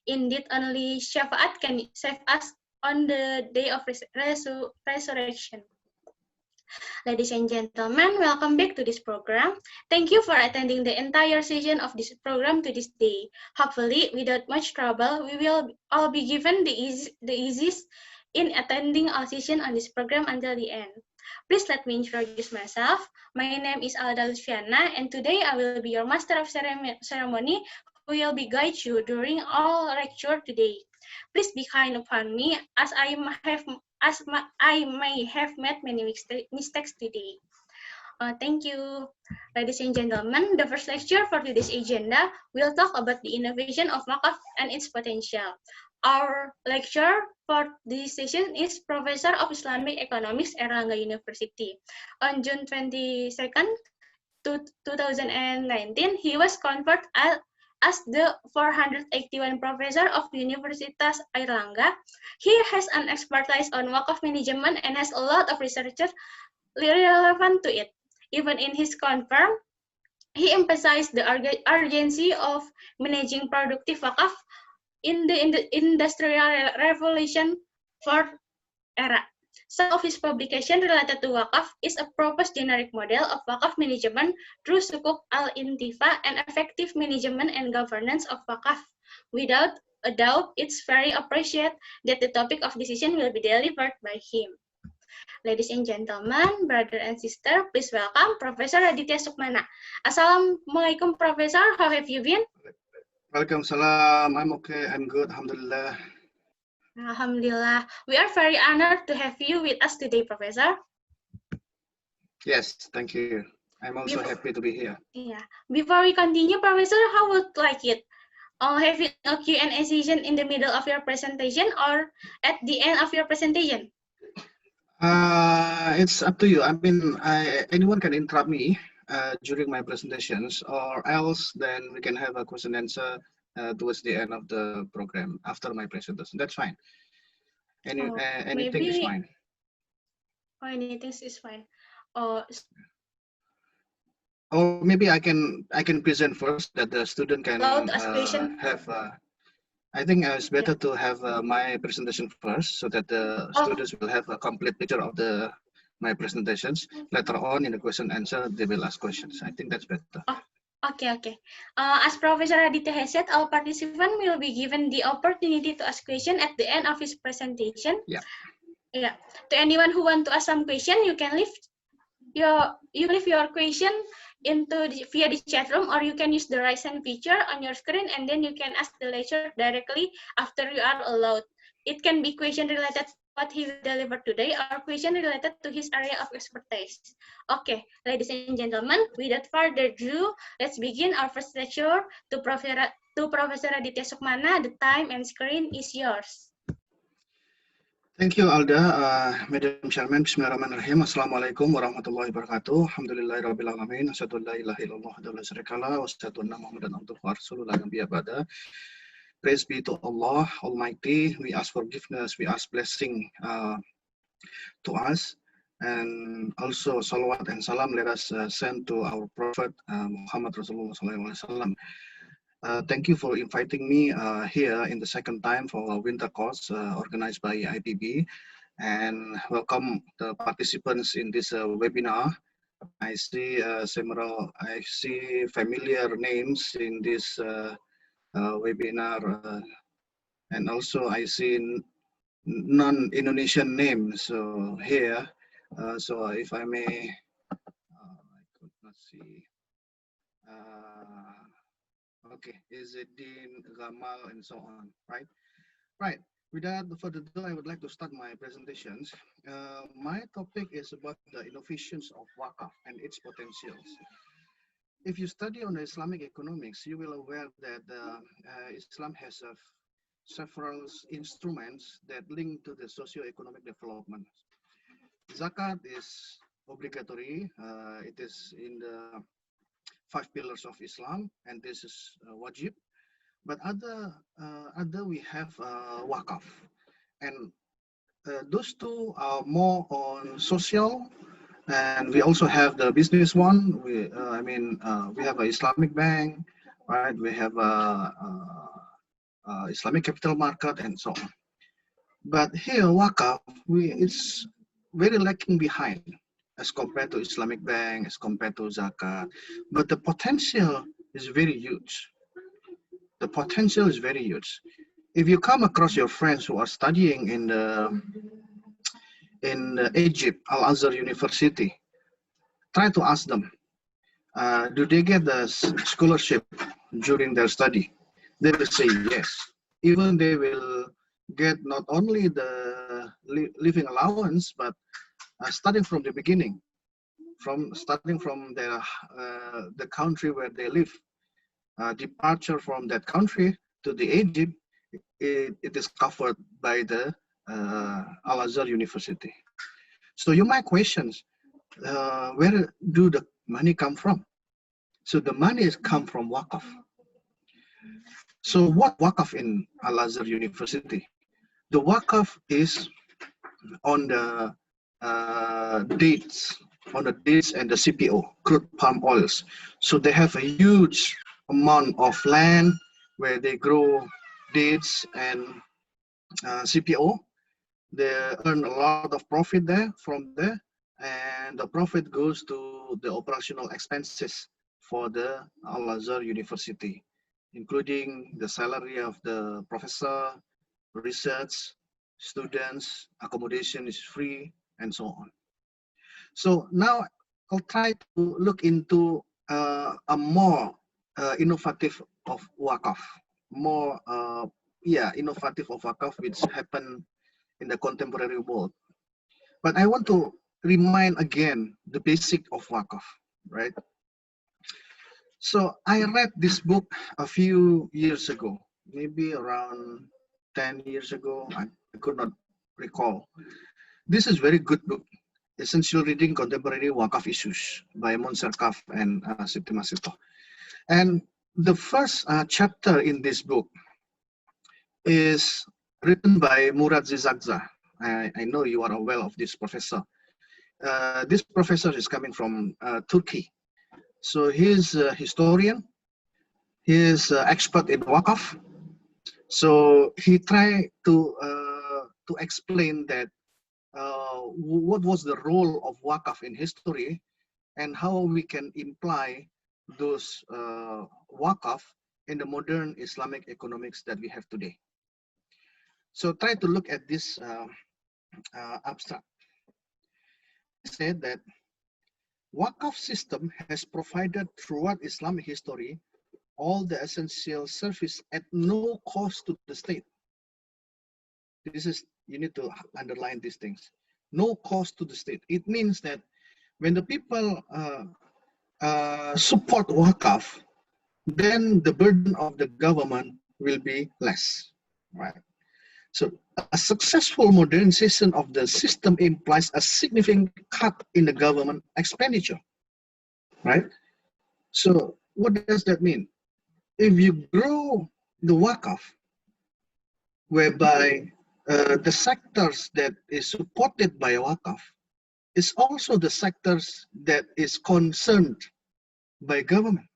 Indeed, only Shafa'at can save us on the day of resurrection. Ladies and gentlemen, welcome back to this program. Thank you for attending the entire session of this program to this day. Hopefully, without much trouble, we will all be given the easiest in attending our session on this program until the end. Please let me introduce myself. My name is Alda Luciana, and today I will be your master of ceremony who will be guide you during all lecture today. Please be kind upon me as I may have made many mistakes today. Thank you. Ladies and gentlemen, the first lecture for today's agenda will talk about the innovation of Waqf and its potential. Our lecturer for this session is Professor of Islamic Economics, Airlangga University. On June 22nd, 2019, he was conferred as the 481 professor of the Universitas Airlangga. He has an expertise on Waqf management and has a lot of research relevant to it. Even in his conference, he emphasized the urgency of managing productive Waqf in the Industrial Revolution for era. Some of his publications related to Waqf is a proposed generic model of Waqf management through Sukuk al-Intifa and effective management and governance of Waqf. Without a doubt, it's very appreciated that the topic of decision will be delivered by him. Ladies and gentlemen, brother and sister, please welcome Professor Raditya Sukmana. Assalamualaikum, Professor. How have you been? Waalaikumsalam. I'm okay. I'm good. Alhamdulillah. Alhamdulillah. We are very honored to have you with us today, Professor. Yes, thank you. I'm also happy to be here. Yeah. Before we continue, Professor, how would you like it? Having a Q&A session in the middle of your presentation or at the end of your presentation? It's up to you. I mean, anyone can interrupt me during my presentations, or else then we can have a question and answer towards the end of the program after my presentation. That's fine. Anything is fine. Anything is fine. Or maybe I can present first that the student can have. I think it's better to have my presentation first, so that the students will have a complete picture of my presentations. Later on in the question answer, they will ask questions. I think that's better. Okay. As Professor Raditya has said, our participant will be given the opportunity to ask question at the end of his presentation. Yeah. To anyone who want to ask some question, you can leave your question via the chat room, or you can use the raise hand feature on your screen, and then you can ask the lecturer directly after you are allowed. It can be question related to what he will deliver today, or question related to his area of expertise. Okay, ladies and gentlemen, without further ado, let's begin our first lecture. To Professor Raditya Sukmana, the time and screen is yours. Thank you, Alda. Madam Chairman, Bismillahirrahmanirrahim. Assalamualaikum warahmatullahi wabarakatuh. Alhamdulillahirabbil alamin. Asyhadu an la ilaha illallah wa la syarika lahu wa asyhadu anna Muhammadan abduhu wa rasuluhu la nabiyya ba'da. Praise be to Allah Almighty. We ask forgiveness, we ask blessing to us, and also salawat and salam let us send to our Prophet Muhammad Rasulullah sallallahu alaihi wasallam. Thank you for inviting me here in the second time for a winter course organized by IPB, and welcome the participants in this webinar. I see familiar names in this webinar, and also I see non-Indonesian names here. So if I may, I could not see. Okay, Izzeddin, Gamal, and so on, right? Right. Without further ado, I would like to start my presentations. My topic is about the innovations of Waqf and its potentials. If you study on the Islamic economics, you will aware that Islam has several instruments that link to the socio-economic development. Zakat is obligatory. It is in the 5 pillars of Islam, and this is wajib. But other we have Waqf, and those two are more on social, and we also have the business one. We have an Islamic bank, right? We have Islamic capital market, and so on. But here, Waqf, it's very lacking behind as compared to Islamic Bank, as compared to Zakat. But the potential is very huge. The potential is very huge. If you come across your friends who are studying in Egypt, Al Azhar University, try to ask them, do they get the scholarship during their study? They will say yes. Even they will get not only the living allowance, but starting from the beginning, starting from the country where they live, departure from that country to the Egypt, it is covered by the Al Azhar University. So you might question, where do the money come from? So the money has come from Waqf. So what Waqf in Al Azhar University? The Waqf is on the dates and the CPO, crude palm oils. So they have a huge amount of land where they grow dates and CPO. They earn a lot of profit from there, and the profit goes to the operational expenses for the Al Azhar University, including the salary of the professor, research, students, accommodation is free, and so on. So now I'll try to look into a more innovative of Waqf, more innovative of Waqf, which happened in the contemporary world. But I want to remind again the basic of Waqf, right? So I read this book a few years ago, maybe around 10 years ago. I could not recall. This is very good book, Essential Reading Contemporary Waqf Issues by Monserkaf and Siti Masito. And the first chapter in this book is written by Murad Zizagza. I know you are aware of this professor. This professor is coming from Turkey. So he's a historian, he is an expert in Waqf. So he tried to explain that what was the role of Waqf in history and how we can imply those Waqf in the modern Islamic economics that we have today. So try to look at this abstract. He said that Waqf system has provided throughout Islamic history all the essential service at no cost to the state. This is, you need to underline these things. No cost to the state. It means that when the people support Waqf, then the burden of the government will be less, right? So a successful modernization of the system implies a significant cut in the government expenditure, right? So what does that mean? If you grow the Waqf, whereby the sectors that is supported by Waqf is also the sectors that is concerned by government.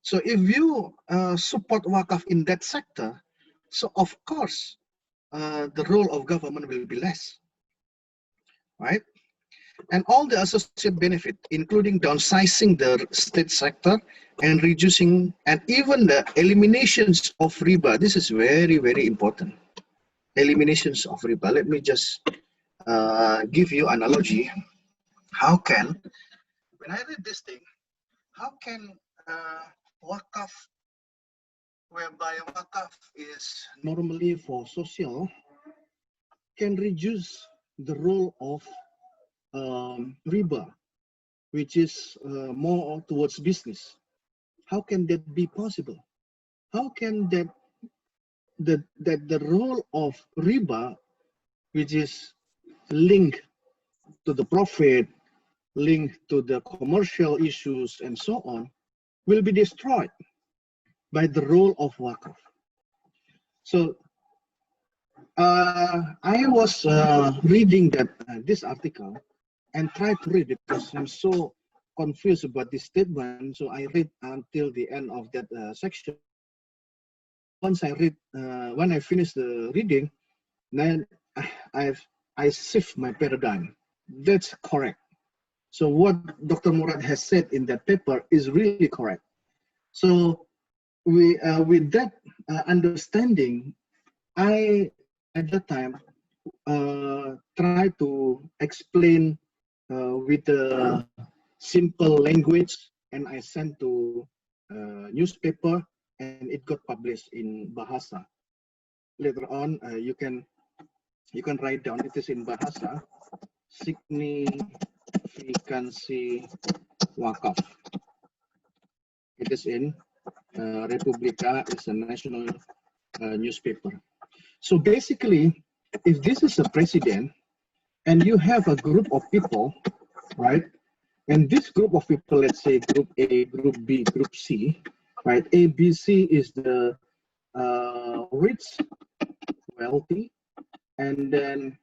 So if you support Waqf in that sector, so of course, the role of government will be less, right? And all the associated benefit, including downsizing the state sector and reducing, and even the eliminations of riba. This is very, very important. Eliminations of riba. Let me just give you an analogy. How can, when I read this thing, how can Waqf, whereby Waqf is normally for social, can reduce the role of riba, which is more towards business? How can that be possible? How can that the role of riba, which is linked to the profit, linked to the commercial issues and so on, will be destroyed by the role of Waqf? So I was reading that this article and tried to read it because I'm so confused about this statement. So I read until the end of that section. once I read, when I finished the reading, then I shift my paradigm. That's correct. So what Dr. Murad has said in that paper is really correct. So we, with that understanding, I at that time try to explain with a simple language, and I sent to newspaper, and it got published in Bahasa. Later on, you can write down, it is in Bahasa, signifikansi Waqf. It is in Republika, it's a national newspaper. So basically, if this is a president and you have a group of people, right? And this group of people, let's say group A, group B, group C, right? A, B, C is the rich, wealthy, and then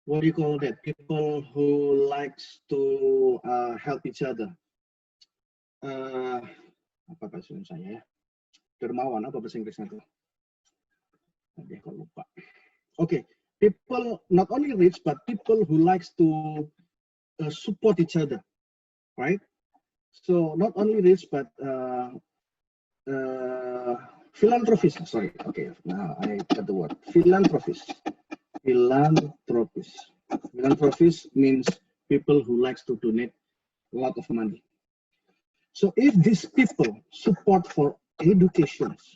what do you call that? People who likes to help each other. Apa bahasa Indonesia ya? Dermawan, apa bahasa Inggrisnya tuh? Kok lupa. Okay, people not only rich, but people who likes to support each other, right? So not only rich, but philanthropist. Sorry, okay, now I got the word. Philanthropist. Philanthropist. Philanthropist means people who likes to donate a lot of money. So if these people support for educations,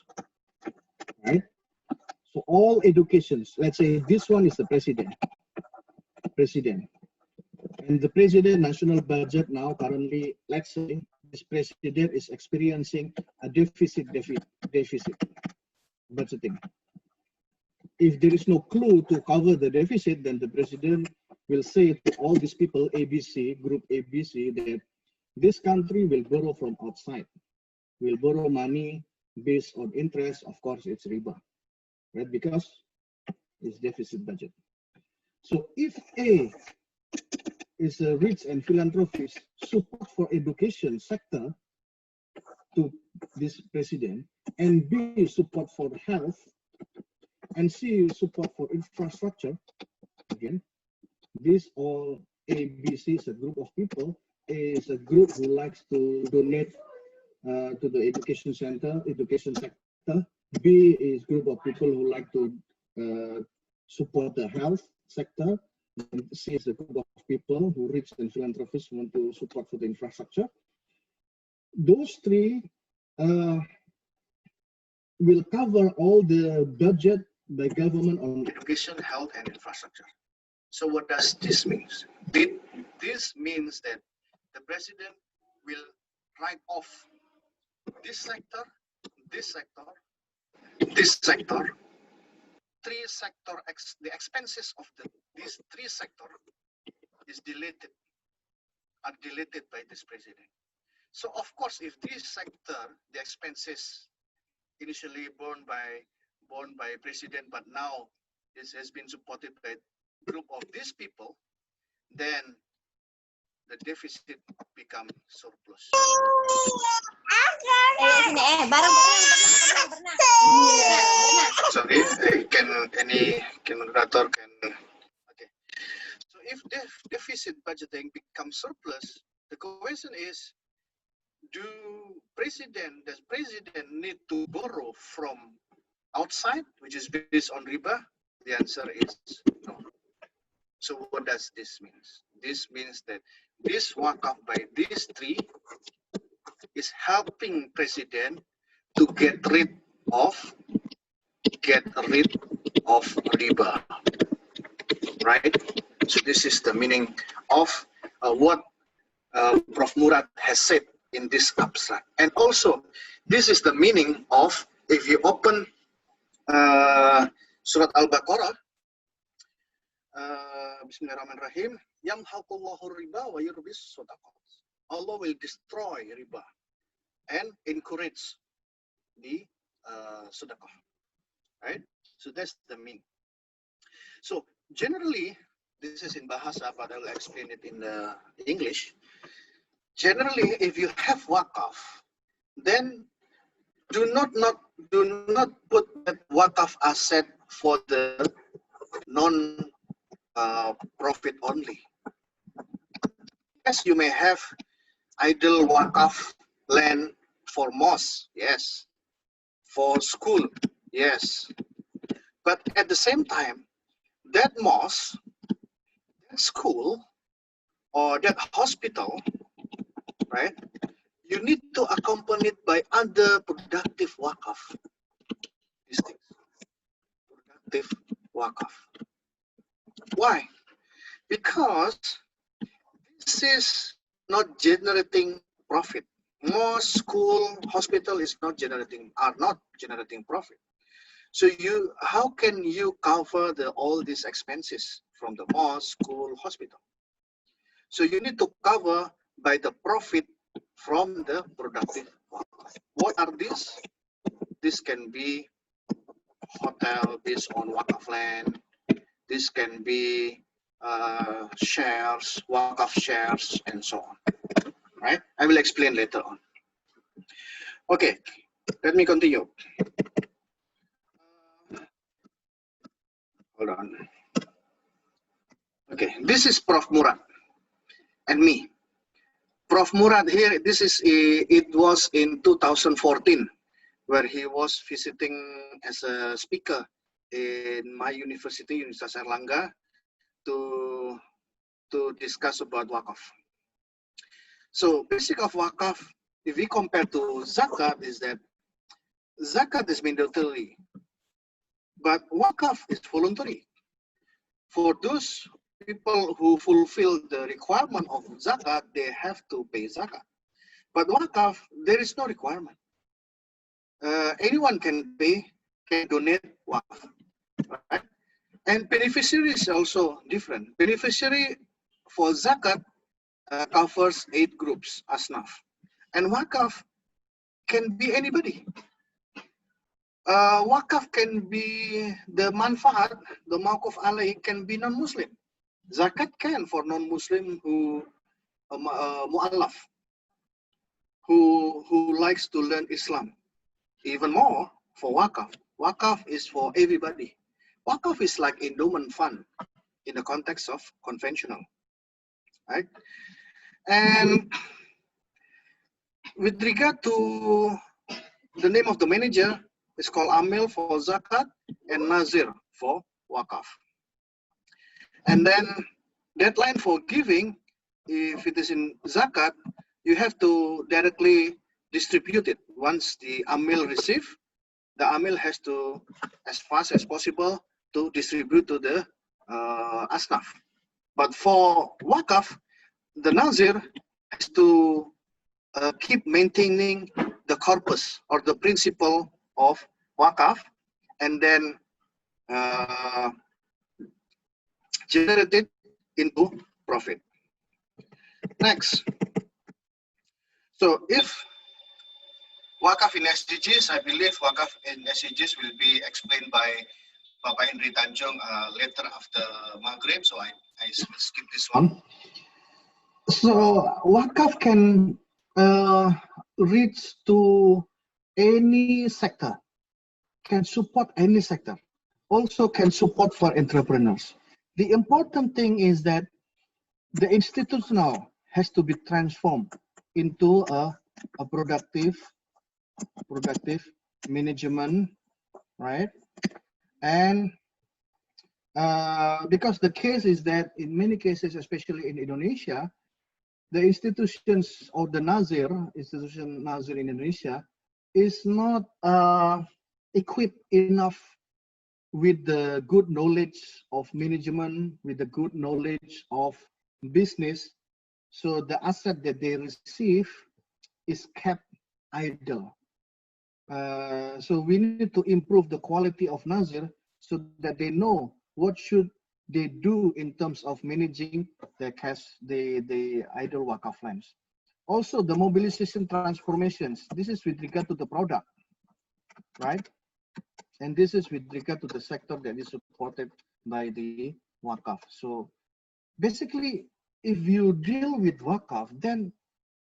right? So all educations, let's say this one is the president, and the president national budget now currently, let's say this president is experiencing a deficit budgeting. If there is no clue to cover the deficit, then the president will say to all these people, ABC, group ABC, that this country will borrow from outside, will borrow money based on interest. Of course, it's riba, right? Because it's deficit budget. So if A is a rich and philanthropist, support for education sector to this president, and B support for health, and C support for infrastructure, again, this all A, B, C is a group of people. A is a group who likes to donate to the education sector. B is group of people who like to support the health sector. And C is a group of people who rich and philanthropists want to support for the infrastructure. Those three will cover all the budget by government on education, health, and infrastructure. So what does this mean? This means that the president will write off this sector, this sector, this sector, three sector, the expenses of these three sector is are deleted by this president. So of course, if this sector, the expenses initially borne by president, but now this has been supported by a group of these people, then the deficit become surplus. Sorry, can moderator can, okay. So if deficit budgeting becomes surplus, the question is, does president need to borrow from outside, which is based on riba? The answer is no. So what does this mean? This means that this Waqf by these three is helping president to get rid of riba, right? So this is the meaning of what Prof. Murad has said in this abstract. And also, this is the meaning of, if you open Surat Al-Baqarah, Bismillahirrahmanirrahim, Yamhaqullahu riba wa yurbis sadaqat. Allah will destroy riba and encourage the sadaqah, right? So that's the meaning. So generally, this is in Bahasa, but I'll explain it in English. Generally, if you have Waqf, then do not put that Waqf asset for the non profit only. Yes, you may have idle Waqf land for mosque, yes, for school, yes, but at the same time, that mosque, that school, or that hospital, right? You need to accompany it by other productive Waqf. These things, productive Waqf. Why? Because this is not generating profit. Most school, hospital are not generating profit. So how can you cover all these expenses from the mosque, school, hospital? So you need to cover by the profit from the productive Waqf. What are these? This can be hotel based on Waqf land. This can be shares, Waqf shares, and so on. Right? I will explain later on. Okay, let me continue. Hold on. Okay, this is Prof. Murad and me. Prof. Murad here, it was in 2014, where he was visiting as a speaker in my university, Universitas Airlangga, to discuss about Waqf. So basic of Waqf, if we compare to Zakat, is that Zakat is mandatory, but Waqf is voluntary. For those people who fulfill the requirement of Zakat, they have to pay Zakat. But Waqf, there is no requirement. Anyone can pay, can donate Waqf, right? And beneficiary is also different. Beneficiary for Zakat covers 8 groups, Asnaf. And Waqf can be anybody. Waqf can be the manfaat, the mawquf alaih can be non-Muslim. Zakat can for non-Muslim who mu'allaf, who likes to learn Islam. Even more for Waqf. Waqf is for everybody. Waqf is like endowment fund in the context of conventional, right? And with regard to the name of the manager, it's called Amil for Zakat and Nazir for Waqf. And then deadline for giving, if it is in Zakat, you have to directly distribute it. Once the Amil receive, the Amil has to, as fast as possible, to distribute to the Asnaf. But for Waqf, the Nazir has to keep maintaining the corpus or the principle of Waqf, and then generate it into profit. Next. So if Waqf in SDGs, I believe Waqf in SDGs will be explained by Bapak Hendri Tanjung later after Maghrib, so I will skip this one. So Waqf can reach to any sector, can support any sector, also can support for entrepreneurs. The important thing is that the institutional has to be transformed into a productive management, right? And because the case is that in many cases, especially in Indonesia, the institutions of the Nazir in Indonesia is not equipped enough with the good knowledge of management, with the good knowledge of business. So the asset that they receive is kept idle. So we need to improve the quality of Nazir so that they know what should they do in terms of managing the cash, the idle Waqf lands. Also, the mobilization transformations. This is with regard to the product, right? And this is with regard to the sector that is supported by the Waqf. So basically, if you deal with Waqf, then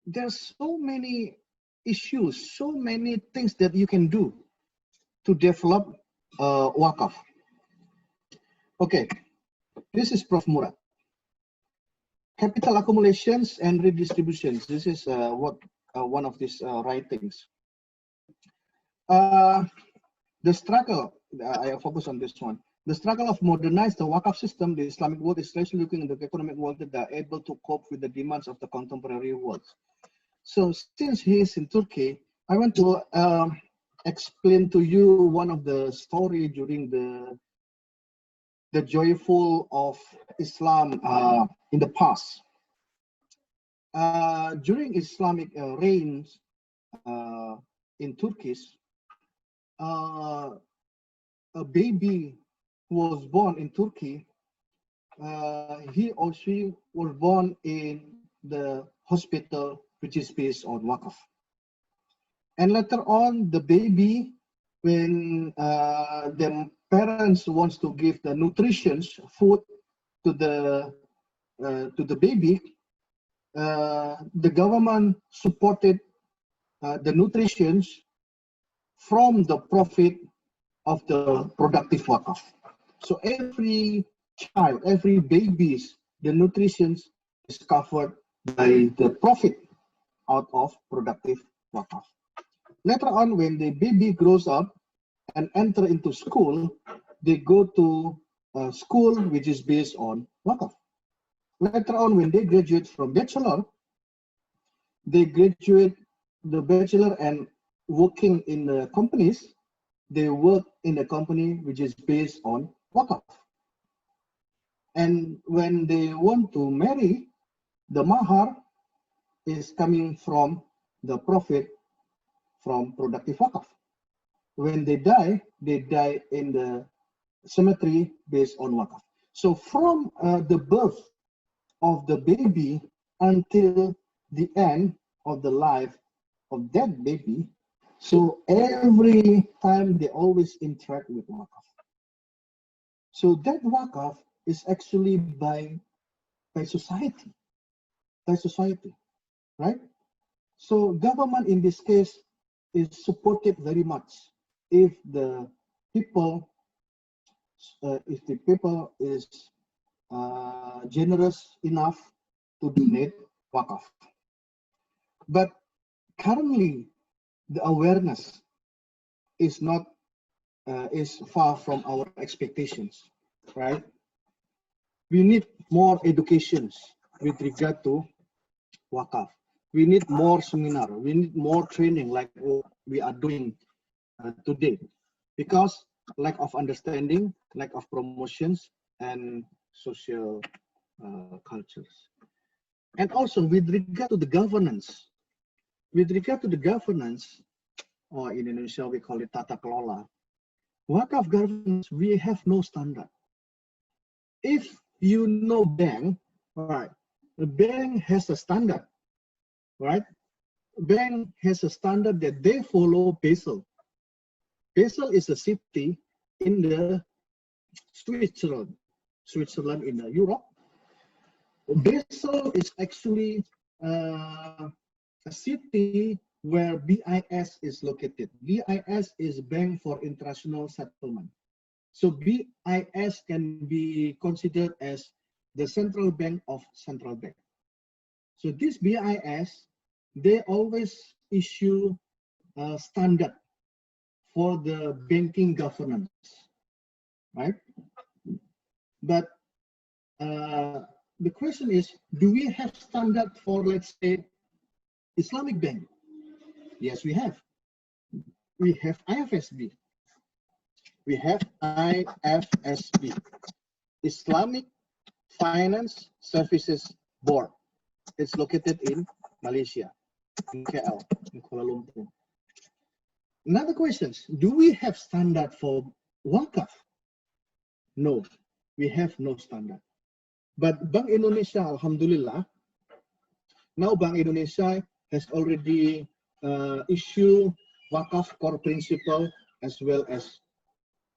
there's so many issues, so many things that you can do to develop Waqf. Okay, this is Prof. Murad. Capital accumulations and redistributions. This is one of these writings. The struggle, I focus on this one. The struggle of modernize the Waqf system, the Islamic world, especially looking at the economic world, that are able to cope with the demands of the contemporary world. So since he is in Turkey, I want to explain to you one of the story during the joyful of Islam in the past. During Islamic reigns in Turkey, a baby who was born in Turkey, he or she was born in the hospital which is based on Waqf. And later on, the baby, when the parents wants to give the nutrition food to the baby, the government supported the nutrition from the profit of the productive Waqf. So every child, every baby's, the nutrition is covered by the profit out of productive Waqf. Later on, when the baby grows up and enter into school, they go to a school which is based on Waqf. Later on, when they graduate from bachelor, they graduate the bachelor and working in the companies, they work in a company which is based on Waqf. And when they want to marry, the mahar is coming from the profit from productive Waqf. When they die in the cemetery based on Waqf. So from the birth of the baby until the end of the life of that baby, so every time they always interact with Waqf. So that Waqf is actually by society, right? So government in this case is supported very much if the people is generous enough to donate Waqf. But currently, the awareness is not is far from our expectations, right? We need more educations with regard to Waqf. We need more seminar. We need more training like what we are doing today, because lack of understanding, lack of promotions, and social cultures. And also with regard to the governance, or in Indonesia we call it tata kelola, Waqf governance, we have no standard. If you know bank, right, the bank has a standard, right? Bank has a standard that they follow Basel. Basel is a city in the Switzerland in Europe. Basel is actually a city where BIS is located. BIS is Bank for International Settlement. So BIS can be considered as the central bank of central bank. So this BIS, they always issue a standard for the banking governance, right? But the question is, do we have standard for, let's say, Islamic bank? Yes, we have. We have IFSB. We have IFSB, Islamic Finance Services Board. It's located in Malaysia, in KL, in Kuala Lumpur. Another question, do we have standard for Waqf? No, we have no standard. But Bank Indonesia, Alhamdulillah, now Bank Indonesia has already issued Waqf core principle as well as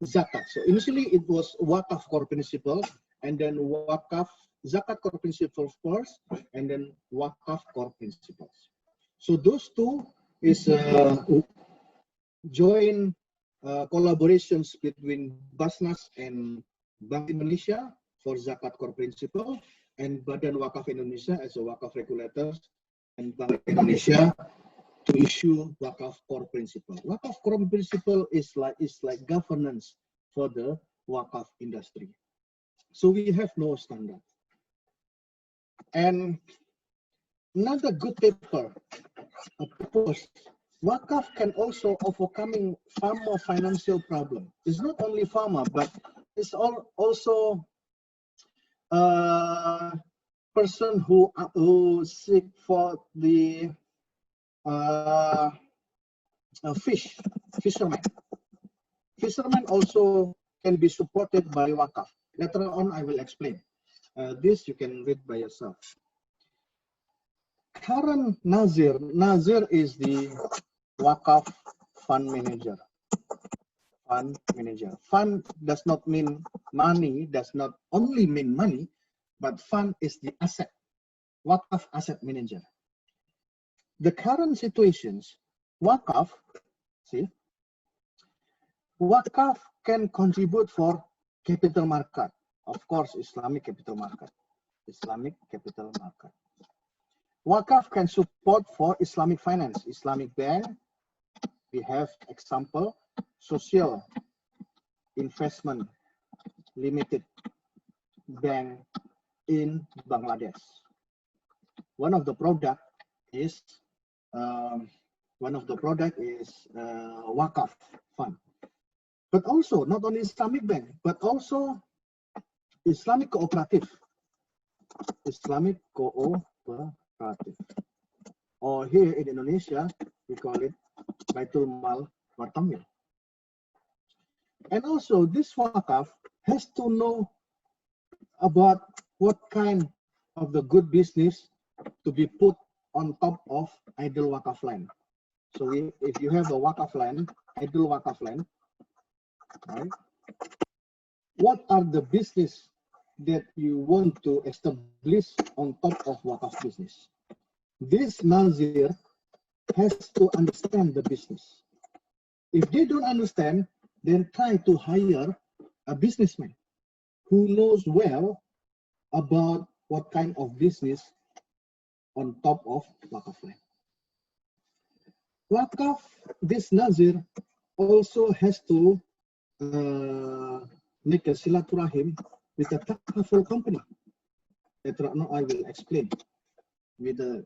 zakat. So initially it was Waqf core principle, and then Waqf zakat core principle first, and then Waqf core principles. So those two is joint collaborations between BAZNAS and Bank Indonesia for Zakat Core Principle and Badan Waqf Indonesia as a Waqf regulators and Bank Indonesia to issue Waqf Core Principle. Waqf Core Principle is like governance for the Waqf industry. So we have no standard. And another good paper proposed, Waqf can also overcoming farmer financial problem. It's not only farmer, but it's also person who seek for the fishermen. Fishermen also can be supported by Waqf. Later on, I will explain. This you can read by yourself. Current Nazir is the Waqf fund manager. Fund does not mean money, does not only mean money, but fund is the asset. Waqf asset manager. The current situations, Waqf can contribute for capital market. Of course, Islamic capital market. Waqf can support for Islamic finance, Islamic bank. We have example, Social Investment Limited Bank in Bangladesh. One of the product is Waqf fund. But also not only Islamic bank, but also Islamic cooperative. Or here in Indonesia, we call it Baitul Mal Wartamil. And also this Waqf has to know about what kind of the good business to be put on top of idle Waqf land. So if you have a Waqf land, idle Waqf land, right? What are the business that you want to establish on top of Waqf business? This Nazir has to understand the business. If they don't understand, then try to hire a businessman who knows well about what kind of business on top of Waqf land. Waqf, this Nazir also has to make a silaturahim with a takaful company. Later on, I will explain with the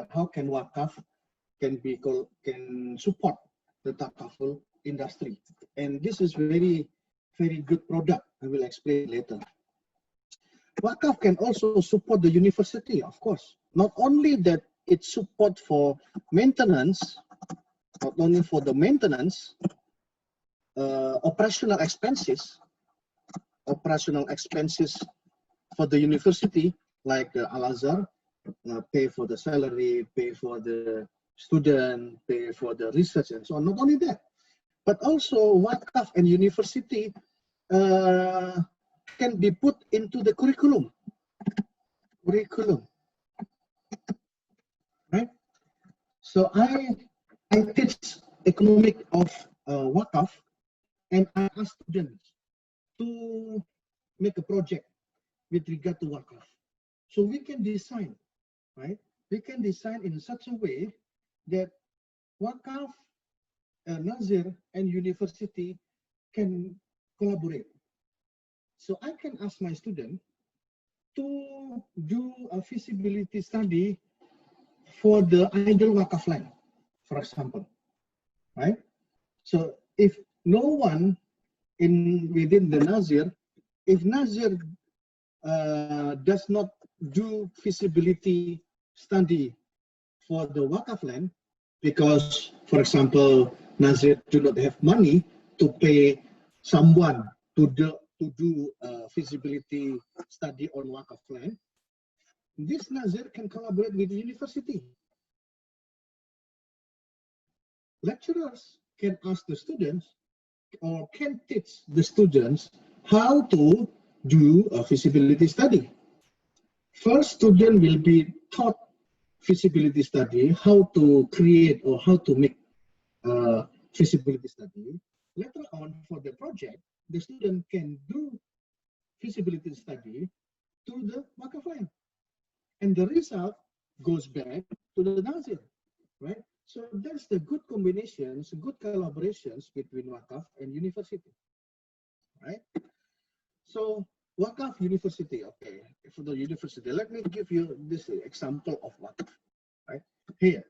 how can Waqf can support the takaful industry, and this is very good product. I will explain later. Waqf can also support the university, of course. Not only that, it support for maintenance, not only for the maintenance, operational expenses for the university, like Al-Azhar, pay for the salary, pay for the student, pay for the research, and so on. Not only that, but also Waqf and university can be put into the curriculum. Right? So I teach economic of Waqf, and I ask students to make a project with regard to Waqf. So we can design, right? We can design in such a way that Waqf, Nazir, and university can collaborate. So I can ask my student to do a feasibility study for the idle Waqf land, for example, right? So if no one within the Nazir, if Nazir does not do feasibility study for the Waqf land, because, for example, Nazir do not have money to pay someone to do feasibility study on Waqf land, this Nazir can collaborate with the university. Lecturers can ask the students or can teach the students how to do a feasibility study. First, student will be taught feasibility study, how to create or how to make feasibility study. Later on for the project, the student can do feasibility study to the Waqf land. And the result goes back to the Nazir, right? So that's the good combinations, good collaborations between Waqf and university, right? So Waqf University, okay, for the university, let me give you this example of Waqf, right? Here,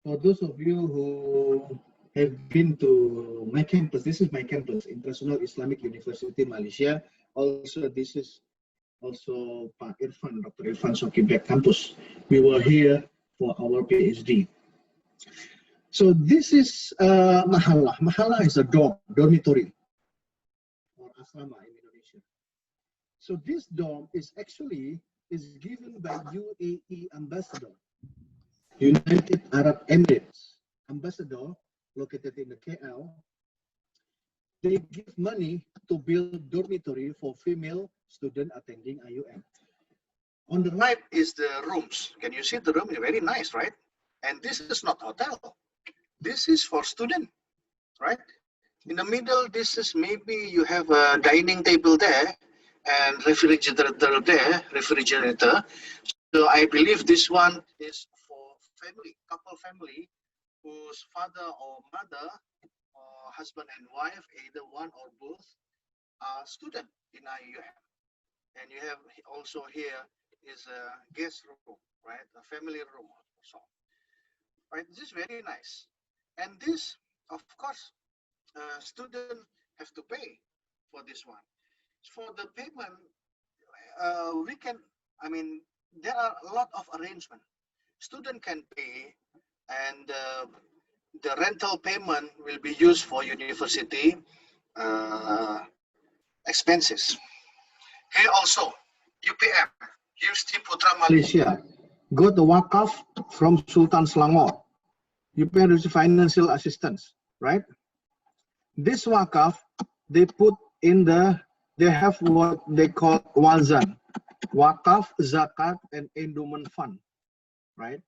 for those of you who have been to my campus, this is my campus, International Islamic University, Malaysia. Also, this is also Pak Irfan, Dr. Irfan Sokibek campus. We were here for our PhD. So this is Mahala. Mahala is a dormitory or asrama in Indonesia. So this dorm is actually given by UAE ambassador, United Arab Emirates ambassador, located in the KL. They give money to build dormitory for female student attending IUM. On the right is the rooms. Can you see the room? Very nice, right? And this is not hotel. This is for student, right? In the middle, this is maybe you have a dining table there and refrigerator there, refrigerator. So I believe this one is for family, couple family, whose father or mother or husband and wife, either one or both, are student in IUM. And you have also here is a guest room, right? A family room also, right? This is very nice. And this, of course, student have to pay for this one. For the payment, we can, I mean, there are a lot of arrangement. Student can pay, and the rental payment will be used for university expenses. Here also, UPM, University Putra Malaysia, got the Waqf from Sultan Selangor. UPM receives financial assistance, right? This Waqf, they put in they have what they call Wazan, Waqf, Zakat, and Endowment Fund, right?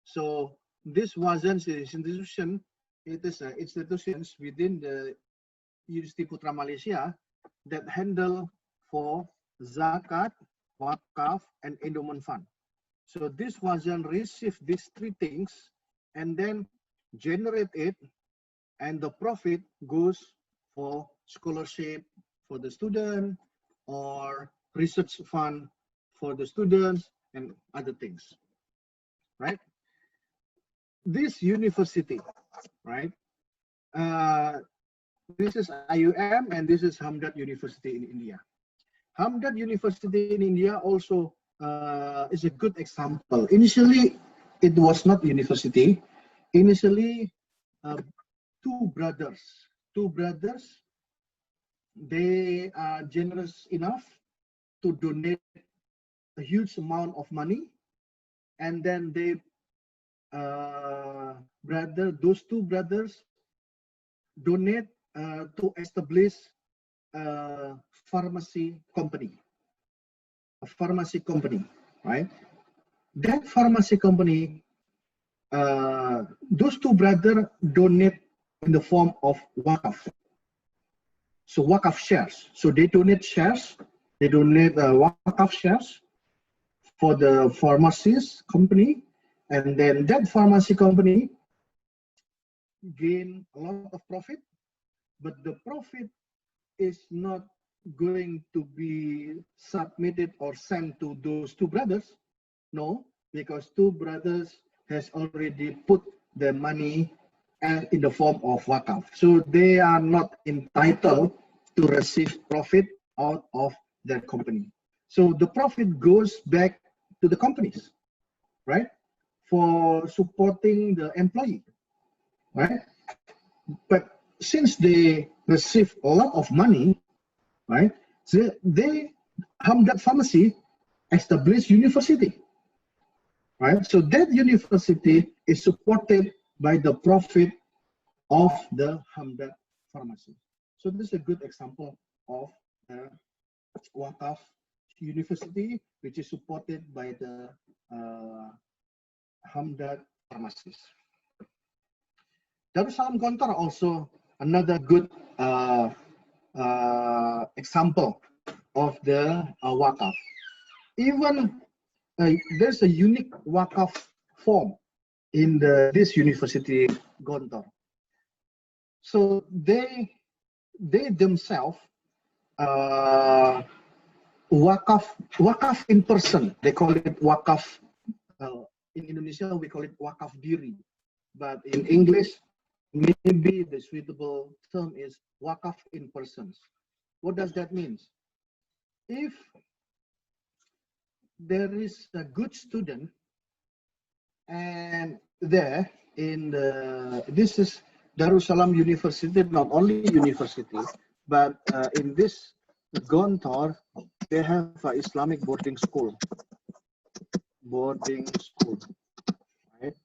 So this Wazan institution, it is institutions within the University Putra Malaysia that handle for Zakat, Waqf, and Endowment Fund. So this Wazan receive these three things and then generate it, and the profit goes for scholarship for the student or research fund for the students and other things, right? This university, right? This is IUM and this is Hamdard University in India. Hamdard University in India also is a good example. Initially, it was not university. Initially, two brothers, they are generous enough to donate a huge amount of money, and then they those two brothers donate to establish a pharmacy company, right? That pharmacy company, those two brothers donate in the form of Waqf. So Waqf shares. So they donate shares. They donate Waqf shares for the pharmacies company, and then that pharmacy company gain a lot of profit, but the profit is not going to be submitted or sent to those two brothers. No, because two brothers has already put the money in the form of Waqf. So they are not entitled to receive profit out of their company. So the profit goes back to the companies, right? For supporting the employee, right? But since they receive a lot of money, right? So they Hamdard Pharmacy established university, right? So that university is supported by the profit of the Hamdard Pharmacy. So this is a good example of the Waqf University, which is supported by the Hamdard pharmacies. Darussalam Gontor also another good example of the Waqf. Even there's a unique Waqf form in this university Gontor. So they themselves Waqf in person. They call it Waqf. In Indonesia, we call it Waqf diri, but in English, maybe the suitable term is Waqf in persons. What does that mean? If there is a good student, and there in this is Darussalam University, not only university, but in this Gontor, they have an Islamic boarding school. Right?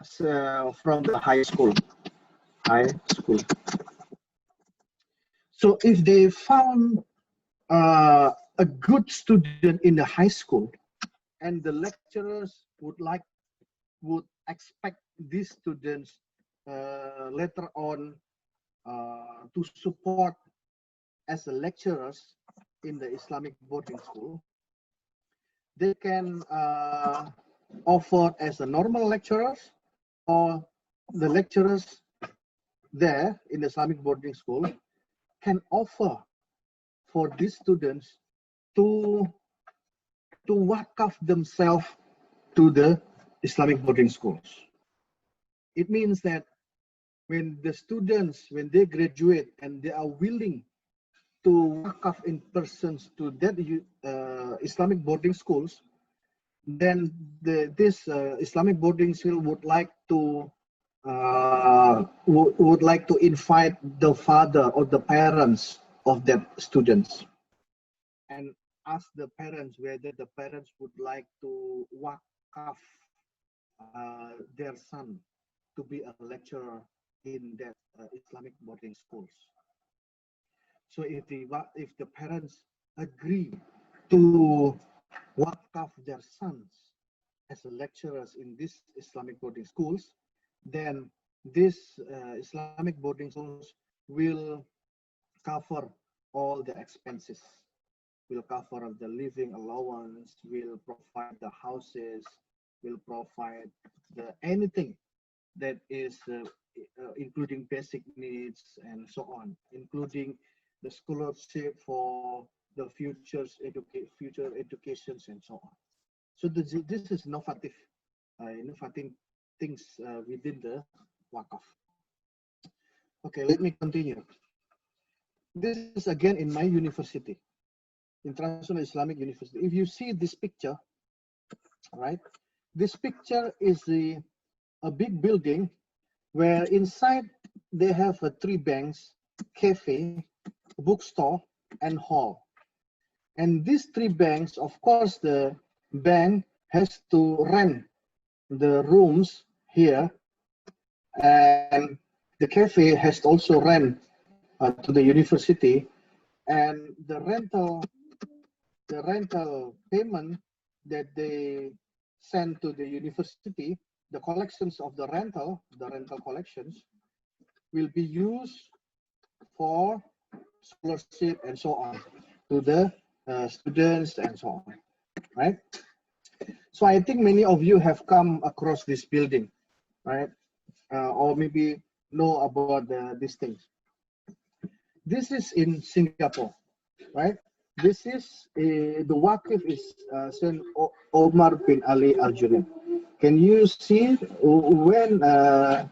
So from the high school. So if they found a good student in the high school, and the lecturers would expect these students later on to support as a lecturers in the Islamic boarding school, they can offer as a normal lecturers, or the lecturers there in the Islamic boarding school can offer for these students to Waqf themselves to the Islamic boarding schools. It means that when the students, when they graduate and they are willing to Waqf in persons to that Islamic boarding schools, then this Islamic boarding school would like to invite the father or the parents of that students and ask the parents whether the parents would like to Waqf their son to be a lecturer in that Islamic boarding schools. So if the parents agree to Waqf their sons as lecturers in these Islamic boarding schools, then this Islamic boarding schools will cover all the expenses, will cover the living allowance, will provide the houses, will provide anything that is including basic needs and so on, including the scholarship for the future educations and so on. So this is innovative things within the Waqf. Okay, let me continue. This is again in my university, International Islamic University. If you see this picture, right? This picture is a big building where inside they have 3 banks, cafe, bookstore, and hall. And these 3 banks, of course, the bank has to rent the rooms here, and the cafe has to also rent to the university, and the rental payment that they send to the university, the collections of the rental collections will be used for scholarship and so on to the students and so on, right? So I think many of you have come across this building, right? Or maybe know about these things. This is in Singapore, right? This is the Waqf is Saint Omar bin Ali Al Junaid. Can you see when that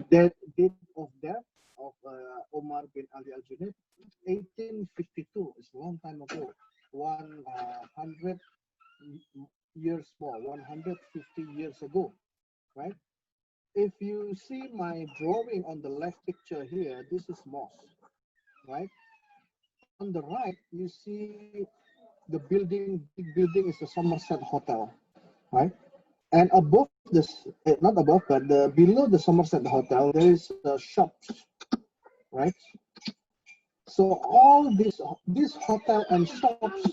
date of death of Omar bin Ali Al Junaid? 1852. It's a long time ago. 100 years more, 150 years ago, right? If you see my drawing on the left picture here, this is mosque, right? On the right, you see the building, big building is the Somerset Hotel, right? And above this, not above, but below the Somerset Hotel, there is shops, right? So all these hotel and shops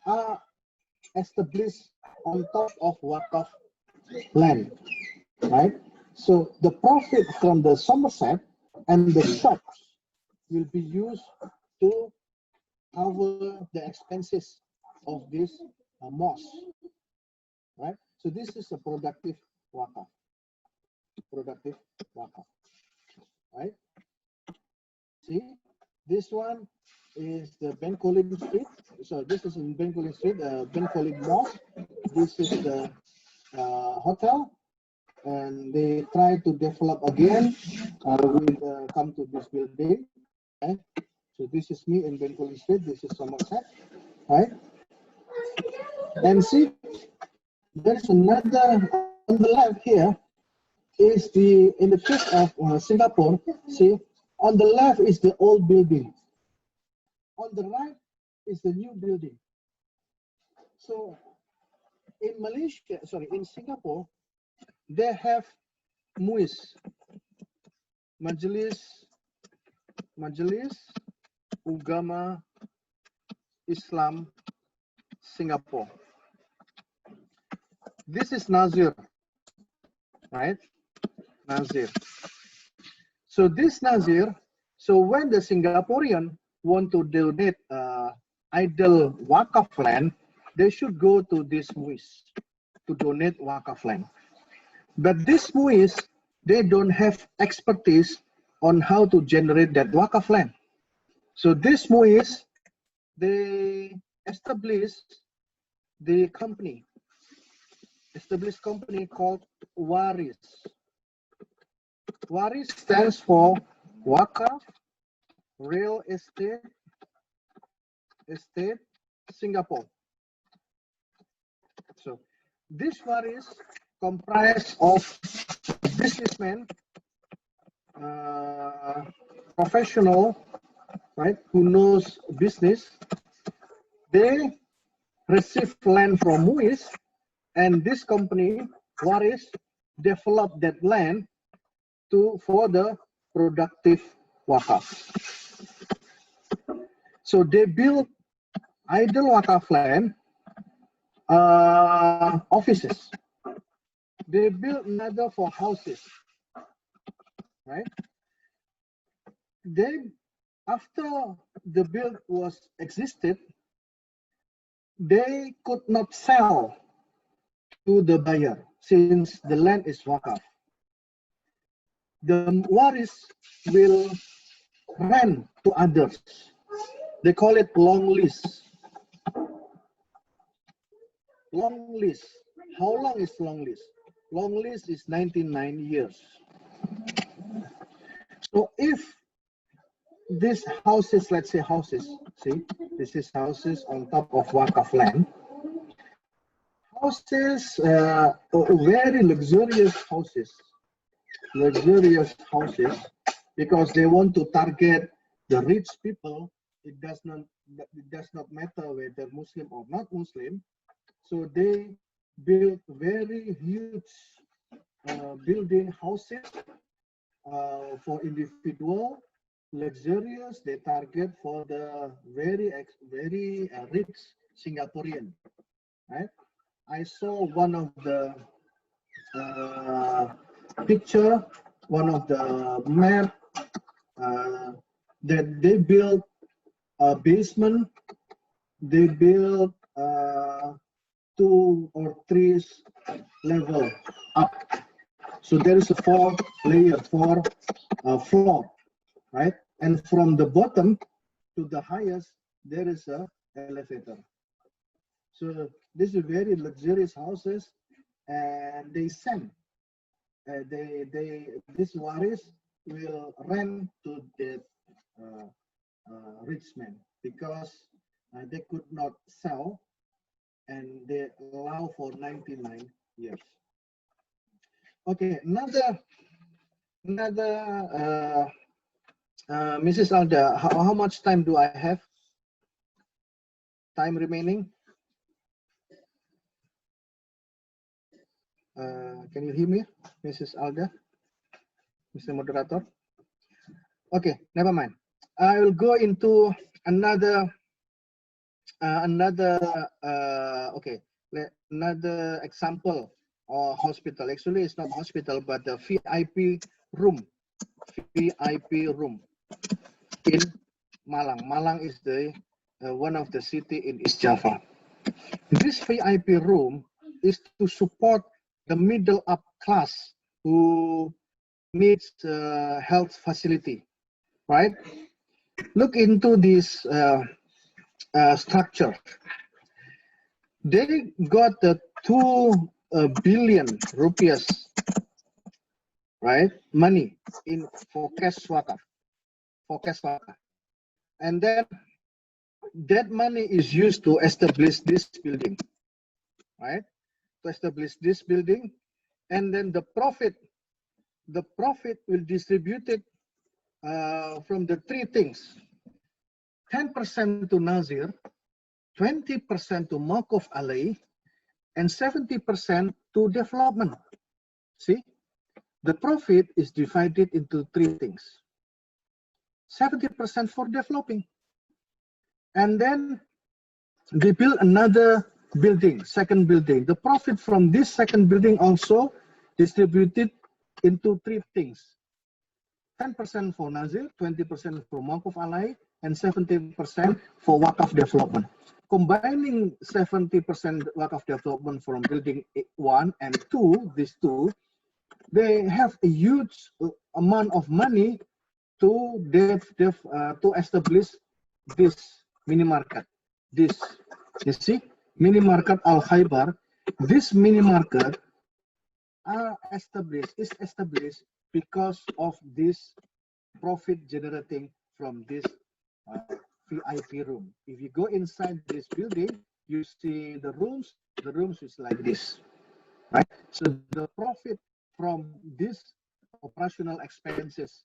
are established on top of Waqf land, right? So the profit from the Somerset and the shops will be used to cover the expenses of this mosque, right? So this is a productive Waqf, right? See, this one is the Ben Colin Street. So this is in Ben Colin Street, Ben Colin Mosque. This is the hotel, and they try to develop again with come to this building. Okay? So this is me in Ben Colin Street. This is Somerset, right? And see, there's another on the left here is the in the case of Singapore. See, on the left is the old building. On the right is the new building. So in Malaysia, sorry, in Singapore, they have MUIS, Majelis Ugama Islam Singapore. This is Nazir, right? Nazir. So this Nazir, so when the Singaporean want to donate idle Waqf land, they should go to this MUIS to donate Waqf land. But this MUIS, they don't have expertise on how to generate that Waqf land. So this MUIS, they established the company, called Waris. Waris stands for Waqf Real Estate Singapore. So this Waris comprised of businessmen, professional, right, who knows business. They receive land from MUIS, and this company, Waris, developed that land for the productive Waqf. So they built idle Waqf land, offices. They built another for houses, right? Then, after the build was existed, they could not sell to the buyer since the land is Waqf. The Waris will rent to others. They call it long lease. Long lease. How long is long lease? Long lease is 99 years. So if these houses, let's say houses, see, this is houses on top of Waqf land. Houses, very luxurious houses, because they want to target the rich people. It does not matter whether Muslim or not Muslim. So they build very huge building houses for individual, luxurious. They target for the very rich Singaporean, right? I saw one of the picture, one of the map that they built a basement. They built 2 or 3 level up. So there is a 4 floor, right? And from the bottom to the highest, there is a elevator. So this is very luxurious houses, and they send. This Waris will rent to the rich men because they could not sell, and they allow for 99 years. Okay, another Mrs. Alda, how much time do I have? Time remaining? Can you hear me, Mrs. Alda, Mr. Moderator? Okay, never mind. I will go into another another example or hospital. Actually, it's not hospital, but the VIP room. VIP room in Malang. Malang is the one of the city in East Java. This VIP room is to support the middle up class who needs health facility, right? Look into this structure. They got the 2 billion rupiahs, right? Money in for cash waqf, and then that money is used to establish this building, right? To establish this building, and then the profit will distribute it from the 3 things: 10% to Nazir, 20% to Mawquf Alai, and 70% to development. See, the profit is divided into 3 things: 70% for developing, and then they build another building, second building. The profit from this second building also distributed into 3 things: 10% for Nazir, 20% for Mawquf Alai, and 70% for Waqf development. Combining 70% Waqf development from building 1 and 2, these 2, they have a huge amount of money to establish this mini market. This, you see, mini market Al Khaybar. This mini market is established because of this profit generating from this VIP room. If you go inside this building, you see the rooms. The rooms is like this, right? So the profit from this operational expenses,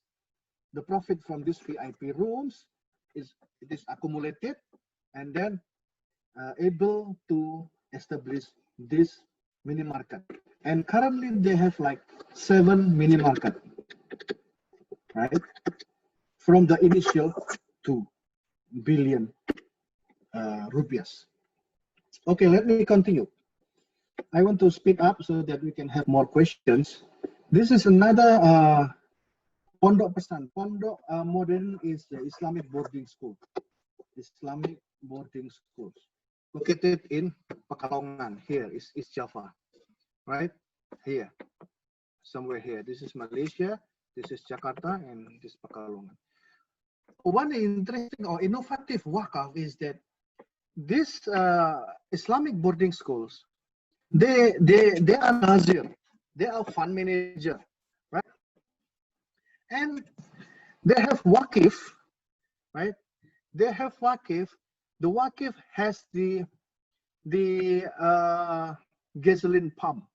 the profit from this VIP rooms is accumulated and then able to establish this mini market. And currently they have like 7 mini market, right? From the initial 2 billion rupiahs. Okay, let me continue. I want to speed up so that we can have more questions. This is another Pondok Pesan. Pondok Modern is the Islamic boarding school. Islamic boarding schools located in Pekalongan. Here is East Java, right? Here, somewhere here. This is Malaysia. This is Jakarta, and this is Pekalongan. One interesting or innovative waqf is that this Islamic boarding schools, they are nazir, they are fund manager, right? And they have waqif, right? They have waqif. The waqif has the gasoline pump,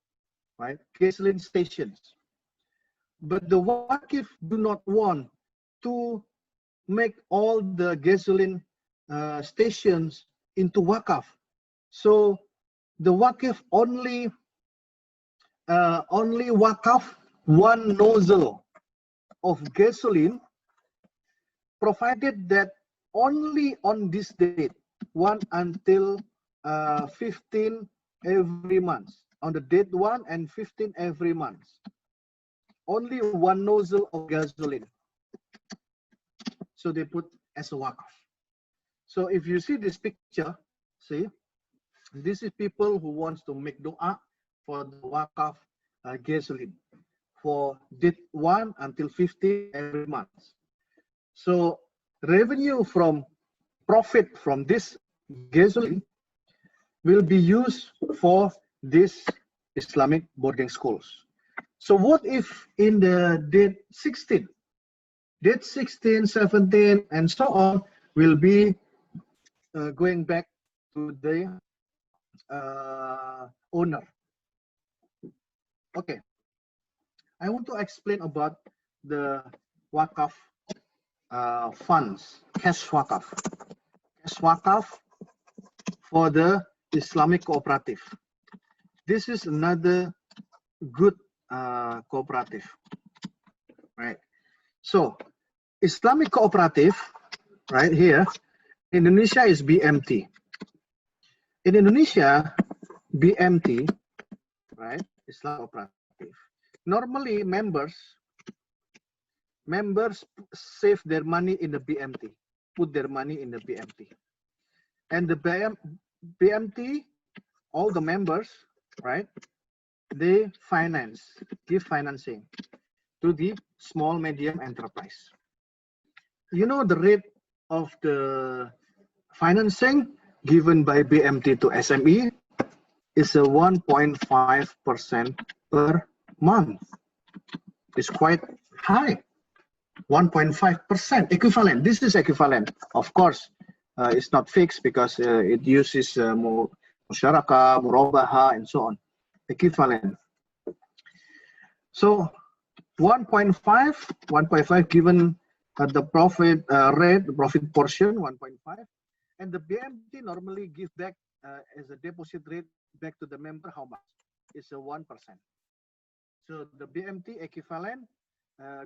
right? Gasoline stations. But the waqif do not want to make all the gasoline stations into waqf. So the waqif only waqf 1 nozzle of gasoline, provided that only on this date, 1 until 15 every month. On the date 1 and 15 every month. Only 1 nozzle of gasoline. So they put as a waqf. So if you see this picture, see, this is people who wants to make dua for the waqf gasoline for date 1 until 15 every month. So revenue from profit from this gasoline will be used for this Islamic boarding schools. So what if in the date 16, 17, and so on will be going back to the owner? Okay, I want to explain about the waqf funds, cash waqf for the Islamic cooperative. This is another good cooperative, right? So Islamic cooperative, right here, Indonesia is BMT. In Indonesia, BMT, right, Islam Cooperative. Normally, members save their money in the BMT, put their money in the BMT. And the BMT, all the members, right, they give financing to the small, medium enterprise. You know, the rate of the financing given by BMT to SME is a 1.5% per month. It's quite high. 1.5% equivalent. This is equivalent. Of course, it's not fixed because it uses musyarakah, murabaha, and so on. Equivalent. So 1.5 given the profit rate, the profit portion 1.5, and the BMT normally give back as a deposit rate back to the member how much? It's a 1%. So the BMT equivalent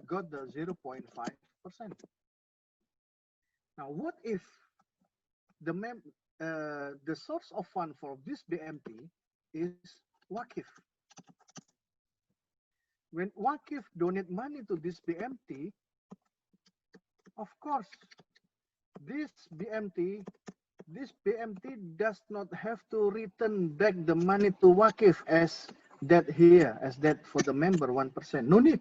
got the 0.5%. Now, what if the source of fund for this BMT is Waqf? When Waqf donate money to this BMT, of course, this BMT does not have to return back the money to Waqf as that here, as that for the member 1%. No need,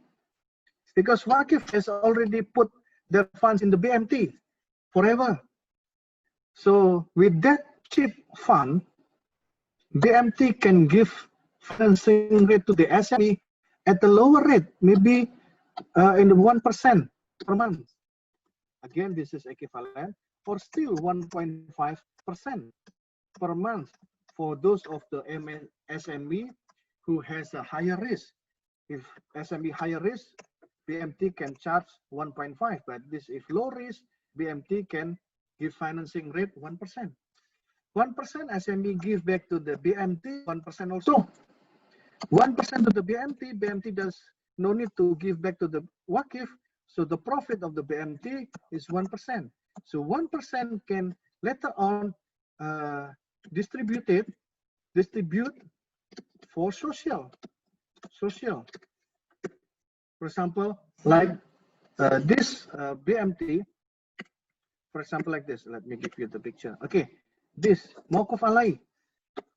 because Waqf has already put their funds in the BMT forever. So with that cheap fund, BMT can give financing rate to the SME at a lower rate, maybe in the 1% per month. Again, this is equivalent, or still 1.5% per month for those of the SME who has a higher risk. If SME higher risk, BMT can charge 1.5, but this if low risk, BMT can give financing rate 1%. 1% SME give back to the BMT, 1% also. 1% to the BMT, BMT does no need to give back to the Waqf, so the profit of the BMT is 1%. So 1% can later on distribute for social. For example, like this BMT, for example, like this. Let me give you the picture. Okay, this Mawquf Alai,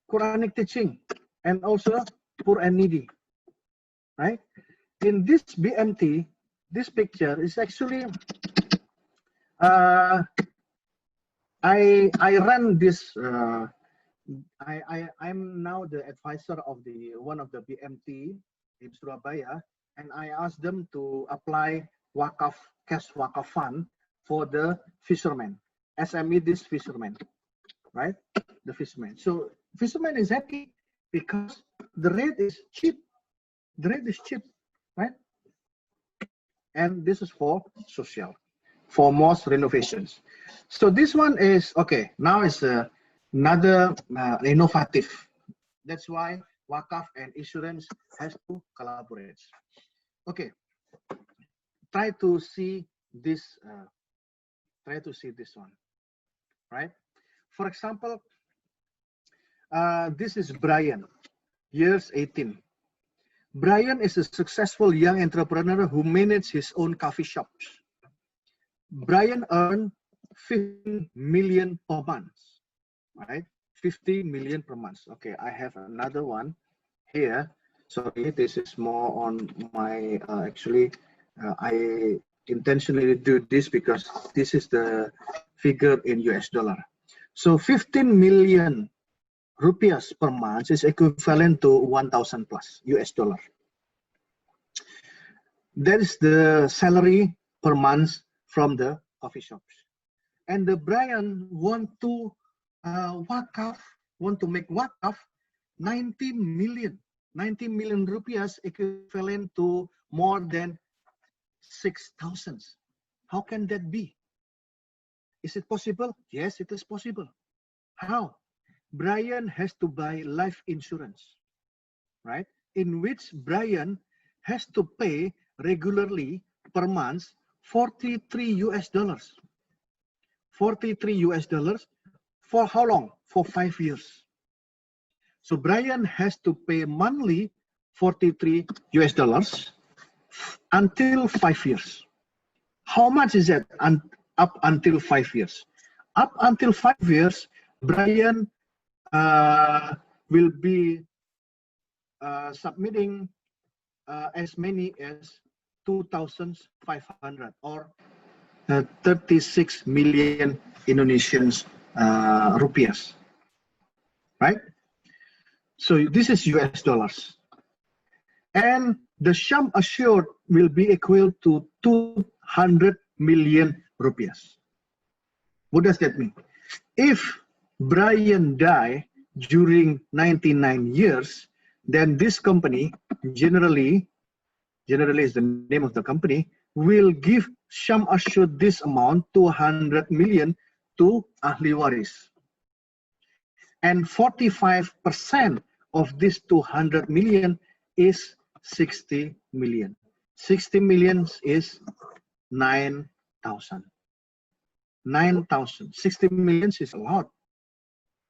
Quranic teaching, and also poor and needy. Right? In this BMT, this picture is actually I ran this. I'm now the advisor of one of the BMT in Surabaya, and I asked them to apply Waqf cash Waqf fund for the fishermen, SME this fishermen, right? The fishermen. So fishermen is happy because the rate is cheap. The rate is cheap, right? And this is for social, for most renovations. So this one is okay. Now it's another innovative. That's why Waqf and insurance has to collaborate. Okay, try to see this. Try to see this one, right? For example, this is Brian, years 18. Brian is a successful young entrepreneur who manages his own coffee shops. Brian earned 15 million per month, right? 50 million per month. Okay, I have another one here. Sorry, this is more on my, I intentionally do this because this is the figure in US dollar. So 15 million rupiahs per month is equivalent to 1,000 plus US dollar. That is the salary per month from the coffee shops. And the Brian want to make Waqf 90 million rupiahs equivalent to more than 6,000. How can that be? Is it possible? Yes, it is possible. How? Brian has to buy life insurance, right? In which Brian has to pay regularly per month 43 US dollars. 43 US dollars for how long? For 5 years. So Brian has to pay monthly $43 until 5 years. How much is that up until 5 years? Up until 5 years, Brian will be submitting as many as 2,500 or 36 million Indonesian rupiahs, right? So this is US dollars. And the sum assured will be equal to 200 million rupiahs. What does that mean? If Brian died during 99 years, then this company, generally is the name of the company, will give sum assured this amount, 200 million, to ahli waris. And 45% of this 200 million is 60 million. 60 million is 9,000. 9,000. 60 million is a lot.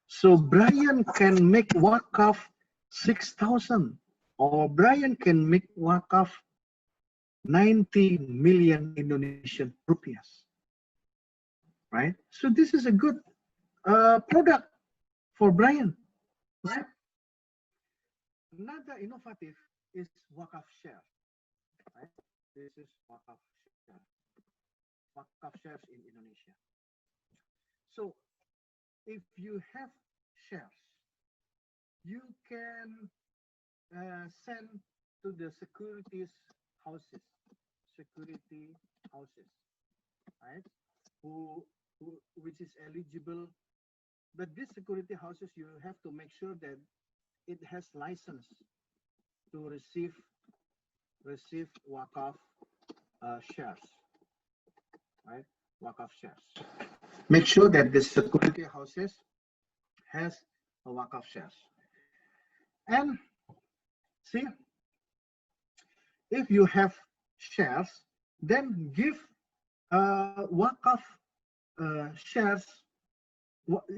So Brian can make Waqf 6,000, or Brian can make Waqf 90 million Indonesian rupiahs, right? So this is a good product for Brian, right? Another innovative is Waqf share, right? This is Waqf share. Waqf shares in Indonesia. So if you have shares, you can send to the securities houses, right? Which is eligible. But these security houses, you have to make sure that it has license to receive Waqf shares, right? Waqf shares. Make sure that the security houses has a Waqf shares. And see, if you have shares, then give Waqf shares,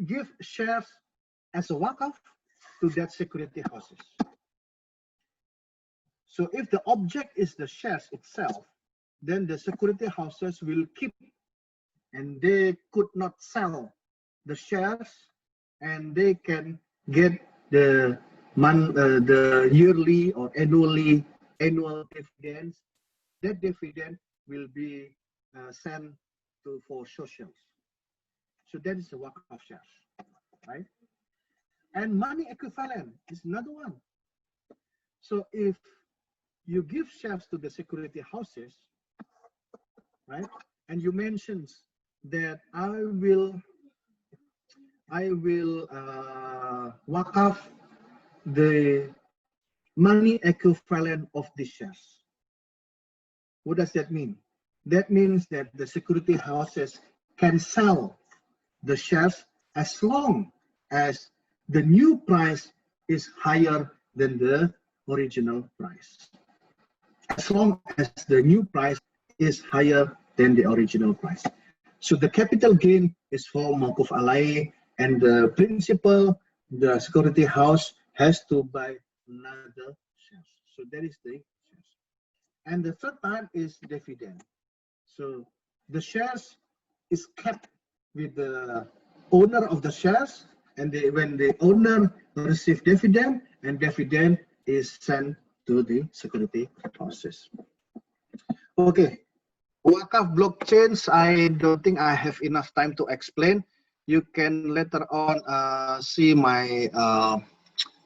give shares as a Waqf to that security houses. So if the object is the shares itself, then the security houses will keep, and they could not sell the shares, and they can get the yearly or annual dividends. That dividend will be sent for socials. So that is the Waqf shares, right? And money equivalent is another one. So if you give shares to the security houses, right, and you mentioned that I will Waqf the money equivalent of the shares. What does that mean? That means that the security houses can sell the shares as long as the new price is higher than the original price. As long as the new price is higher than the original price. So the capital gain is for Mawquf alai, and the principal, the security house, has to buy another shares. So that is the shares. And the third type is dividend. So the shares is kept with the owner of the shares, and when the owner receives dividend, and dividend is sent to the security houses. Okay, Waqf blockchains, I don't think I have enough time to explain. You can later on see my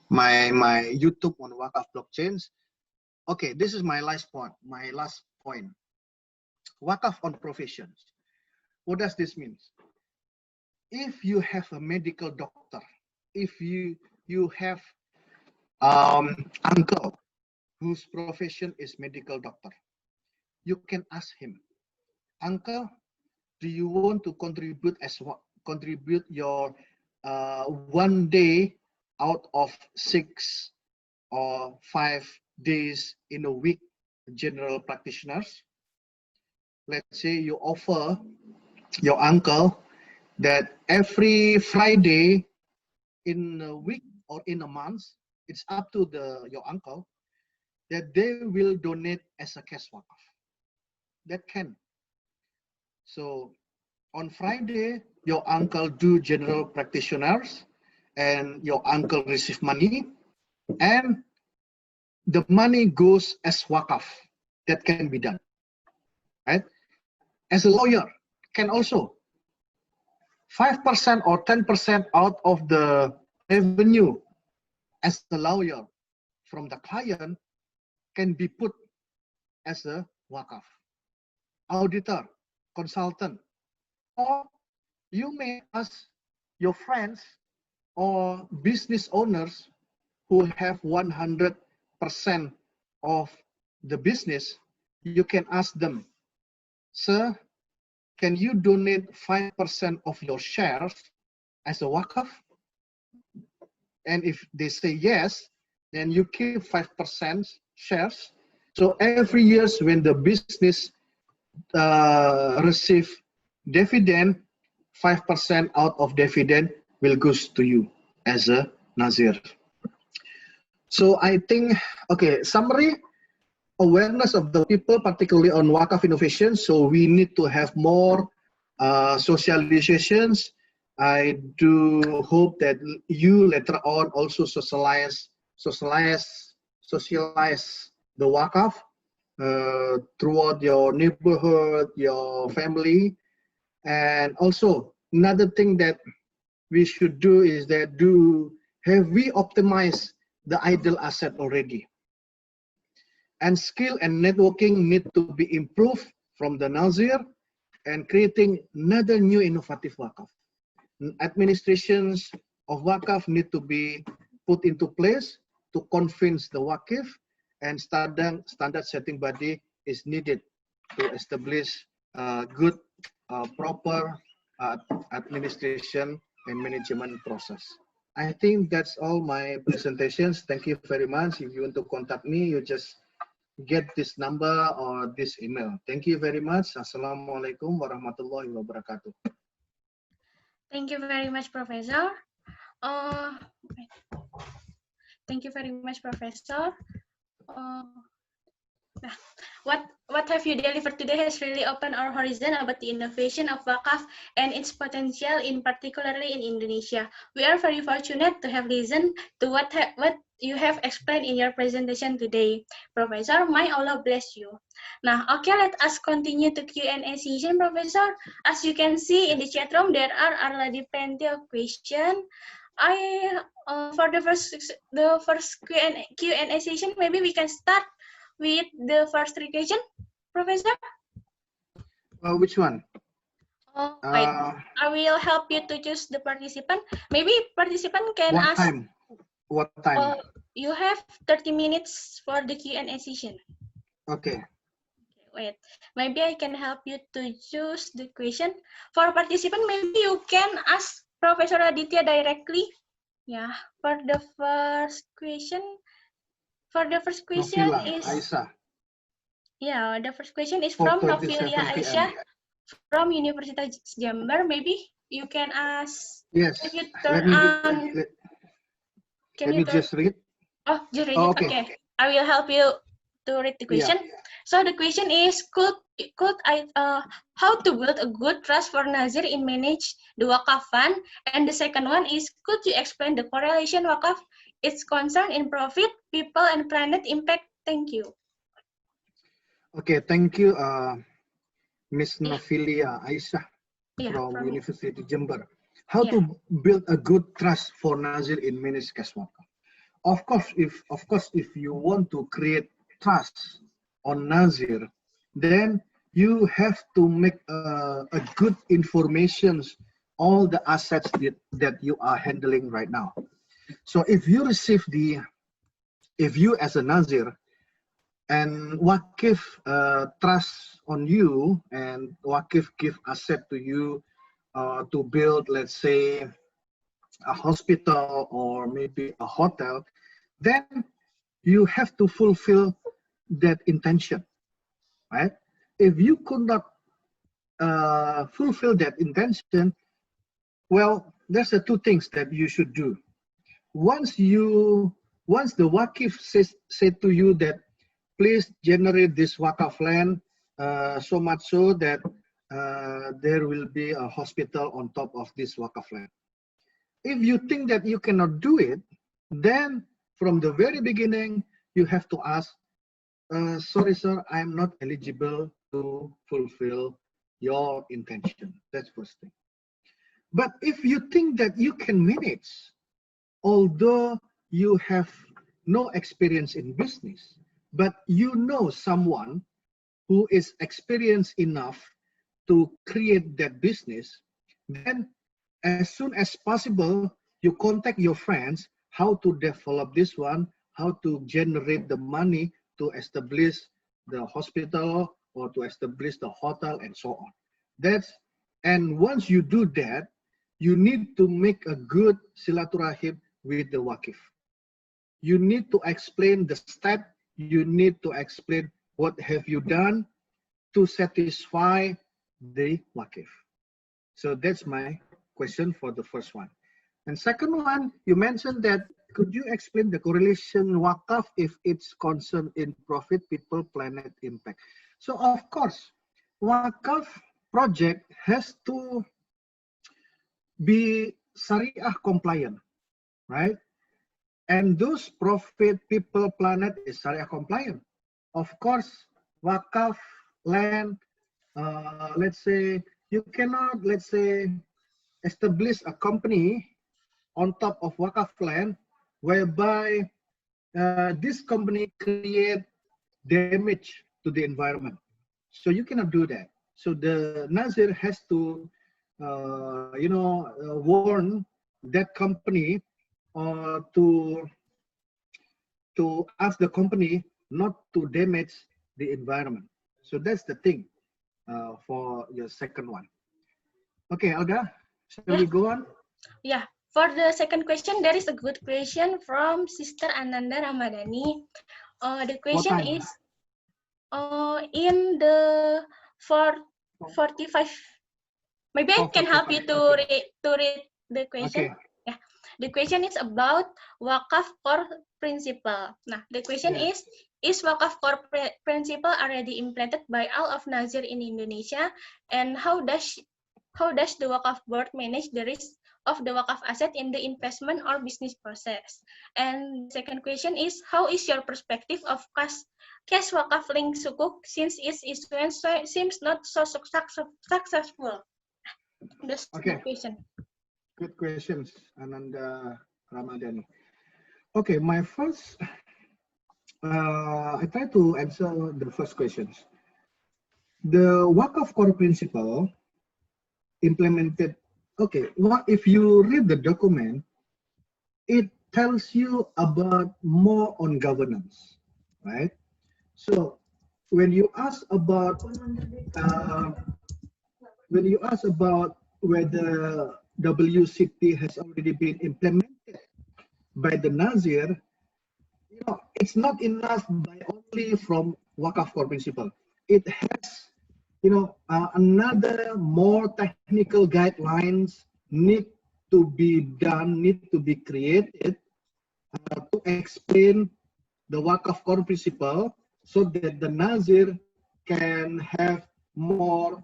my YouTube on Waqf blockchains. Okay, this is my last point. Waqf on professions. What does this mean? If you have a medical doctor, if you have uncle whose profession is medical doctor, you can ask him, uncle, do you want to contribute your 1 day out of 6 or 5 days in a week, general practitioners? Let's say you offer your uncle that every Friday in a week or in a month, it's up to your uncle, that they will donate as a cash waqf. That can. So on Friday, your uncle do general practitioners and your uncle receive money and the money goes as waqf. That can be done, right? As a lawyer, can also 5% or 10% out of the revenue as a lawyer from the client can be put as a waqf. Auditor, consultant, or you may ask your friends or business owners who have 100% of the business, you can ask them, sir, can you donate 5% of your shares as a waqf? And if they say yes, then you keep 5% shares. So every year when the business receive dividend, 5% out of dividend will goes to you as a Nazir. So I think, okay, summary, awareness of the people, particularly on Waqf innovation. So we need to have more socializations. I do hope that you later on also socialize the Waqf throughout your neighborhood, your family. And also another thing that we should do is that have we optimized the idle asset already? And skill and networking need to be improved from the Nazir and creating another new innovative Waqf. Administrations of Waqf need to be put into place to convince the Waqif, and standard setting body is needed to establish good, proper administration and management process. I think that's all my presentations. Thank you very much. If you want to contact me, you just get this number or this email. Thank you very much. Assalamualaikum warahmatullahi wabarakatuh. Thank you very much, Professor. Thank you very much, Professor. What have you delivered today has really opened our horizon about the innovation of Waqf and its potential, particularly in Indonesia. We are very fortunate to have listened to what you have explained in your presentation today. Professor, may Allah bless you. Now, okay, let us continue to Q&A session, Professor. As you can see in the chat room, there are already plenty of questions. For the first Q&A session, maybe we can start with the first question, Professor. Which one? Wait, I will help you to choose the participant. Maybe participant can what ask. Time? What time? You have 30 minutes for the Q&A session. Okay. Wait, maybe I can help you to choose the question. For participant, maybe you can ask Professor Raditya directly. Yeah, for the first question. Nofilia, Is Aisyah. Yeah, the first question is from Nofilia Aisyah from Universitas Jember. Maybe you can ask. Yes. Let me just read. Oh, you read it. Okay. I will help you to read the question. Yeah. So the question is, how to build a good trust for Nazir in manage the Waqf fund? And the second one is, could you explain the correlation Waqf, its concern in profit, people, and planet impact? Thank you. Okay, thank you, Miss Nofilia Aisyah from University Jember. How to build a good trust for Nazir in managed cash Waqf? Of course, if you want to create trust on Nazir, then you have to make a good information all the assets that you are handling right now. So if you receive if you as a Nazir and Waqif trust on you and Waqif give asset to you to build, let's say, a hospital or maybe a hotel, then you have to fulfill that intention, right? If you could not fulfill that intention, well, there's two things that you should do. once the Waqf said to you that please generate this Waqf land so much so that there will be a hospital on top of this Waqf land. If you think that you cannot do it, then from the very beginning, you have to ask, sorry, sir, I'm not eligible to fulfill your intention. That's first thing. But if you think that you can manage, although you have no experience in business, but you know someone who is experienced enough to create that business, then as soon as possible, you contact your friends how to develop this one, how to generate the money to establish the hospital or to establish the hotel and so on. And once you do that, you need to make a good silaturahim with the Waqf. You need to explain the step, you need to explain what have you done to satisfy the Waqf. So that's my question for the first one. And second one, you mentioned that, could you explain the correlation Waqf if it's concerned in profit, people, planet, impact? So of course, Waqf project has to be Sharia compliant, right? And those profit, people, planet is Sharia compliant. Of course, Waqf land, let's say, you cannot, let's say, establish a company on top of Waqf land whereby this company create damage to the environment. So you cannot do that. So the Nazir has to, warn that company to ask the company not to damage the environment. So that's the thing for your second one. Okay, Alga, shall we go on? Yeah. For the second question, there is a good question from Sister Ananda Ramadhani. The question is, in the 45, maybe I can help you to read the question. Okay. Yeah, the question is about Waqf core principle. Nah, the question is Waqf core principle already implemented by all of Nazir in Indonesia, and how does the Waqf board manage the risk of the Waqf asset in the investment or business process? And the second question is, how is your perspective of cash Waqf link sukuk since its issuance seems not so successful? That's the question. Good questions, Ananda Ramadhani. Okay, my first, I try to answer the first questions. The Waqf core principle implemented, okay, if you read the document, it tells you about more on governance, right? So when you ask about whether WCP has already been implemented by the Nazir, it's not enough by only from Waqf core principle. It has, another more technical guidelines need to be done, need to be created to explain the Waqf core principle so that the Nazir can have more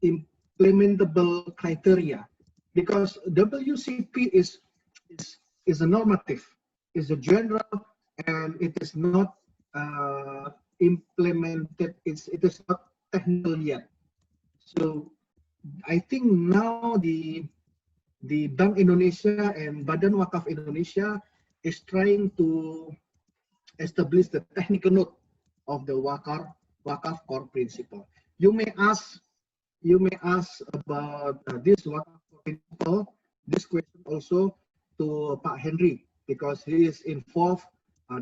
implementable criteria, because WCP is a normative, is a general, and it is not implemented. It is not technical yet. So I think now the Bank Indonesia and Badan Waqaf Indonesia is trying to establish the technical note of the Waqf core principle. You may ask about this Waqf core principle, this question also to Pak Hendri, because he is involved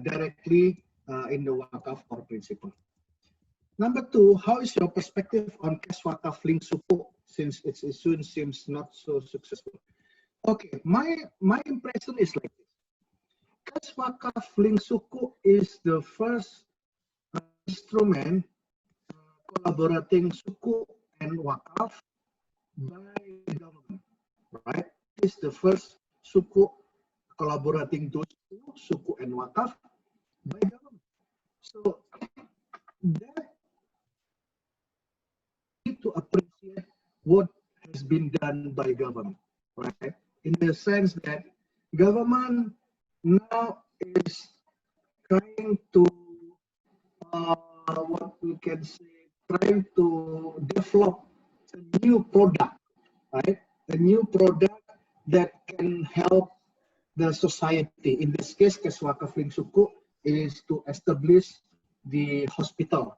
directly in the Waqf core principle. Number two, how is your perspective on cash Waqf link sukuk since its issuance seems not so successful? Okay, my impression is like this. Cash Waqf link sukuk is the first instrument collaborating sukuk and Waqf by the government, right? It's the first suku, collaborating those two, suku and Waqf, by government. So that need to appreciate what has been done by government, right? In the sense that government now is trying to what we can say, trying to develop a new product, right? A new product that can help the society. In this case, Keswaka Suku is to establish the hospital,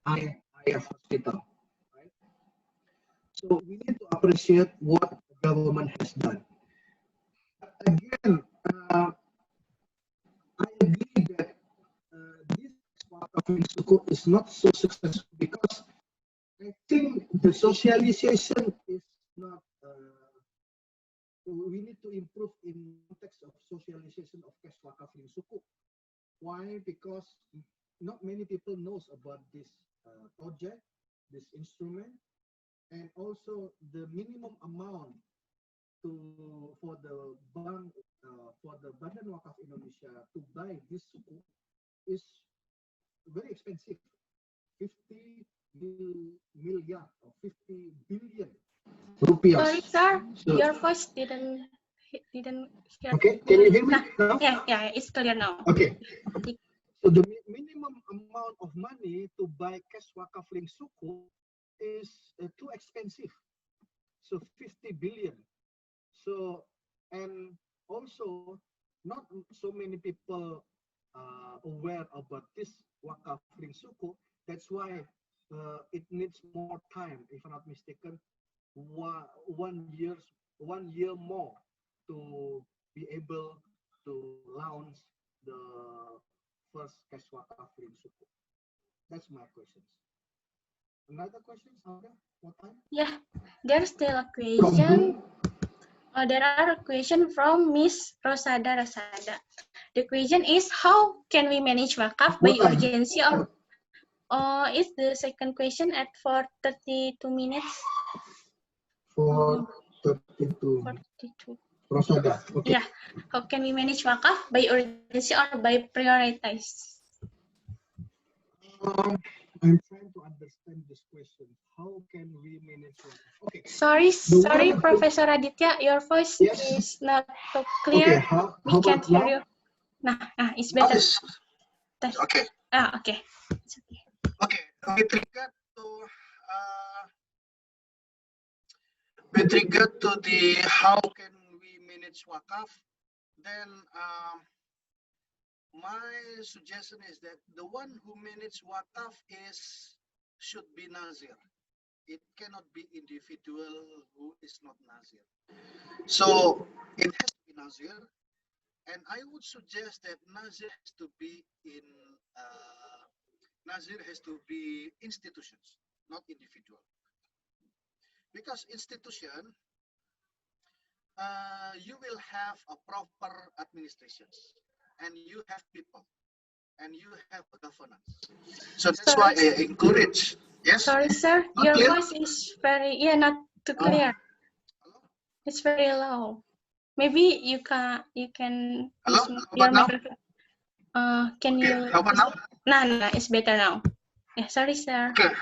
IF hospital, right? So we need to appreciate what the government has done. Again, I agree that this Keswaka Suku is not so successful because I think the socialization is not. We need to improve in context of socialization of Keswaka Suku. Why? Because not many people knows about this project, this instrument, and also the minimum amount for the bank for the Badan Wakaf Indonesia to buy this suku is very expensive, 50 million or 50 billion rupiah. Sorry, sir. So, Your voice didn't hear. okay, can you hear me now? Yeah, it's clear now. Okay. So the minimum amount of money to buy cash wakaf link suku is too expensive. So 50 billion. So, and also not so many people aware about this wakaf link suku. That's why it needs more time, if I'm not mistaken, 1 year more to be able to launch the first cash wakaf link suku. That's my questions. Another questions, Alda? What time? Yeah, there's still a question. There are a question from Miss Rosada Rasada. The question is, how can we manage wakaf by urgency or is the second question at 4:32 minutes? 4:32. 42. Rosada. Okay. Yeah, how can we manage wakaf by urgency or by prioritize? I'm trying to understand this question. How can we manage wakaf? Okay. Sorry, Professor Raditya, your voice is not so clear. Okay, We can't hear you. Nah, it's better. Okay. Okay. It's okay. Okay. With regard to the how can we manage wakaf, then my suggestion is that the one who manages wakaf should be Nazir. It cannot be individual who is not Nazir. So it has to be Nazir, and I would suggest that Nazir has to be institutions, not individual. Because institution, you will have a proper administrations, and you have people, and you have a governance. So that's why I encourage. Yes. Sorry, sir. Not Your clear? voice is not too clear. Hello? It's very low. Maybe you can Hello? use How your about now? microphone. Can Okay. you? How about now? Nah, it's better now. Yeah, sorry, sir. Okay.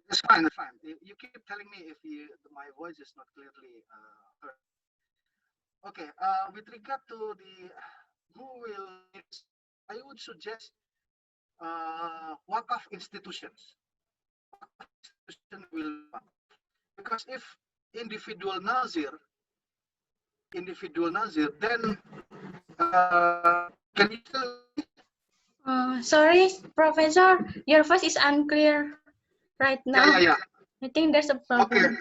It's fine. It's fine. You keep telling me if my voice is not clearly heard. Okay. With regard to the who will, I would suggest wakaf institutions. Wakaf institution will, because if individual nazir, then can you still? Sorry, Professor, your voice is unclear right now. Yeah. I think there's a problem. Okay.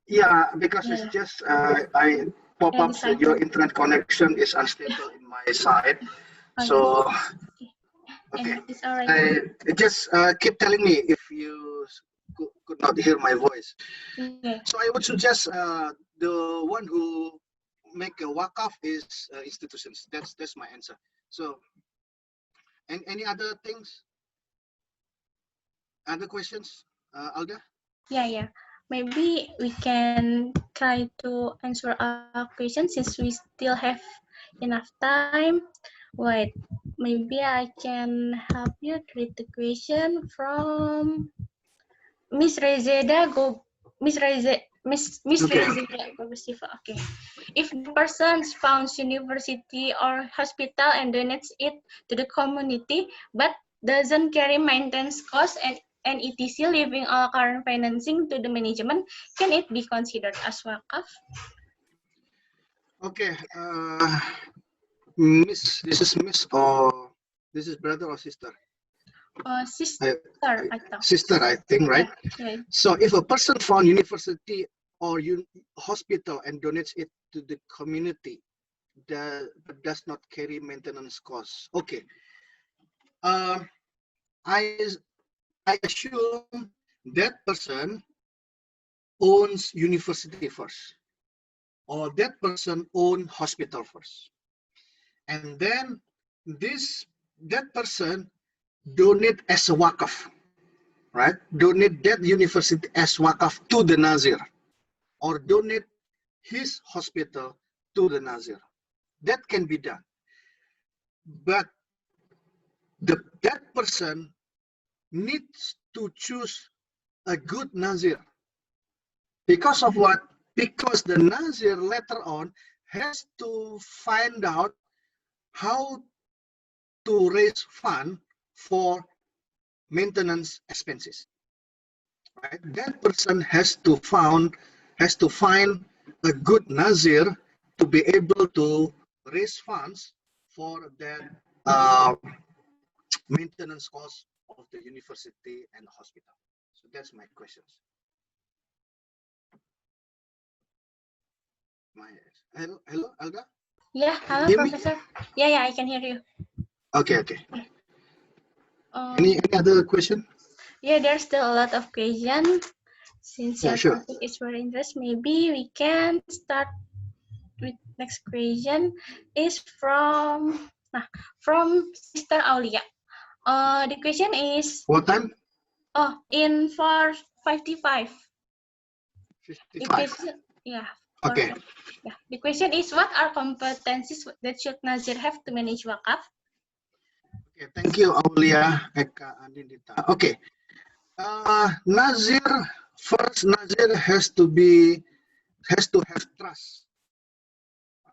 Yeah, because it's just I pop up that your internet connection is unstable in my side. So okay, it's all right. just keep telling me if you could not hear my voice. Okay. So I would suggest the one who make a wakaf is institutions. That's my answer. So, and any other things? Other questions, Alda? Yeah. maybe we can try to answer our question since we still have enough time. Wait, maybe I can help you to read the question from Miss Rezeda Miss Okay. Rezeda Gobesiva. Okay. If the person founds university or hospital and donates it to the community, but doesn't carry maintenance costs and etc., leaving all current financing to the management, can it be considered as waqaf? Okay. Miss, this is Miss or this is brother or sister? Sister, I thought. Sister, I think, right? Yeah. So if a person found university or hospital and donates it to the community that does not carry maintenance costs, okay. I assume that person owns university first, or that person owns hospital first, and then that person donate as a waqaf, right? Donate that university as waqaf to the Nazir, or donate his hospital to the Nazir. That can be done. But that person needs to choose a good Nazir. Because of what? Because the Nazir later on has to find out how to raise fund for maintenance expenses. Right? That person has to find a good Nazir to be able to raise funds for that maintenance cost of the university and hospital. So that's my questions. Hello, Alga? Yeah, hello, Professor. Yeah, I can hear you. Okay. Any other question? Yeah, there's still a lot of questions. Since your Sure. topic is very interesting, maybe we can start with next question. Is from Sister Aulia. The question is. What time? Oh, in 4:55. 55. Yeah. Okay. Yeah. The question is, what are competencies that should Nazir have to manage waqaf? Okay, thank you, Aulia, Eka, Anindita. Okay. Nazir has to have trust.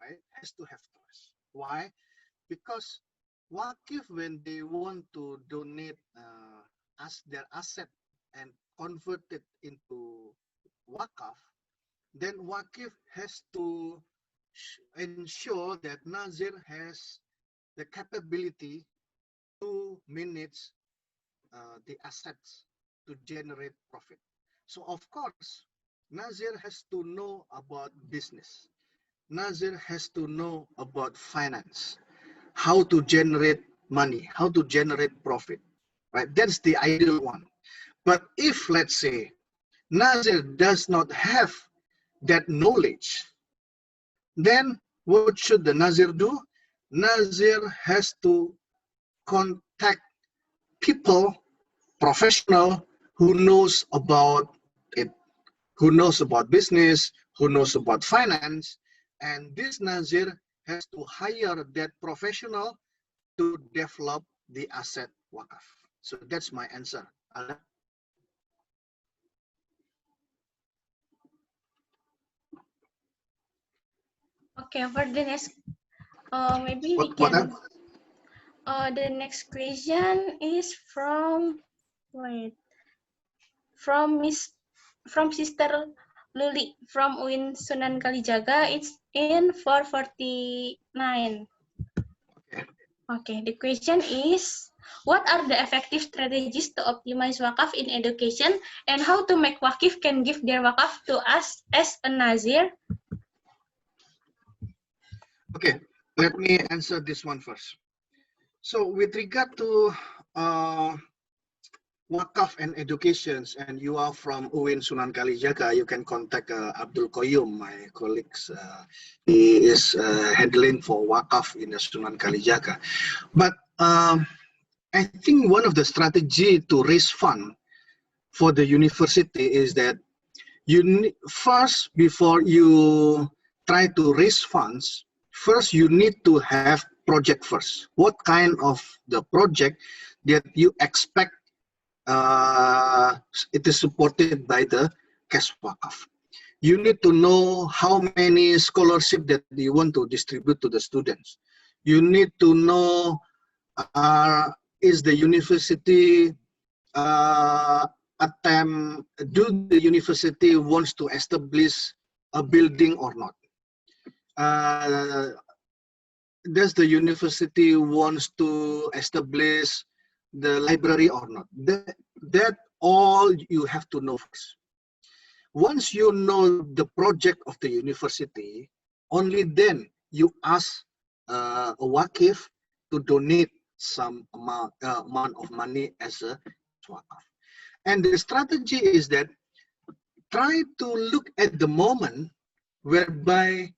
Right? Has to have trust. Why? Because Waqif, when they want to donate their asset and convert it into Waqaf, then Waqif has to ensure that Nazir has the capability to manage the assets to generate profit. So of course, Nazir has to know about business. Nazir has to know about finance, how to generate money, how to generate profit, right? That's the ideal one. But if, let's say, Nazir does not have that knowledge, then what should the Nazir do? Nazir has to contact people, professional, who knows about it, who knows about business, who knows about finance, and this Nazir has to hire that professional to develop the asset waqaf. So that's my answer. Okay, for the next, maybe we can. The next question is from Sister Luli from UIN Sunan Kalijaga. It's in 4:49. Okay, the question is, what are the effective strategies to optimize waqaf in education, and how to make waqif can give their waqaf to us as a Nazir? Okay, let me answer this one first. So with regard to Waqaf and educations, and you are from UIN Sunan Kalijaga, you can contact Abdul Qayyum, my colleagues. He is handling for Waqaf in the Sunan Kalijaga. But I think one of the strategy to raise fund for the university is that first, before you try to raise funds, first you need to have project first. What kind of the project that you expect it is supported by the cash waqf. You need to know how many scholarship that you want to distribute to the students. You need to know is the university do the university wants to establish a building or not? Does the university wants to establish the library or not? That all you have to know first. Once you know the project of the university, only then you ask a Waqf to donate some amount of money as a waqf. And the strategy is that try to look at the moment whereby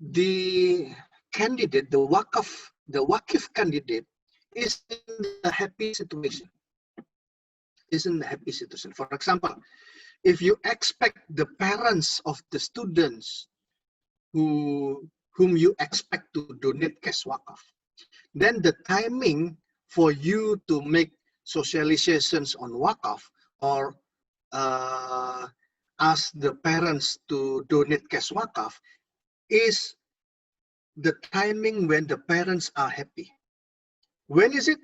the candidate, the Waqf candidate is in a happy situation. For example, if you expect the parents of the students whom you expect to donate cash waqf, then the timing for you to make socializations on waqf or ask the parents to donate cash waqf is the timing when the parents are happy. When is it?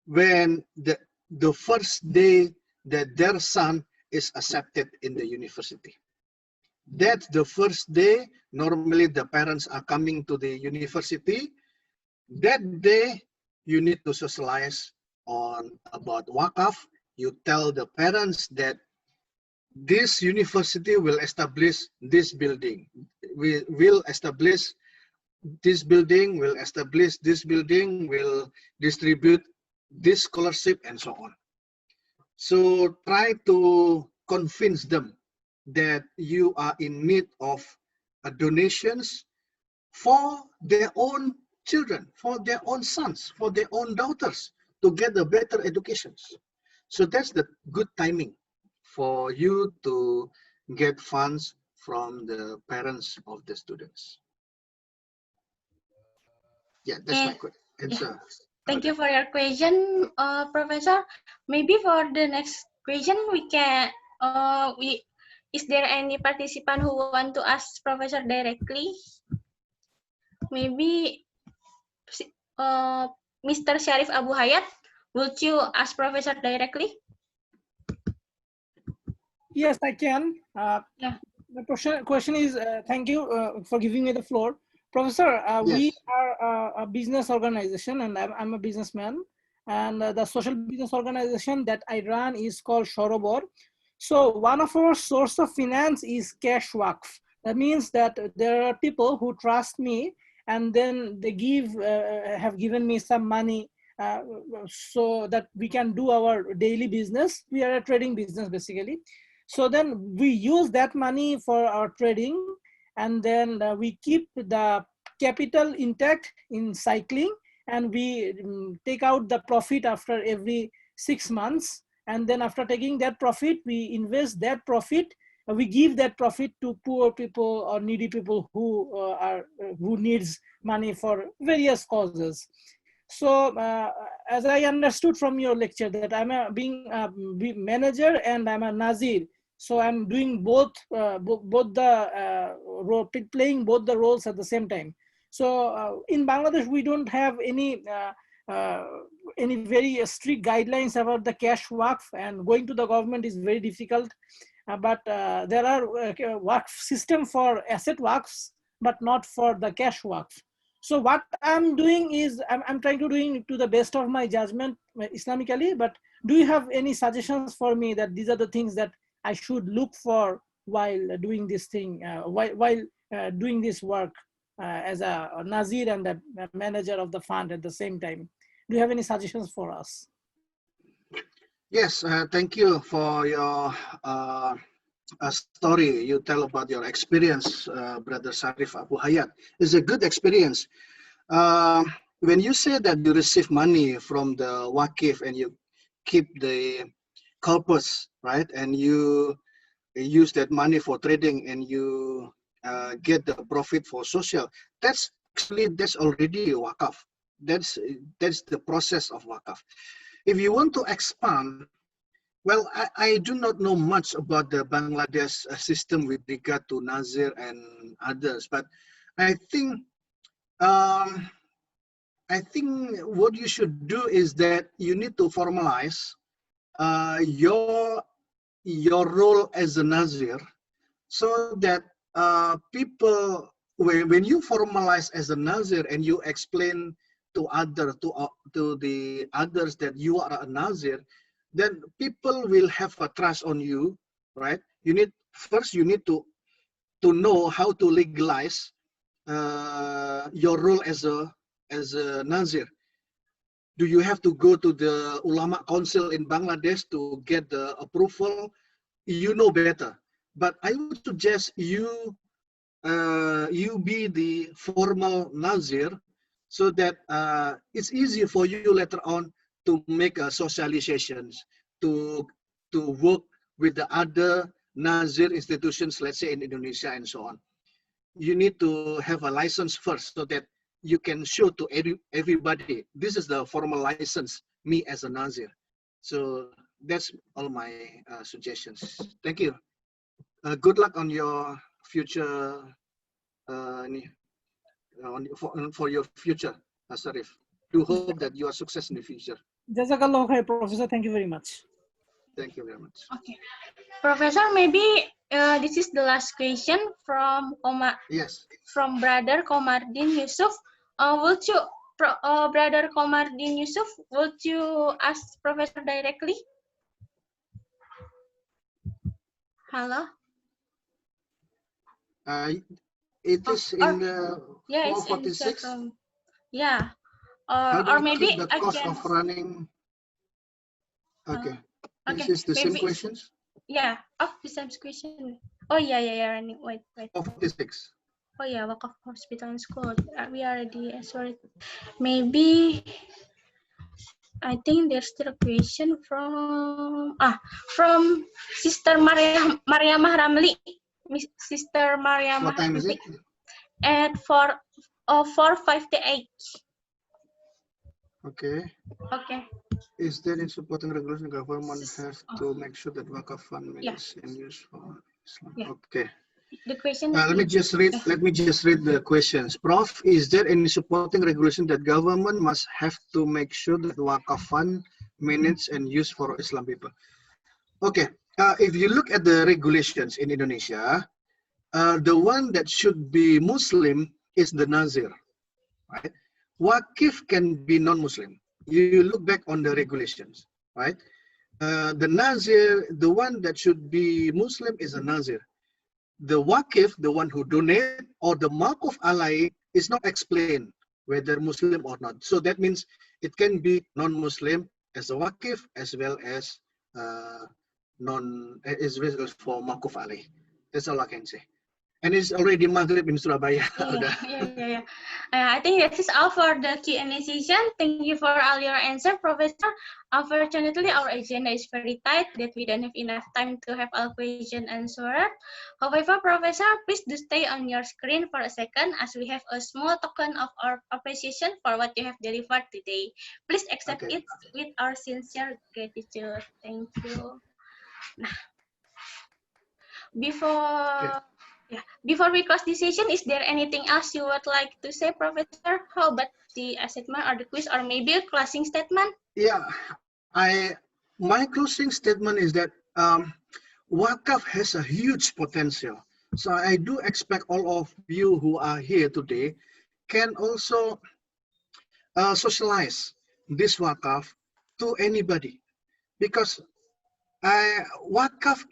When the first day that their son is accepted in the university. That's the first day. Normally the parents are coming to the university. That day you need to socialize on about waqf. You tell the parents that this university will establish this building. We will establish this building, will establish this building, will distribute this scholarship and so on. So try to convince them that you are in need of donations for their own children, for their own sons, for their own daughters to get a better education. So that's the good timing for you to get funds from the parents of the students. Yeah, that's my quick answer. Yeah. Thank you for your question, Professor. Maybe for the next question, we can is there any participant who want to ask Professor directly? Maybe Mr. Syarif Abu Hayat, would you ask Professor directly? Yes, I can. Yeah. The question is, thank you for giving me the floor. Professor, Yes. We are a business organization and I'm a businessman, and the social business organization that I run is called Shorobor. So one of our source of finance is cash waqf. That means that there are people who trust me and then they have given me some money so that we can do our daily business. We are a trading business basically. So then we use that money for our trading, and then we keep the capital intact in cycling, and we take out the profit after every 6 months. And then after taking that profit, we invest that profit. We give that profit to poor people or needy people who needs money for various causes. So as I understood from your lecture that I'm being a manager and I'm a Nazir. So I'm doing playing both the roles at the same time. So in Bangladesh, we don't have any very strict guidelines about the cash waqf, and going to the government is very difficult. But there are waqf system for asset waqfs, but not for the cash waqf. So what I'm doing is I'm trying to doing to the best of my judgment Islamically. But do you have any suggestions for me that these are the things that I should look for while doing this thing, while doing this work as a Nazir and a manager of the fund at the same time? Do you have any suggestions for us? Yes, thank you for your story you tell about your experience, Brother Syarif Abu Hayat. It's a good experience. When you say that you receive money from the Waqf and you keep the corpus, right? And you use that money for trading and you get the profit for social. That's already Waqf. That's the process of Waqf. If you want to expand, well, I do not know much about the Bangladesh system with regard to Nazir and others, but I think what you should do is that you need to formalize your role as a Nazir, so that people, when you formalize as a Nazir and you explain to the others that you are a Nazir, then people will have a trust on you, right? You need to know how to legalize your role as a Nazir. Do you have to go to the Ulama Council in Bangladesh to get the approval? You know better. But I would suggest you be the formal Nazir, so that it's easy for you later on to make socializations, to work with the other Nazir institutions, let's say in Indonesia and so on. You need to have a license first, so that you can show to everybody, this is the formal license, me as a Nazir. So that's all my suggestions. Thank you. Good luck on your future, for your future, Sarif. Do hope that you are success in the future. Jazakallah khair, Professor. Thank you very much. Thank you very much. Okay, Professor, maybe this is the last question from Yes. From Brother Komardin Yusuf. Would you, Brother Komardin Yusuf, would you ask Professor directly? Hello. It is in the yeah, 446. Yeah. Or maybe the cost of running. Okay. Okay. This is the same questions? Yeah. Oh, the same question. Oh, yeah. Running. Wait. 446. Oh, yeah. Waqf Hospital and School. We already answered. Maybe. I think there's still a question from Sister Mariamah Ramli. Sister Mariamah. What time is it? At 4:58. Okay. Okay. Is there in supporting regulation, government has to make sure that Waqf fund is in use for Islam? Yeah. Okay. The question. Let me just read the questions. Prof, is there any supporting regulation that government must have to make sure that Waqf fund managed and used for Islam people? Okay. If you look at the regulations in Indonesia, the one that should be Muslim is the Nazir, right? Waqif can be non-Muslim. You look back on the regulations, right? The Nazir, the one that should be Muslim is a Nazir. The Waqif, the one who donate, or the Maquf alai is not explained whether Muslim or not. So that means it can be non-Muslim as a Waqif as well as for Maquf alai. That's all I can say. And it's already Maghrib in Surabaya. Yeah. I think that is all for the Q&A session. Thank you for all your answer, Professor. Unfortunately, our agenda is very tight that we don't have enough time to have all questions answered. However, Professor, please do stay on your screen for a second as we have a small token of our appreciation for what you have delivered today. Please accept it with our sincere gratitude. Thank you. Before we close this session, is there anything else you would like to say, Professor? How about the assessment or the quiz, or maybe a closing statement? Yeah, my closing statement is that Waqf has a huge potential. So I do expect all of you who are here today can also socialize this Waqf to anybody, because Waqf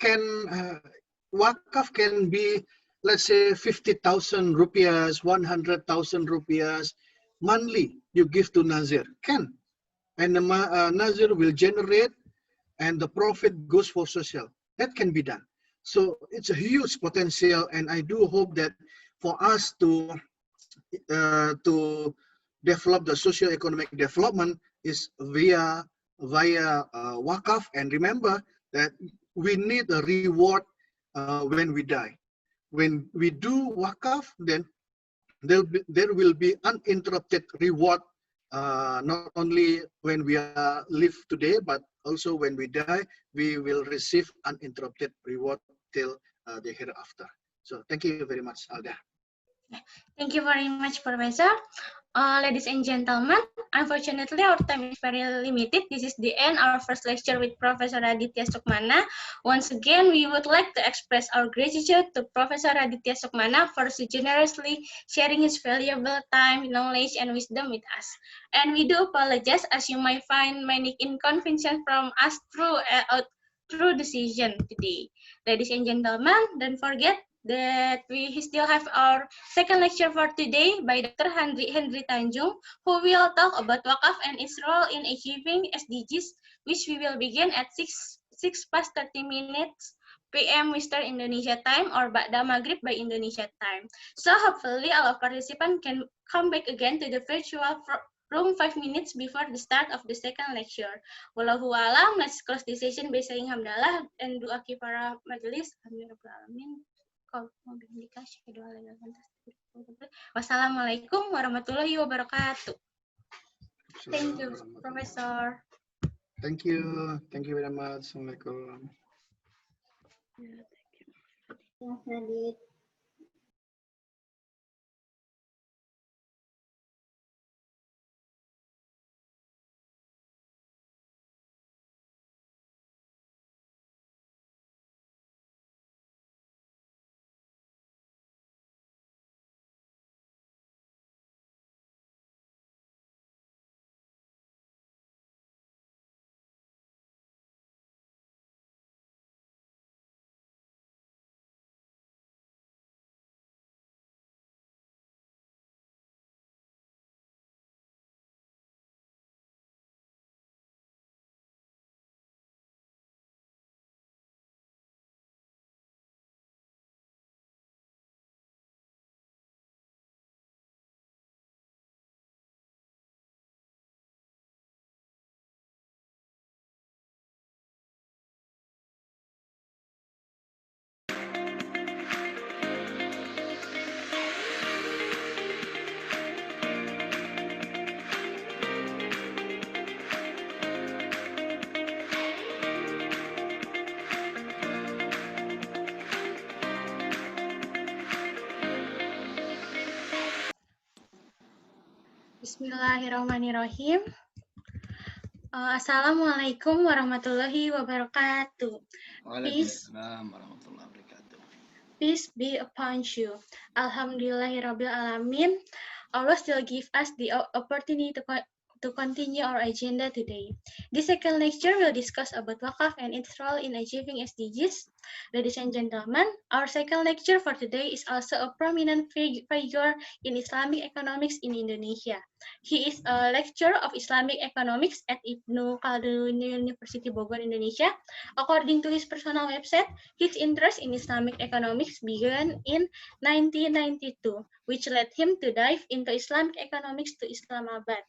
can be, let's say, 50,000 rupiahs, 100,000 rupiahs monthly you give to Nazir. Can. And the Nazir will generate and the profit goes for social. That can be done. So it's a huge potential, and I do hope that for us to develop the socio-economic development is via Waqf. And remember that we need a reward when we die. When we do wakaf, then there will be uninterrupted reward, not only when we are live today, but also when we die, we will receive uninterrupted reward till the hereafter. So thank you very much, Alda. Thank you very much, Professor. Ladies and gentlemen, unfortunately our time is very limited. This is the end of our first lecture with Professor Raditya Sukmana. Once again, we would like to express our gratitude to Professor Raditya Sukmana for so generously sharing his valuable time, knowledge, and wisdom with us. And we do apologize as you might find many inconveniences from us through decision today. Ladies and gentlemen, don't forget that we still have our second lecture for today by Dr. Hendri Tanjung, who will talk about Waqf and its role in achieving SDGs, which we will begin at 6 past 30 minutes PM Western Indonesia time or Ba'da Maghrib by Indonesia time. So hopefully all of participants can come back again to the virtual room 5 minutes before the start of the second lecture. Wallahu alam, let's close the session by saying hamdalah and doa kifara majelis. Alhamdulillahirrahmanirrahim. Wassalamualaikum warahmatullahi wabarakatuh. Thank you, Professor. Thank you very much. Assalamualaikum. Bismillahirrahmanirrahim. Assalamualaikum warahmatullahi wabarakatuh. Waalaikumsalam warahmatullahi wabarakatuh. Peace be upon you. Alhamdulillahirabbil alamin. Allah still give us the opportunity to continue our agenda today. This second lecture will discuss about Waqf and its role in achieving SDGs. Ladies and gentlemen, our second lecture for today is also a prominent figure in Islamic economics in Indonesia. He is a lecturer of Islamic Economics at Khaldun University Bogor, Indonesia. According to his personal website, his interest in Islamic economics began in 1992, which led him to dive into Islamic economics to Islamabad.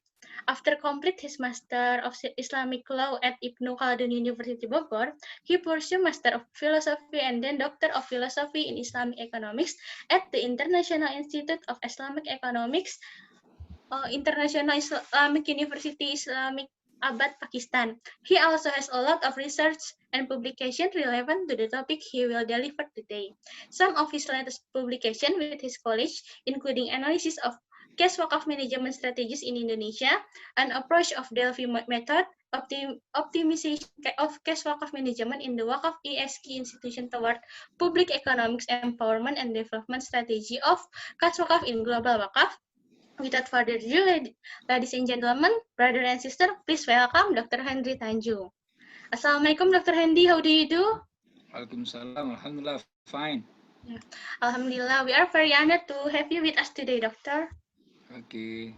After complete his Master of Islamic Law at Ibnu Khaldun University Bogor, he pursued Master of Philosophy and then Doctor of Philosophy in Islamic Economics at the International Institute of Islamic Economics, International Islamic University, Islamabad, Pakistan. He also has a lot of research and publication relevant to the topic he will deliver today. Some of his latest publication with his college, including analysis of cash Waqf management strategies in Indonesia, an approach of Delphi method, optimization of cash Waqf management in the Waqf ESG institution toward public economics empowerment and development strategy of cash Waqf in global Waqf. Without further ado, ladies and gentlemen, brother and sister, please welcome Dr. Hendri Tanjung. Assalamualaikum, Dr. Hendri. How do you do? Waalaikumsalam. Alhamdulillah, fine. Yeah. Alhamdulillah, we are very honored to have you with us today, Doctor. Okay.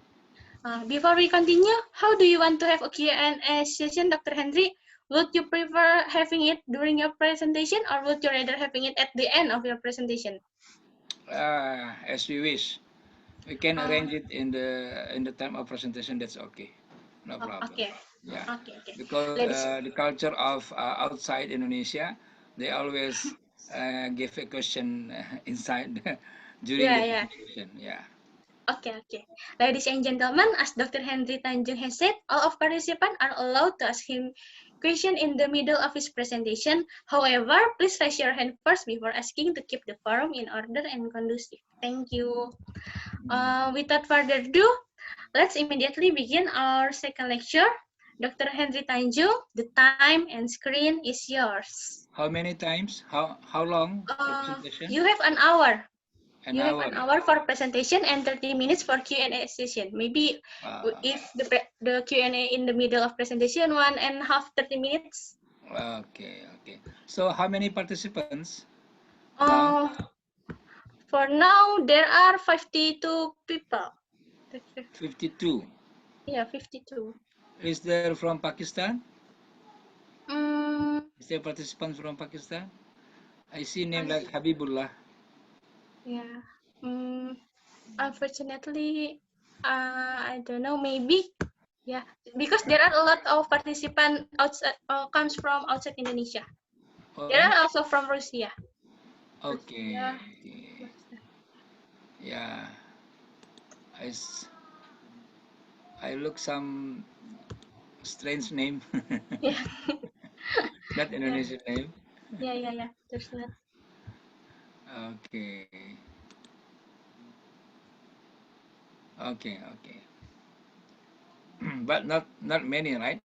Before we continue, how do you want to have a Q&A session, Dr. Hendri? Would you prefer having it during your presentation, or would you rather having it at the end of your presentation? As we wish. We can arrange it in the time of presentation. That's okay. No problem. Okay. Yeah. Okay. Because the culture of outside Indonesia, they always give a question inside during Yeah, the yeah. presentation. Yeah. Okay, okay. Ladies and gentlemen, as Dr. Hendri Tanjung has said, all of participants are allowed to ask him question in the middle of his presentation. However, please raise your hand first before asking to keep the forum in order and conducive. Thank you. Without further ado, let's immediately begin our second lecture. Dr. Hendri Tanjung, the time and screen is yours. How many times? How long for presentation? You have an hour. An You have hour. an hour for presentation and 30 minutes for Q&A session. Maybe if the Q&A in the middle of presentation, 1.5, 30 minutes. Okay, okay. So how many participants now? For now, there are 52 people. 52. Yeah, 52. Is there from Pakistan? Mm, Is there participants from Pakistan? I see name like Habibullah. yeah. Unfortunately, I don't know. Maybe. Yeah, because there are a lot of participants outside, comes from outside Indonesia. There Oh, are also from Russia. okay, Russia. okay. Yeah, I look some strange name. Yeah. Not Yeah. Indonesian name. Yeah. There's not. Okay. Okay, okay. But not many, right?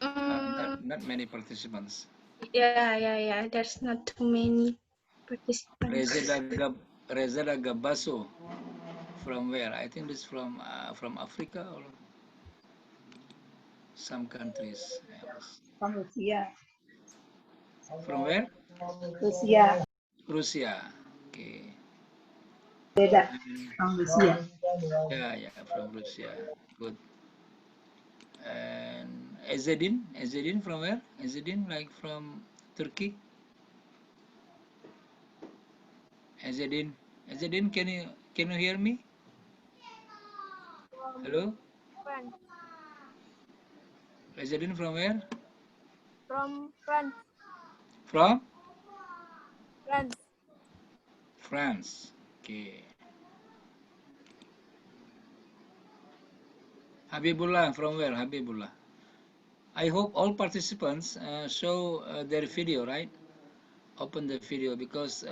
Not many participants. Yeah. There's not too many participants. Rezeda Gabaso from where? I think it's from Africa or some countries else. From Russia. From where? Russia. Russia. Okay. That from Russia. Yeah, from Russia. Good. And Ezedin from where? Ezedin, like from Turkey? Ezedin, can you hear me? Hello? France. Ezedin from where? From France. From? France. France. Okay. Habibullah from where? Habibullah. I hope all participants show their video, right? Open the video because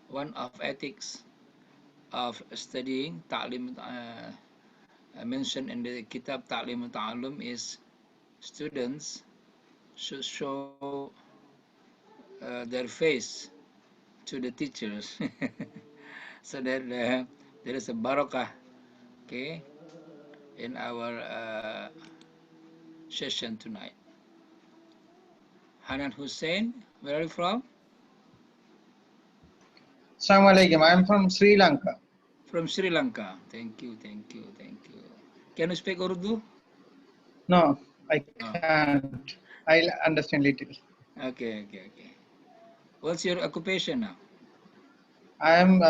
one of ethics of studying ta'lim mentioned in the kitab Ta'lim Ta'allum is students should show their face to the teachers so that there is a barakah, okay, in our session tonight. Hanan Hussein, where are you from? Assalamualaikum. I'm from Sri Lanka. From Sri Lanka. Thank you. Can you speak Urdu? No, I can't. I understand little. Okay. What's your occupation now? I am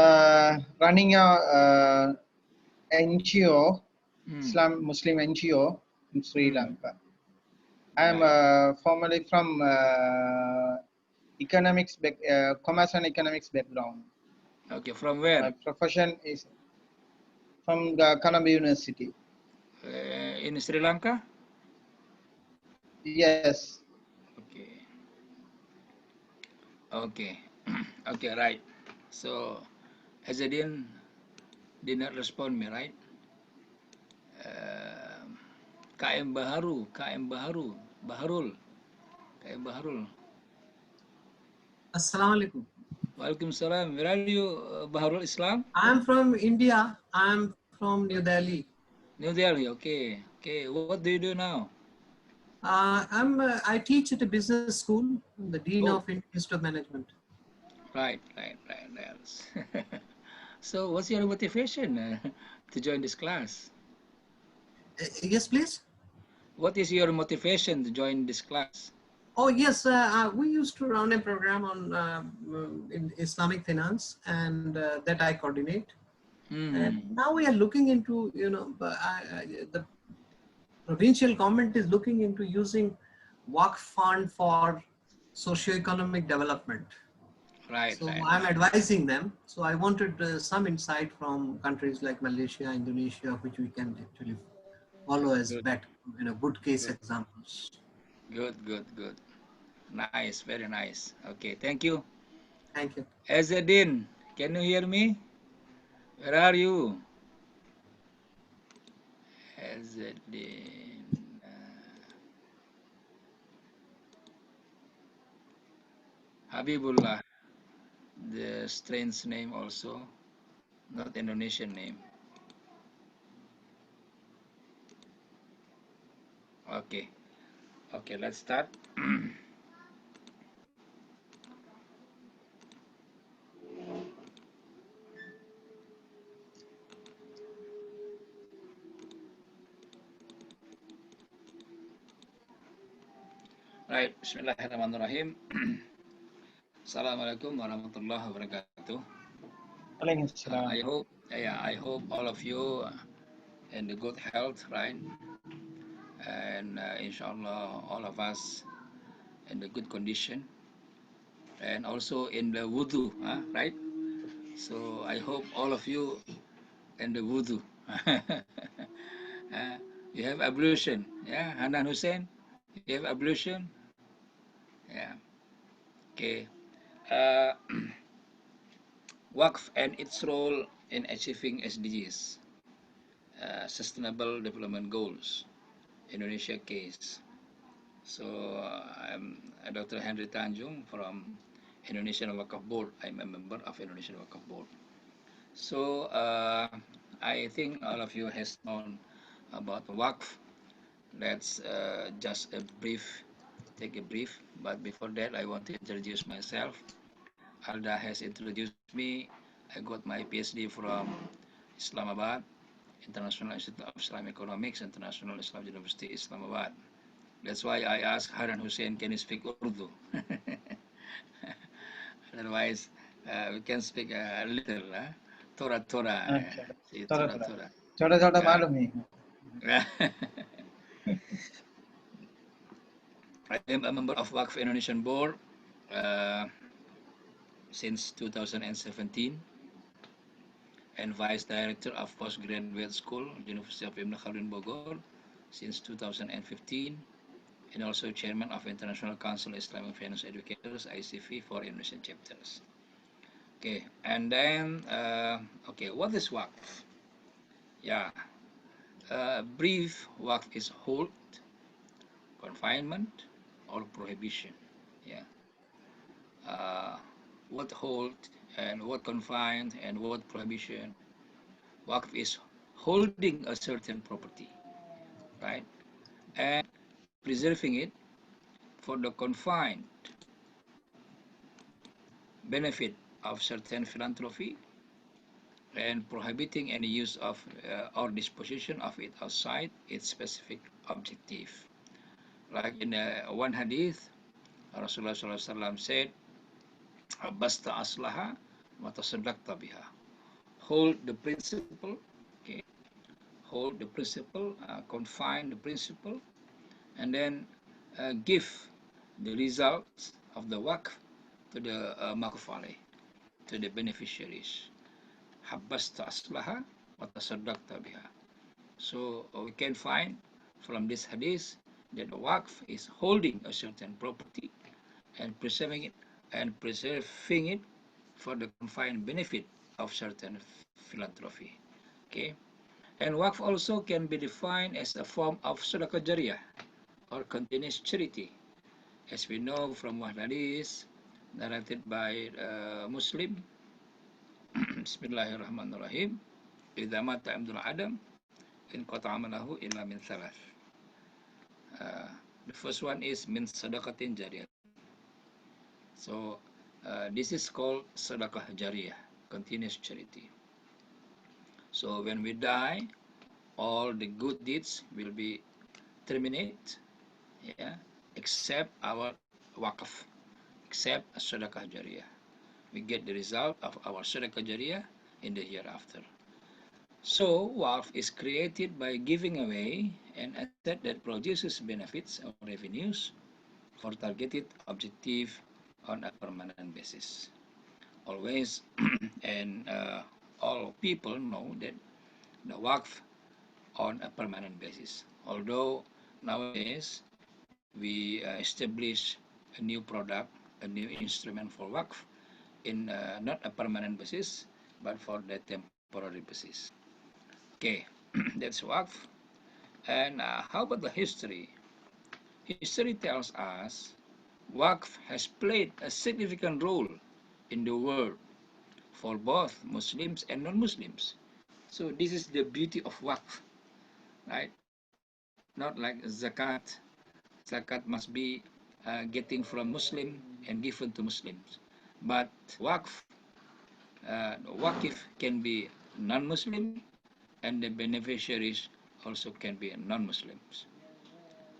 running a NGO, Muslim NGO in Sri Lanka. I am formerly from commerce and economics background. Okay, from where? My profession is from the Colombo University. In Sri Lanka? Yes. Okay, right. So, Azadin did not respond me, right? KM Baharul. Assalamu alaikum. Walaikum salam. Where are you, Baharul Islam? I'm from India. I'm from New Delhi. New Delhi, okay. What do you do now? I teach at a business school, the Dean of Institute of Management. Right. So, what's your motivation to join this class? Yes, please. What is your motivation to join this class? Oh, yes. We used to run a program on in Islamic finance, and that I coordinate. And now we are looking into, the provincial government is looking into using Waqf fund for socio-economic development. Right, So right, I'm right. advising them. So I wanted some insight from countries like Malaysia, Indonesia, which we can actually follow as Good, good case good, examples. good. Nice, very nice. Okay, thank you. Thank you. Azadin, can you hear me? Where are you? Azadin. Habibullah, the strange name also, not Indonesian name. Okay, okay, let's start. Right, Bismillahirrahmanirrahim. Assalamualaikum warahmatullahi wabarakatuh. I hope, yeah, I hope all of you in the good health, right? And inshallah, all of us in the good condition, and also in the wudu, right? So I hope all of you in the wudu. You have ablution, yeah, Hanan Hussein, you have ablution, yeah. Okay. Uh, Waqf and its role in achieving SDGs, Sustainable Development Goals, Indonesia case. So I'm Dr. Hendri Tanjung from Indonesian Waqf Board. I'm a member of Indonesian Waqf Board. So I think all of you has known about Waqf. Let's just take a brief. But before that, I want to introduce myself. Alda has introduced me. I got my PhD from Islamabad, International Institute of Islamic Economics, International Islam University, Islamabad. That's why I asked Haran Hussein, can you speak Urdu? Otherwise, we can speak a little, Torah, Torah. Torah, Torah. छोटा-छोटा मालूम है. I am a member of Waqf Indonesian Board since 2017 and Vice Director of Postgraduate School, University of Ibn Khaldun Bogor since 2015, and also Chairman of International Council of Islamic Finance Educators, ICF, for Indonesian chapters. Okay, and then, okay, what is Waqf? Yeah, brief, Waqf is hold, confinement, or prohibition. Yeah, what hold and what confined and what prohibition. Waqf is holding a certain property, right, and preserving it for the confined benefit of certain philanthropy and prohibiting any use of or disposition of it outside its specific objective. Like in one hadith, Rasulullah SAW said, "Basta aslaha wa tasaddaqta biha." Hold the principle, okay, hold the principle, confine the principle, and then give the results of the waqf to the makufale, to the beneficiaries. Habbasta aslaha wa tasaddaqta biha. So we can find from this hadith that the waqf is holding a certain property and preserving it for the confined benefit of certain philanthropy. Okay, and waqf also can be defined as a form of sadaqah jariyah or continuous charity, as we know from one hadith narrated by Muslim. Bismillahirrahmanirrahim. Idza mata abdul adam in qata amalahu illa min thalath. The first one is min sadaqatin jariyah. So this is called sadaqah jariyah, continuous charity. So when we die, all the good deeds will be terminate, yeah, except our waqf, except a sadaqah jariyah. We get the result of our sadaqah jariyah in the hereafter. So waqf is created by giving away an asset that produces benefits or revenues for targeted objective on a permanent basis. always, and all people know that the Waqf on a permanent basis. Although nowadays we establish a new product, a new instrument for Waqf in not a permanent basis, but for the temporary basis. Okay, that's Waqf. And how about the history? History tells us Waqf has played a significant role in the world for both Muslims and non-Muslims. So this is the beauty of Waqf, right? Not like zakat. Zakat must be getting from Muslim and given to Muslims. But Waqf, Waqif can be non-Muslim, and the beneficiaries also can be non-Muslims.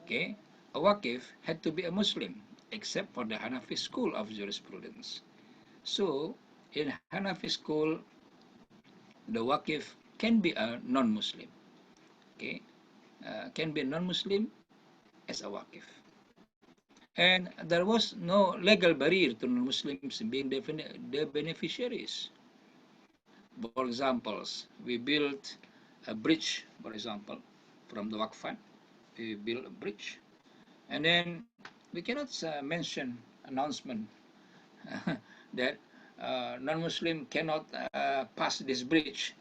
Okay, a Waqif had to be a Muslim, except for the Hanafi school of jurisprudence. So, in Hanafi school, the Waqif can be a non-Muslim. Okay, can be a non-Muslim as a Waqif. And there was no legal barrier to non-Muslims being the beneficiaries. For examples, we built a bridge, for example, from the Waqf Fund. We built a bridge. And then we cannot mention announcement that non-Muslim cannot pass this bridge.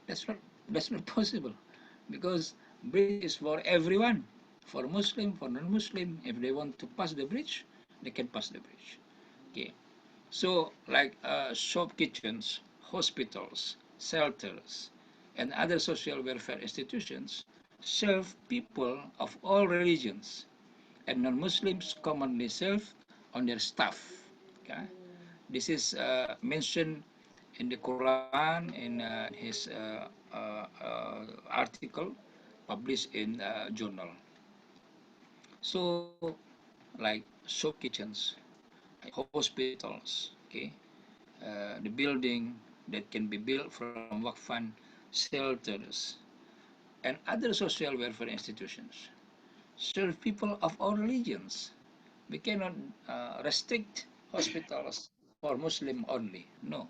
That's not that's not possible, because bridge is for everyone, for Muslim, for non-Muslim. If they want to pass the bridge, they can pass the bridge. Okay, so like shop kitchens, hospitals, shelters, and other social welfare institutions serve people of all religions, and non-Muslims commonly serve on their staff. Okay? This is mentioned in the Quran in his article published in journal. So, like shop kitchens, hospitals, okay, the building that can be built from Waqf Fund, shelters, and other social welfare institutions serve people of all religions. We cannot restrict hospitals for Muslim only. No.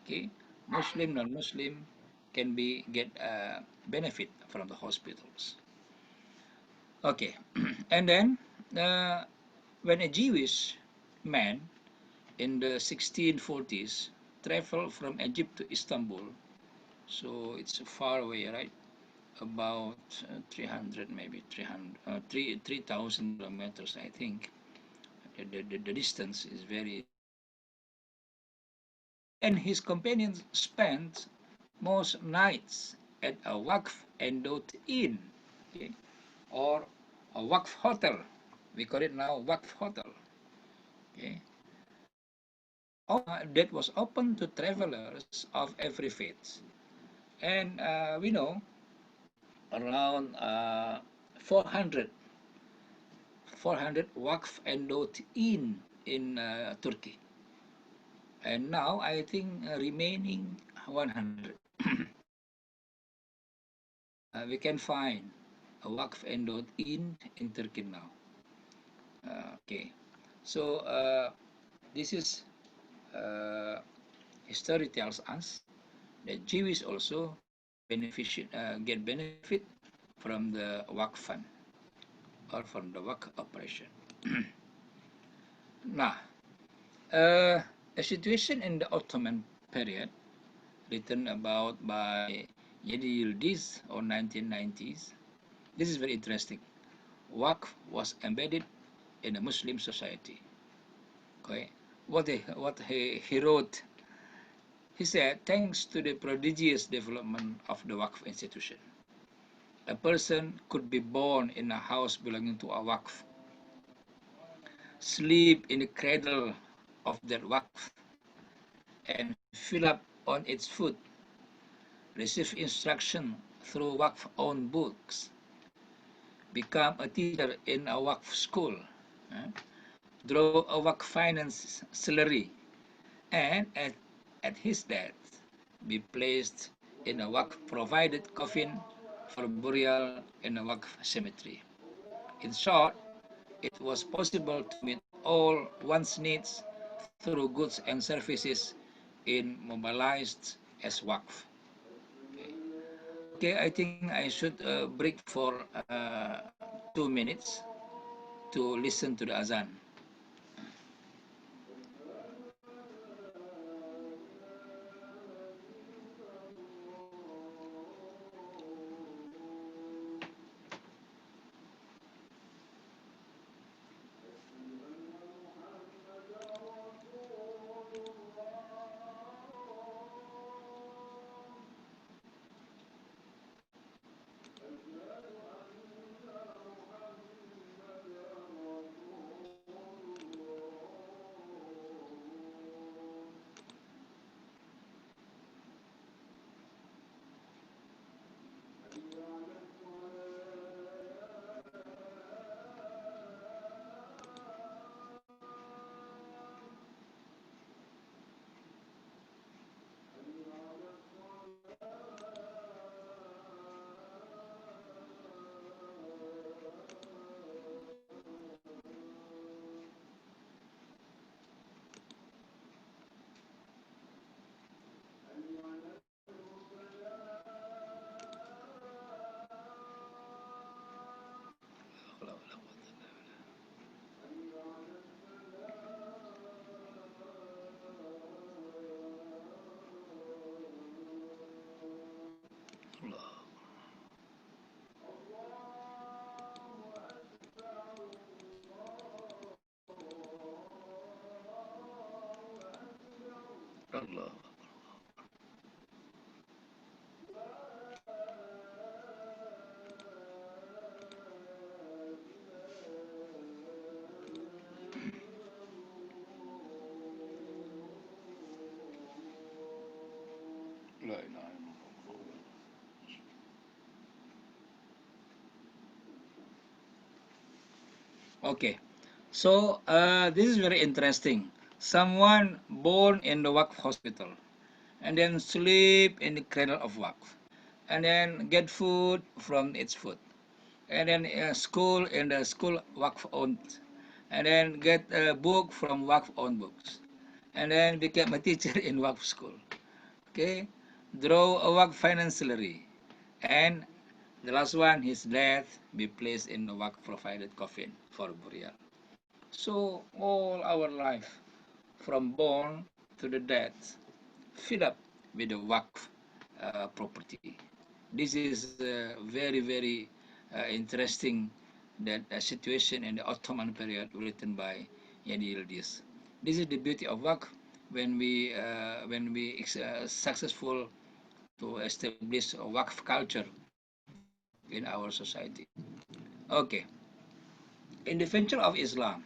Okay, Muslim, non-Muslim can be get benefit from the hospitals. Okay, and then uh, when a Jewish man in the 1640s traveled from Egypt to Istanbul, so it's far away, right? About 300, maybe 3,000 kilometers, I think. The distance is very. He and his companions spent most nights at a Waqf endowed inn, okay, or a Waqf hotel. We call it now Waqf hotel. Okay, that was open to travelers of every faith. And we know around 400 Waqf endowed inn in Turkey. And now I think remaining 100. We can find a Waqf endowed in Turkey now. Okay, so this is history tells us that Jews also get benefit from the Waqf fund or from the Waqf operation. Now, a situation in the Ottoman period, written about by Yedi Yildiz or 1990s. This is very interesting. Waqf was embedded in a Muslim society. Okay, what he wrote, he said, thanks to the prodigious development of the Waqf institution, a person could be born in a house belonging to a Waqf, sleep in the cradle of that Waqf, and fill up on its food, receive instruction through Waqf owned books, become a teacher in a Waqf school, draw a Waqf finance salary, and at his death be placed in a Waqf provided coffin for burial in a Waqf cemetery. In short, it was possible to meet all one's needs through goods and services in mobilized as Waqf. Okay, I think I should break for 2 minutes to listen to the azan. Allah. La ilaha illallah. Okay, so this is very interesting. Someone born in the Waqf hospital and then sleep in the cradle of Waqf and then get food from its food and then school in the school Waqf owned and then get a book from Waqf owned books and then become a teacher in Waqf school. Okay, draw a Waqf financially and the last one, his death be placed in the Waqf provided coffin for burial. So all our life, from born to the death, filled up with the Waqf property. This is very interesting that situation in the Ottoman period written by Yadi Yildiz. This is the beauty of Waqf when we successful to establish a Waqf culture in our society. Okay, in the venture of Islam,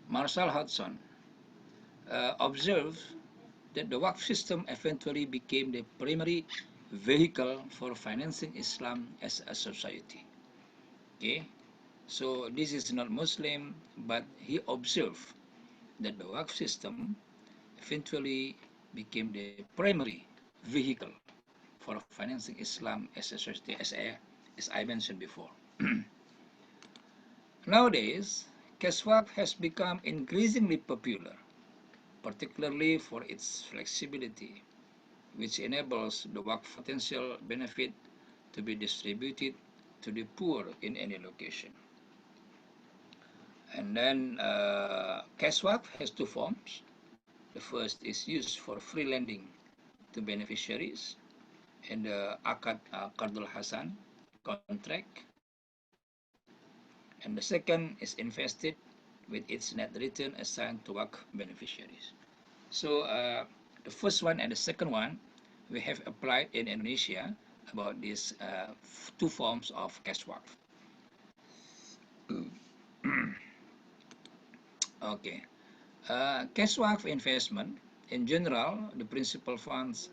Marshall Hudson observed that the Waqf system eventually became the primary vehicle for financing Islam as a society. Okay, so this is not Muslim, but he observed that the Waqf system eventually became the primary vehicle for financing Islam as a society, as I mentioned before. Nowadays, cash Waqf has become increasingly popular, particularly for its flexibility, which enables the Waqf potential benefit to be distributed to the poor in any location. And then cash Waqf has two forms. The first is used for free lending to beneficiaries and the Akad Qardul Hasan contract. And the second is invested with its net return assigned to Waqf beneficiaries. So the first one and the second one we have applied in Indonesia about these two forms of cash Waqf. Okay, cash Waqf investment in general, the principal funds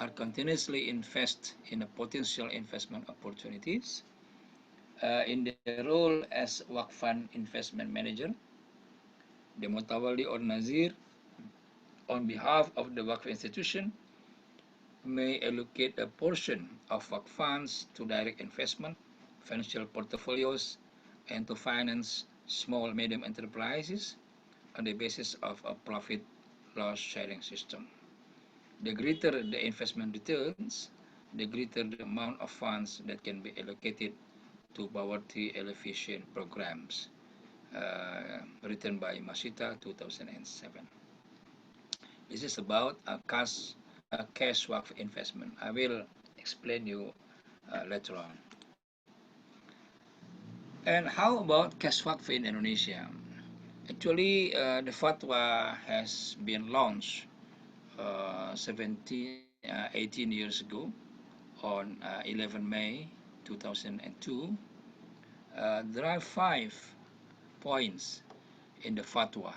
are continuously invest in the potential investment opportunities in the role as Waqf Fund investment manager, the Mutawalli or Nazir on behalf of the Waqf institution may allocate a portion of Waqf funds to direct investment, financial portfolios, and to finance small medium enterprises on the basis of a profit loss sharing system. The greater the investment returns, the greater the amount of funds that can be allocated to poverty alleviation programs, written by Masita 2007. This is about a cash Waqf investment. I will explain you later on. And how about cash Waqf in Indonesia? Actually, the fatwa has been launched 18 years ago on 11 May 2002. There are 5 points in the fatwa.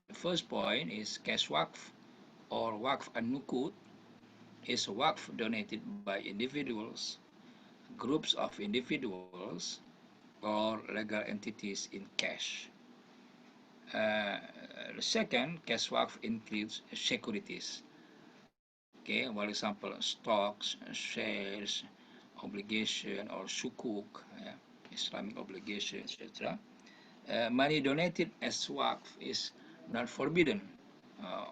The first point is cash Waqf or Waqf an-Nuqud is Waqf donated by individuals, groups of individuals, or legal entities in cash. The second, cash Waqf includes securities. Okay, for example, stocks, shares, obligation, or sukuk, Islamic obligation, etc. Money donated as Waqf is not forbidden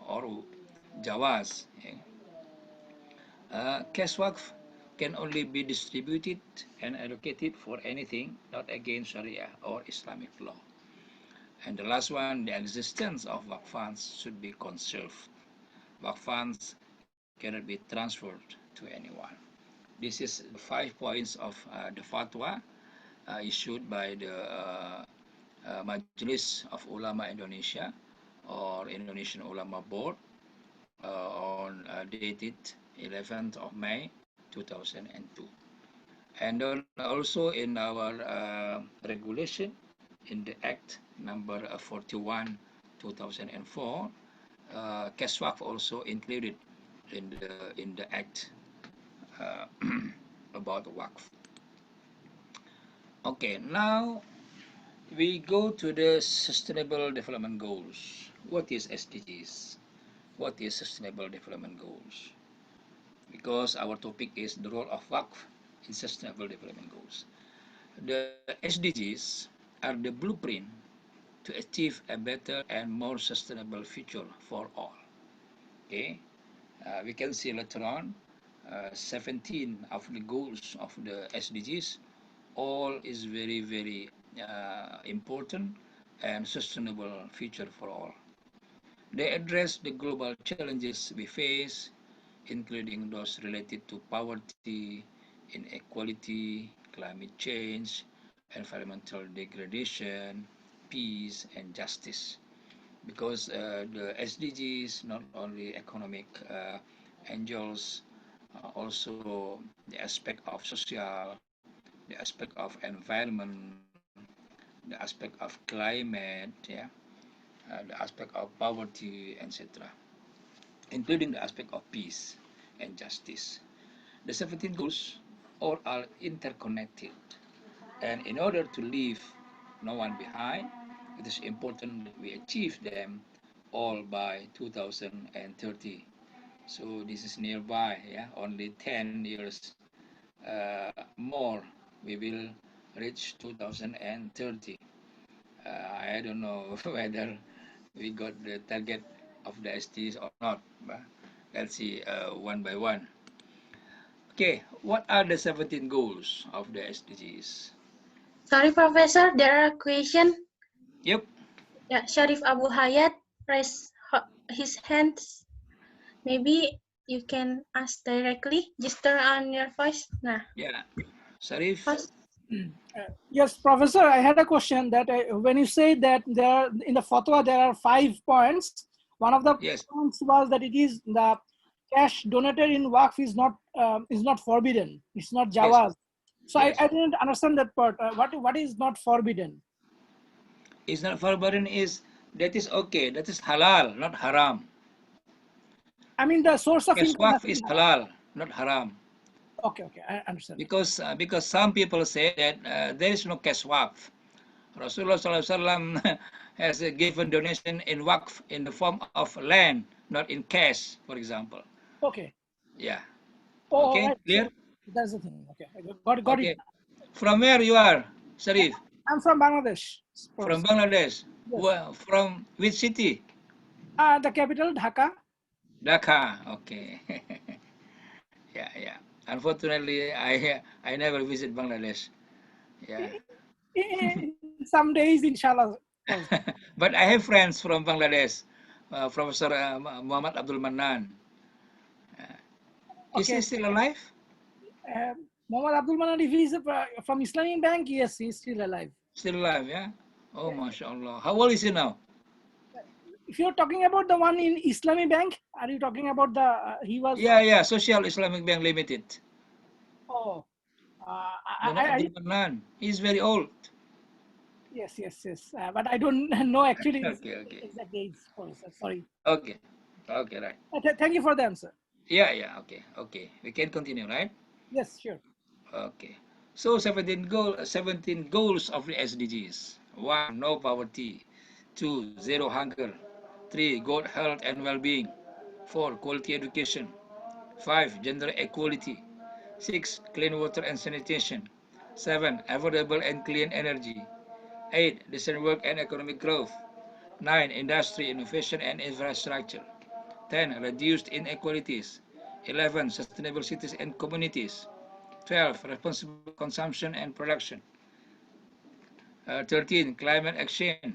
or jawaz. Cash Waqf can only be distributed and allocated for anything not against Sharia or Islamic law. And the last one, the existence of Waqf funds should be conserved. Waqf funds cannot be transferred to anyone. This is the 5 points of the fatwa issued by the Majlis of Ulama Indonesia or Indonesian Ulama Board on dated 11th of May 2002. And then also in our regulation in the Act number 41 2004, cash Waqf also included in the Act about Waqf. Okay, now we go to the Sustainable Development Goals. What is SDGs? What is Sustainable Development Goals? Because our topic is the role of Waqf in Sustainable Development Goals. The SDGs are the blueprint to achieve a better and more sustainable future for all. Okay, we can see later on 17 of the goals of the SDGs. All is very, very important and sustainable future for all. They address the global challenges we face, including those related to poverty, inequality, climate change, environmental degradation, peace, and justice. Because the SDGs not only economic angels, also the aspect of social, the aspect of environment, the aspect of climate, the aspect of poverty, etc., including the aspect of peace and justice. The 17 goals all are interconnected, and in order to leave no one behind, it is important that we achieve them all by 2030. So this is nearby, only 10 years more we will reach 2030. I don't know whether we got the target of the SDGs or not, but let's see one by one. Okay, what are the 17 goals of the SDGs? Sorry, Professor, there are a question. Yep. Yeah, Sharif Abu Hayat raised his hands. Maybe you can ask directly. Just turn on your voice. Nah. Yeah, Sharif. Yes, Professor, I had a question that when you say that there in the fatwa there are 5 points, one of the points was that it is the cash donated in Waqf is not forbidden. It's not jawaz. So I didn't understand that part. What is not forbidden? It's not forbidden is that is okay. That is halal, not haram. I mean the source of Cash income Waqf is halal, not haram. Okay, I understand. Because some people say that there is no cash Waqf. Rasulullah SAW has given donation in Waqf in the form of land, not in cash, for example. Okay. Yeah. Oh, okay, right. clear? So that's the thing. Okay, got okay. it. From where you are, Sharif? I'm from Bangladesh. From Bangladesh? Yes. Well, from which city? The capital, Dhaka. Dhaka. Okay. Yeah, yeah. Unfortunately, I never visit Bangladesh. Yeah. Some days, inshallah. Course. But I have friends from Bangladesh. Professor Muhammad Abdul Manan. Is he Okay. still alive? Muhammad Abdul Manan, if he's from Islamic Bank, yes, he's still alive. Still alive, yeah? Oh, mashallah. How old is he now? If you're talking about the one in Islamic Bank, are you talking about the, he was, Yeah, yeah, Social Islamic Bank Limited. oh, Muhammad Abdul Manan. He's very old. yes, yes, yes. But I don't know actually his Okay, okay. exact age. Sorry. Okay. Okay, right. Thank you for the answer. Yeah, yeah, okay, okay. We can continue, right? Yes, sure. Okay. So 17 goals of the SDGs. 1. No poverty. 2. Zero hunger. 3. Good health and well-being. 4. Quality education. 5. Gender equality. 6. Clean water and sanitation. 7. Affordable and clean energy. 8. Decent work and economic growth. 9. Industry, innovation and infrastructure. 10. Reduced inequalities. 11. Sustainable cities and communities. 12. Responsible consumption and production. 13. Climate action.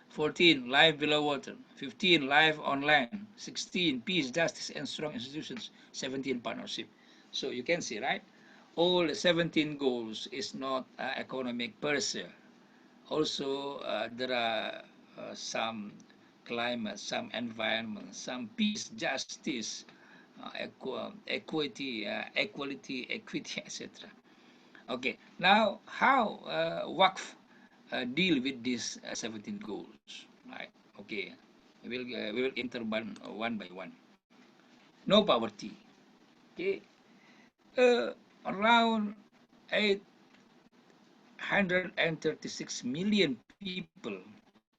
14. Life below water. 15. Life on land. 16. Peace, justice, and strong institutions. 17. Partnership. So you can see, right? All 17 goals is not economic per se. Also, there are some climate, some environment, some peace, justice, equity, etc. Okay, now how Waqf deal with these 17 goals? Right. Okay, we will enter one by one. No poverty. Okay, around 836 million people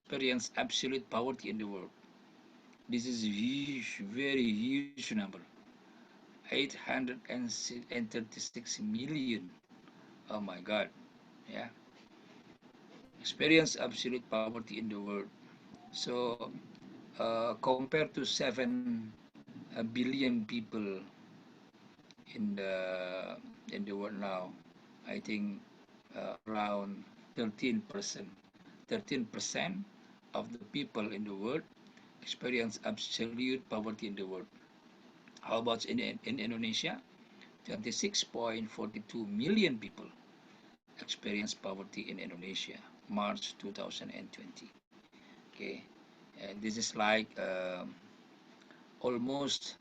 experience absolute poverty in the world. This is huge, very huge number. 836 million. Oh my God. Yeah. Experience absolute poverty in the world. So compared to 7 billion people in the world now, I think around 13%. 13% of the people in the world experience absolute poverty in the world. How about in Indonesia? 26.42 million people experience poverty in Indonesia, March 2020. Okay, and this is like almost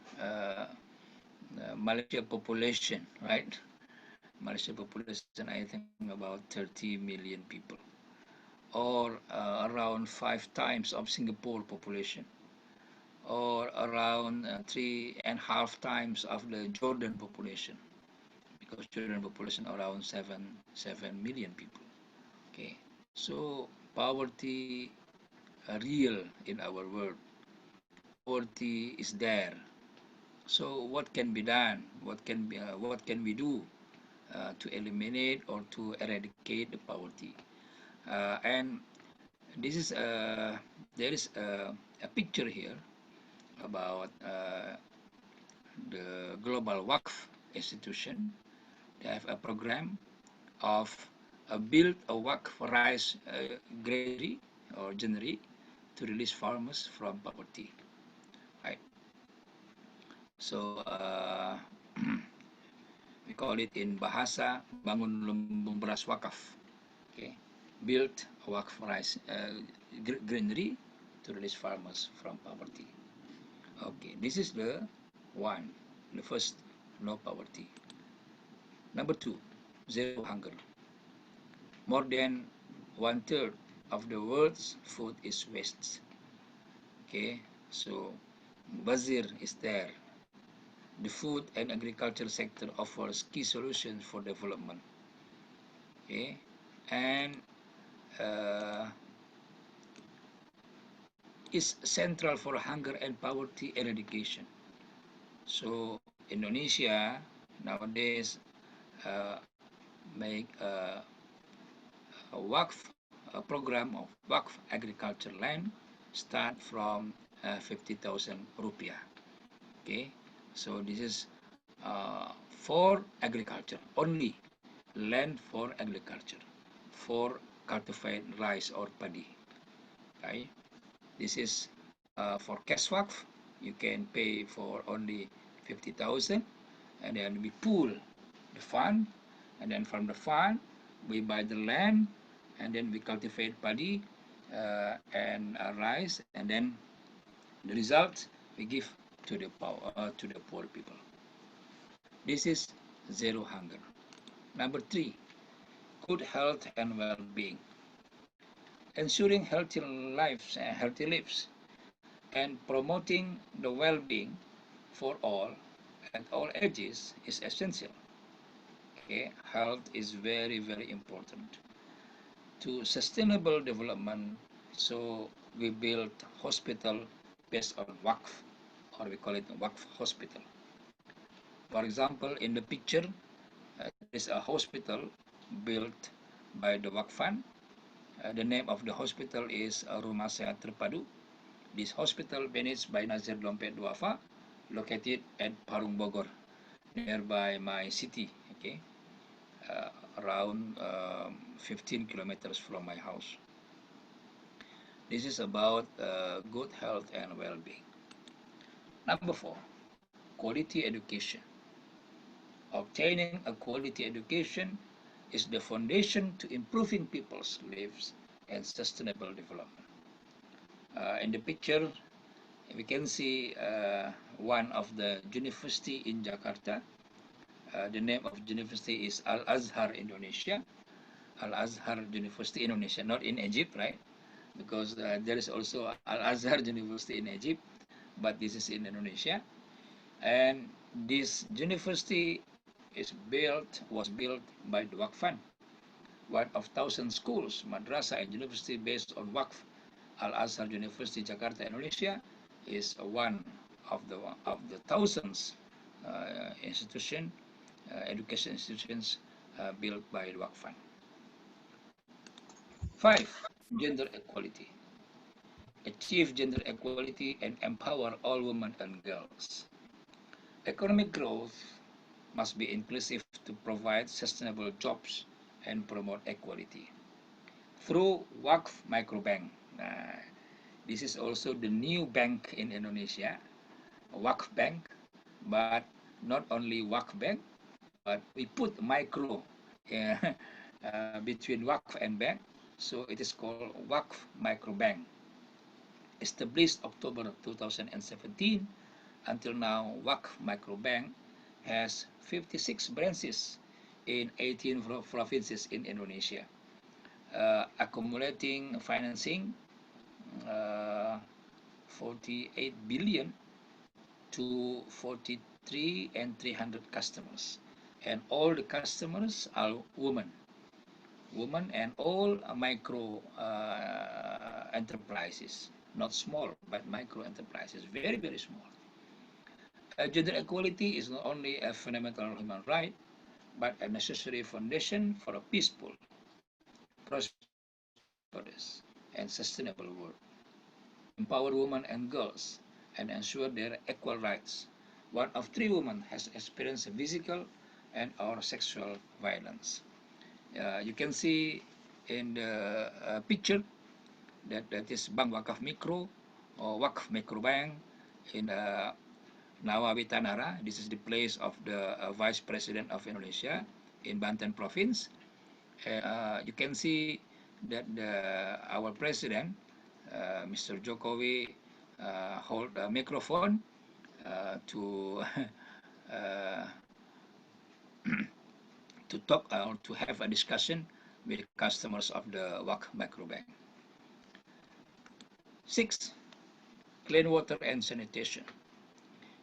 Malaysia population, right? Malaysia population, I think about 30 million people, or around 5 times of Singapore population, or around 3.5 times of the Jordan population, because Jordan population around 7 million people. Okay, so poverty real in our world. Poverty is there. So what can be done? What can we do to eliminate or to eradicate the poverty? And this is there is a picture here about the global Waqf institution. They have a program of build a Waqf rice granary or granary to release farmers from poverty. Right. So we call it in Bahasa bangun lumbung beras wakaf. Okay, build a Waqf rice granary to release farmers from poverty. Okay, this is the one, the first, no poverty. Number two, zero hunger. More than 1/3 of the world's food is waste. Okay, so Bazir is there. The food and agriculture sector offers key solutions for development. Okay, and uh, is central for hunger and poverty eradication. So Indonesia nowadays uh, make a Waqf a program of Waqf agriculture land start from 50,000 rupiah. Okay, so this is for agriculture only, land for agriculture, for cultivate rice or paddy. Okay, this is for cash waqf. You can pay for only 50,000, and then we pool the fund, and then from the fund we buy the land, and then we cultivate paddy and rice, and then the result we give to the poor people. This is zero hunger. Number three, good health and well-being. Ensuring healthy lives, and promoting the well-being for all at all ages is essential. Okay, health is very, very important to sustainable development. So we build hospital based on Waqf, or we call it Waqf hospital. For example, in the picture, there is a hospital built by the Waqf Fund. The name of the hospital is Rumah Sehat Terpadu. This hospital managed by Nazir Dompet Duafa, located at Parung Bogor, nearby my city. Okay, around 15 kilometers from my house. This is about good health and well-being. Number four, quality education. Obtaining a quality education is the foundation to improving people's lives and sustainable development. In the picture, we can see one of the university in Jakarta. The name of university is Al-Azhar Indonesia. Al-Azhar University Indonesia, not in Egypt, right? Because there is also Al-Azhar University in Egypt, but this is in Indonesia. And this university was built by the Waqf Fund. One of 1,000 schools, madrasah, and university based on Waqf. Al-Azhar University Jakarta, Indonesia, is one of the thousands education institutions built by the Waqf Fund. 5. Gender equality. Achieve gender equality and empower all women and girls. Economic growth must be inclusive to provide sustainable jobs and promote equality. Through Waqf Microbank. This is also the new bank in Indonesia, Waqf Bank, but not only Waqf Bank, but we put micro between Waqf and bank, so it is called Waqf Microbank. Established October 2017, until now, Waqf Microbank has 56 branches in 18 provinces in Indonesia, accumulating financing 48 billion to 43 and 300 customers, and all the customers are women and all micro enterprises, not small but micro enterprises, very, very small. Gender equality is not only a fundamental human right, but a necessary foundation for a peaceful, prosperous, and sustainable world. Empower women and girls and ensure their equal rights. One of 3 women has experienced physical and or sexual violence. You can see in the picture that is Bank Wakaf Mikro or Waqf Mikro Bank in Nawawi Tanara. This is the place of the Vice President of Indonesia in Banten Province. You can see that our President, Mr. Jokowi, hold a microphone to to talk or to have a discussion with customers of the Waqf Microbank. 6. Clean water and sanitation.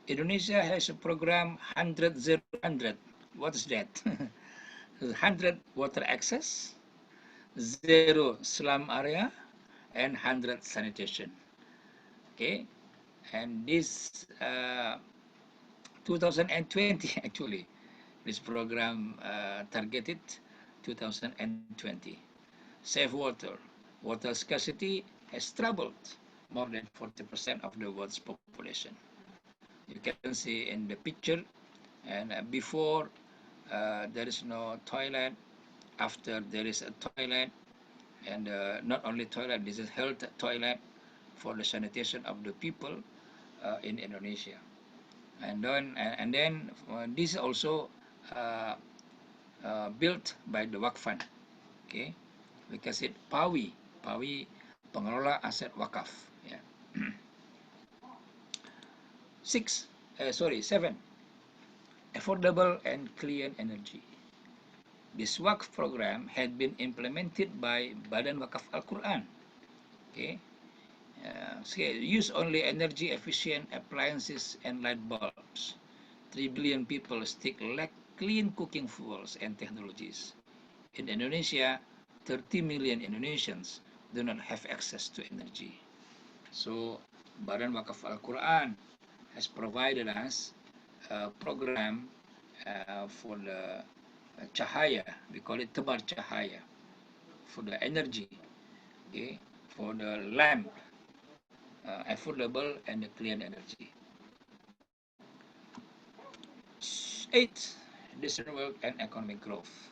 Indonesia has a program 100-0-100. What is that? 100 water access, 0 slum area, and 100 sanitation. Okay, and this 2020 actually, this program targeted 2020. Save water. Water scarcity has troubled more than 40% of the world's population. You can see in the picture, and before there is no toilet, after there is a toilet, and not only toilet, this is health toilet for the sanitation of the people in Indonesia. And then this is also built by the Waqf Fund. Okay, because it PAWI, pengelola aset wakaf. Yeah. Seven, affordable and clean energy. This Waqf program had been implemented by Badan Wakaf Al-Quran. Okay, use only energy efficient appliances and light bulbs. 3 billion people stick lack clean cooking fuels and technologies. In Indonesia, 30 million Indonesians do not have access to energy. So, Badan Wakaf Al-Quran has provided us a program for the cahaya, we call it tebar cahaya, for the energy, okay, for the lamp, affordable and the clean energy. 8, decent wealth and economic growth.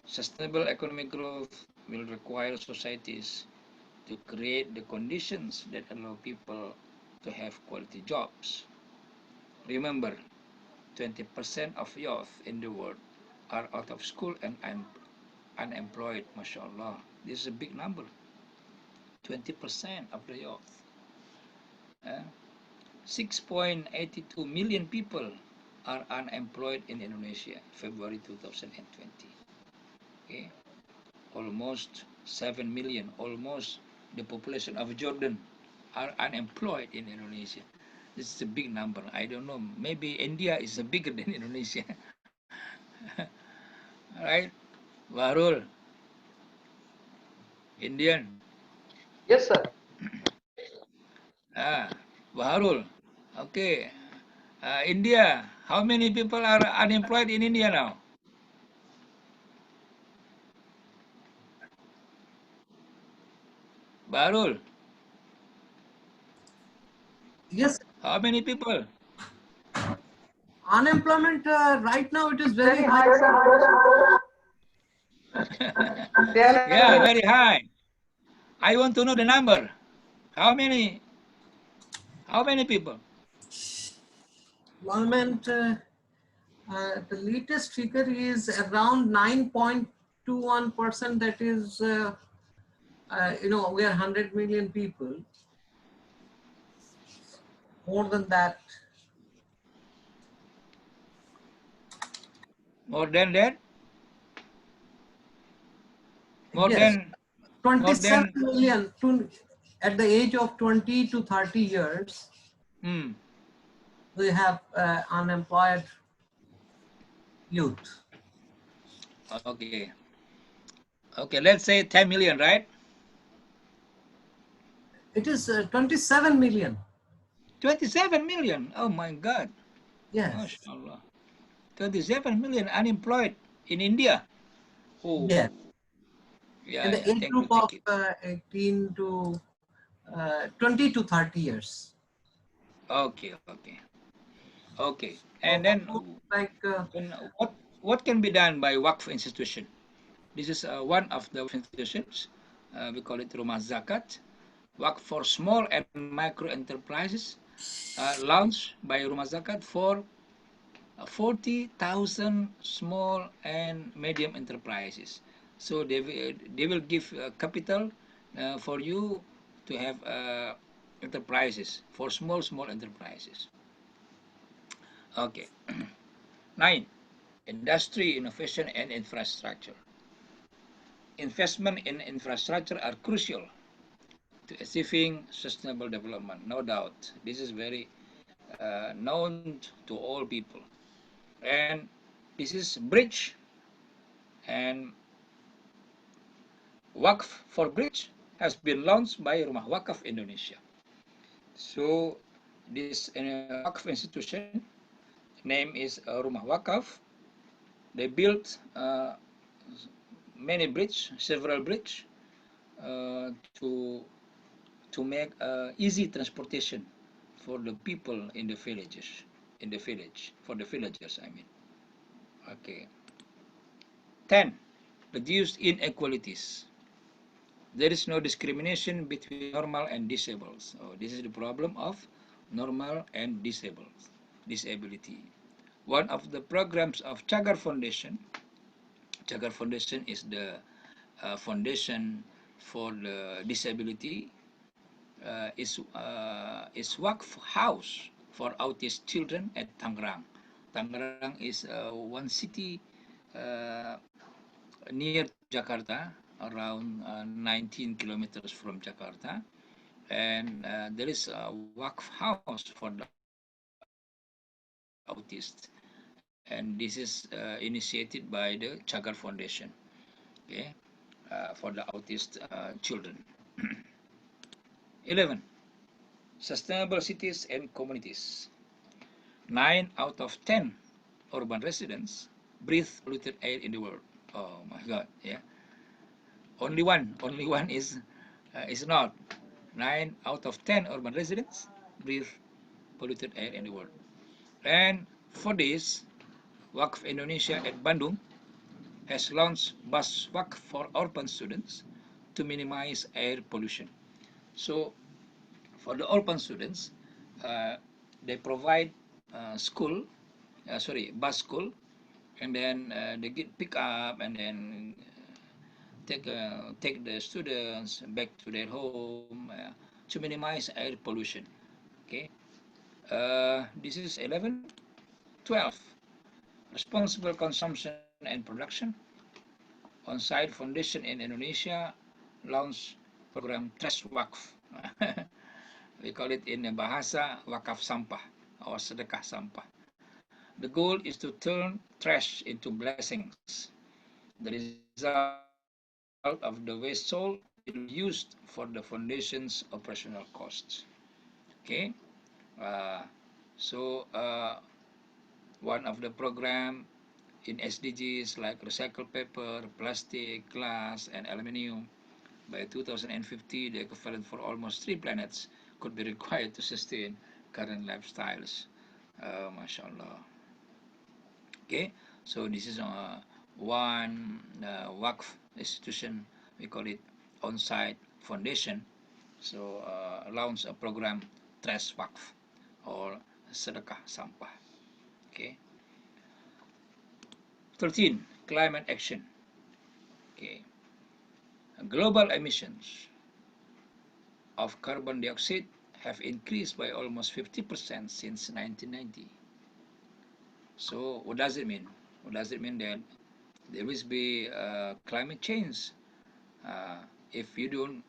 Sustainable economic growth will require societies to create the conditions that allow people to have quality jobs. Remember, 20% of youth in the world are out of school and unemployed, mashallah. This is a big number. 20% of the youth. 6.82 million people are unemployed in Indonesia, February 2020. Okay, almost 7 million, almost the population of Jordan are unemployed in Indonesia. This is a big number. I don't know, maybe India is bigger than Indonesia. Right, Warul, Indian. Yes, sir. Warul, okay. India, how many people are unemployed in India now? Barul, Yes, how many people? unemployment right now it is very high. Yeah, very high. I want to know the number. How many? How many people? Employment, the latest figure is around 9.21%. That is, we are 100 million people. More than that. More than that? More Yes, than 27 million at the age of 20 to 30 years. We have unemployed youth. Okay. Okay, let's say 10 million, right? It is 27 million. 27 million. Oh my God. Yes. MashaAllah. 27 million unemployed in India. Oh. Yes. Yeah, In the age group of 18 to 20 to 30 years. Okay, okay. Okay. And then like what can be done by Waqf institution? This is one of the institutions. We call it Rumah Zakat. Waqf for small and micro enterprises, launched by Rumah Zakat for 40,000 small and medium enterprises. So they will give capital for you to have enterprises, for small enterprises. Okay. 9. Industry, innovation, and infrastructure. Investment in infrastructure are crucial to achieving sustainable development, no doubt. This is very known to all people. And this is bridge and Waqf for bridge has been launched by Rumah Waqaf Indonesia. So this Waqf institution name is Rumah Waqaf. They built several bridges to to make easy transportation for the people in the villages, for the villagers, I mean. Okay. 10. Reduce inequalities. There is no discrimination between normal and disabled. So this is the problem of normal and disability. One of the programs of Chagar Foundation is the foundation for the disability, is Waqf House for Autist Children at Tangerang. Tangerang is one city near to Jakarta, around 19 kilometers from Jakarta, and there is a Waqf House for the autists, and this is initiated by the Chagar Foundation, okay, for the autist children. 11. Sustainable cities and communities. 9 out of 10 urban residents breathe polluted air in the world. Oh my God, yeah. Only one is not. 9 out of 10 urban residents breathe polluted air in the world. And for this, Waqf Indonesia at Bandung has launched bus Waqf for urban students to minimize air pollution. So for the urban students, they provide bus school, and then they get pick up and then take the students back to their home to minimize air pollution. Okay, this is 11. 12. Responsible consumption and production. On-site foundation in Indonesia launched program Trash Waqf. We call it in bahasa wakaf sampah or sedekah sampah. The goal is to turn trash into blessings. The result of the waste sold will be used for the foundation's operational costs. Okay, so one of the program in SDGs like recycled paper, plastic, glass, and aluminium. By 2050, the equivalent for almost 3 planets could be required to sustain current lifestyles. MashaAllah. Okay, so this is one Waqf institution, we call it on-site foundation. So launch a program Trash Waqf or Sedekah Sampah. Okay. 13. Climate action. Okay. Global emissions of carbon dioxide have increased by almost 50% since 1990. So what does it mean? What does it mean that there will be climate change if you do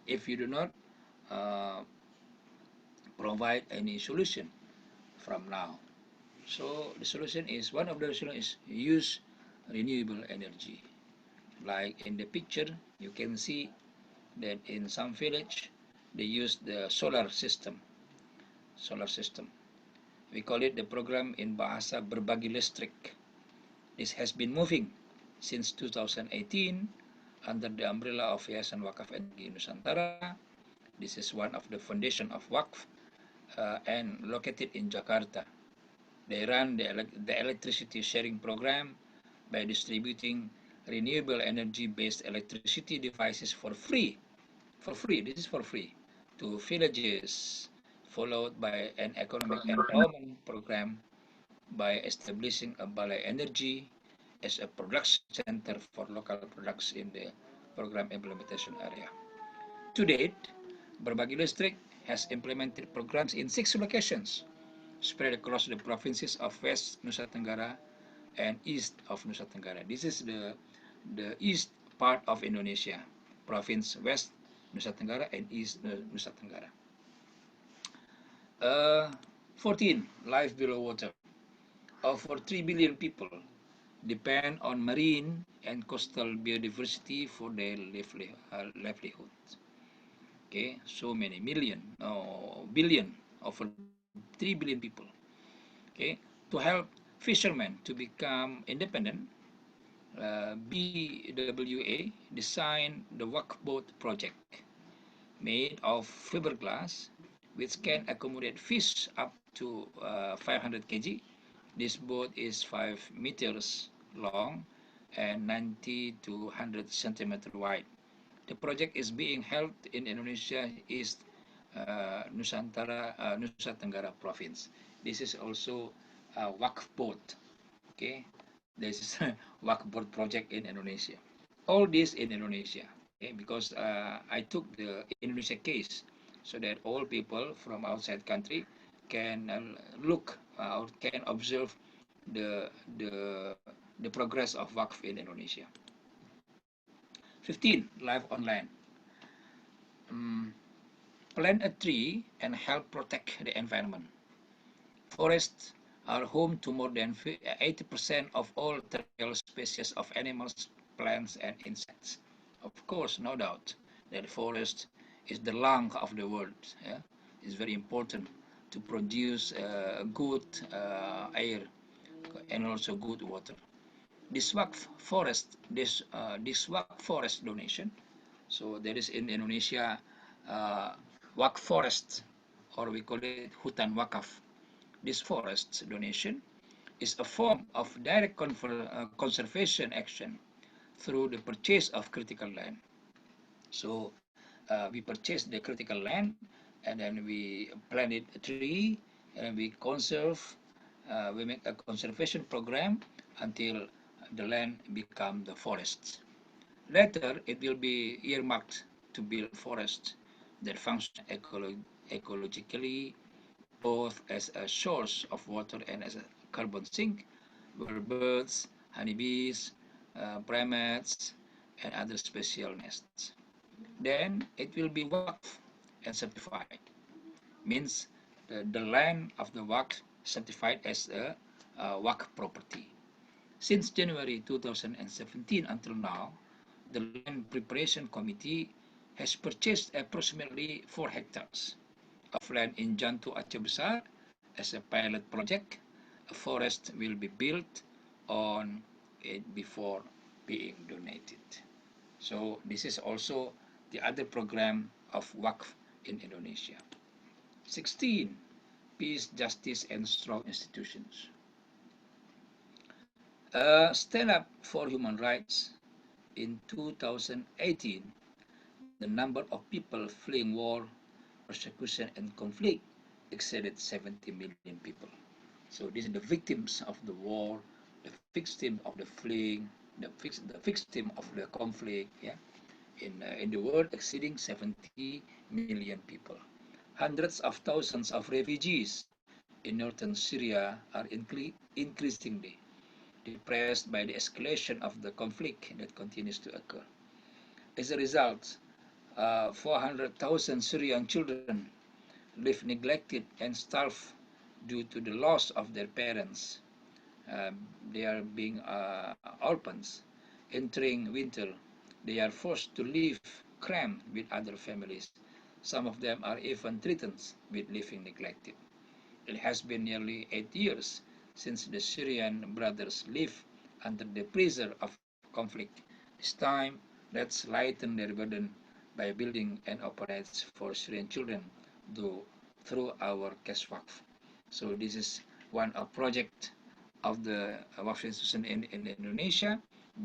not provide any solution from now? So the solution is, one of the solutions is use renewable energy. Like in the picture, you can see that in some village they use the solar system. We call it the program in bahasa berbagi listrik. This has been moving since 2018 under the umbrella of Yayasan Wakaf Energi Nusantara. This is one of the foundation of Waqf and located in Jakarta. They run the electricity sharing program by distributing renewable energy-based electricity devices for free. This is for free to villages, followed by an economic empowerment program by establishing a Balai Energy as a production center for local products in the program implementation area. To date, Berbagi Listrik has implemented programs in 6 locations spread across the provinces of West Nusa Tenggara and East of Nusa Tenggara. This is the east part of Indonesia, province West Nusa Tenggara and East Nusa Tenggara. 14. Life below water. Over 3 billion people depend on marine and coastal biodiversity for their livelihood. Okay, so many billion, over 3 billion people. Okay, to help fishermen to become independent, BWA designed the Waqf Boat project. made of fiberglass, which can accommodate fish up to 500 kg. This boat is 5 meters long and 90 to 100 centimeter wide. The project is being held in Indonesia East Nusa Tenggara province. This is also a Waqf boat. Okay, this is a Waqf boat project in Indonesia. All this in Indonesia. Okay, because I took the Indonesia case so that all people from outside country can look or can observe the the the progress of Waqf in Indonesia. 15. Live on land. Plant a tree and help protect the environment. Forests are home to more than 80% of all terrestrial species of animals, plants, and insects. Of course, no doubt that forest is the lung of the world. Yeah? It's very important to produce good air and also good water. This Waqf forest donation. So there is in Indonesia Waqf forest, or we call it hutan wakaf. This forest donation is a form of direct conservation action through the purchase of critical land. So we purchase the critical land and then we plant a tree and we conserve, we make a conservation program until the land become the forests. Later, it will be earmarked to build forests that function ecologically, both as a source of water and as a carbon sink, where birds, honeybees, primates, and other special nests. Then it will be Waqf and certified. Means the land of the Waqf certified as a Waqf property. Since January 2017 until now, the Land Preparation Committee has purchased approximately 4 hectares of land in Jantu Aceh Besar as a pilot project. A forest will be built on it before being donated. So this is also the other program of Waqf in Indonesia. 16. Peace, justice, and strong institutions. Stand up for human rights. In 2018, the number of people fleeing war, persecution, and conflict exceeded 70 million people. So these are the victims of the war, the victim of the fleeing, the victim of the conflict. Yeah, in the world, exceeding 70 million people. Hundreds of thousands of refugees in northern Syria are increasingly depressed by the escalation of the conflict that continues to occur. As a result, 400,000 Syrian children live neglected and starved due to the loss of their parents. They are being orphans. Entering winter, they are forced to live crammed with other families. Some of them are even threatened with living neglected. It has been nearly 8 years since the Syrian brothers live under the pressure of conflict. This time, let's lighten their burden by building an orphanage for Syrian children through our cash Waqf. So this is one project of the Waqf institution in Indonesia,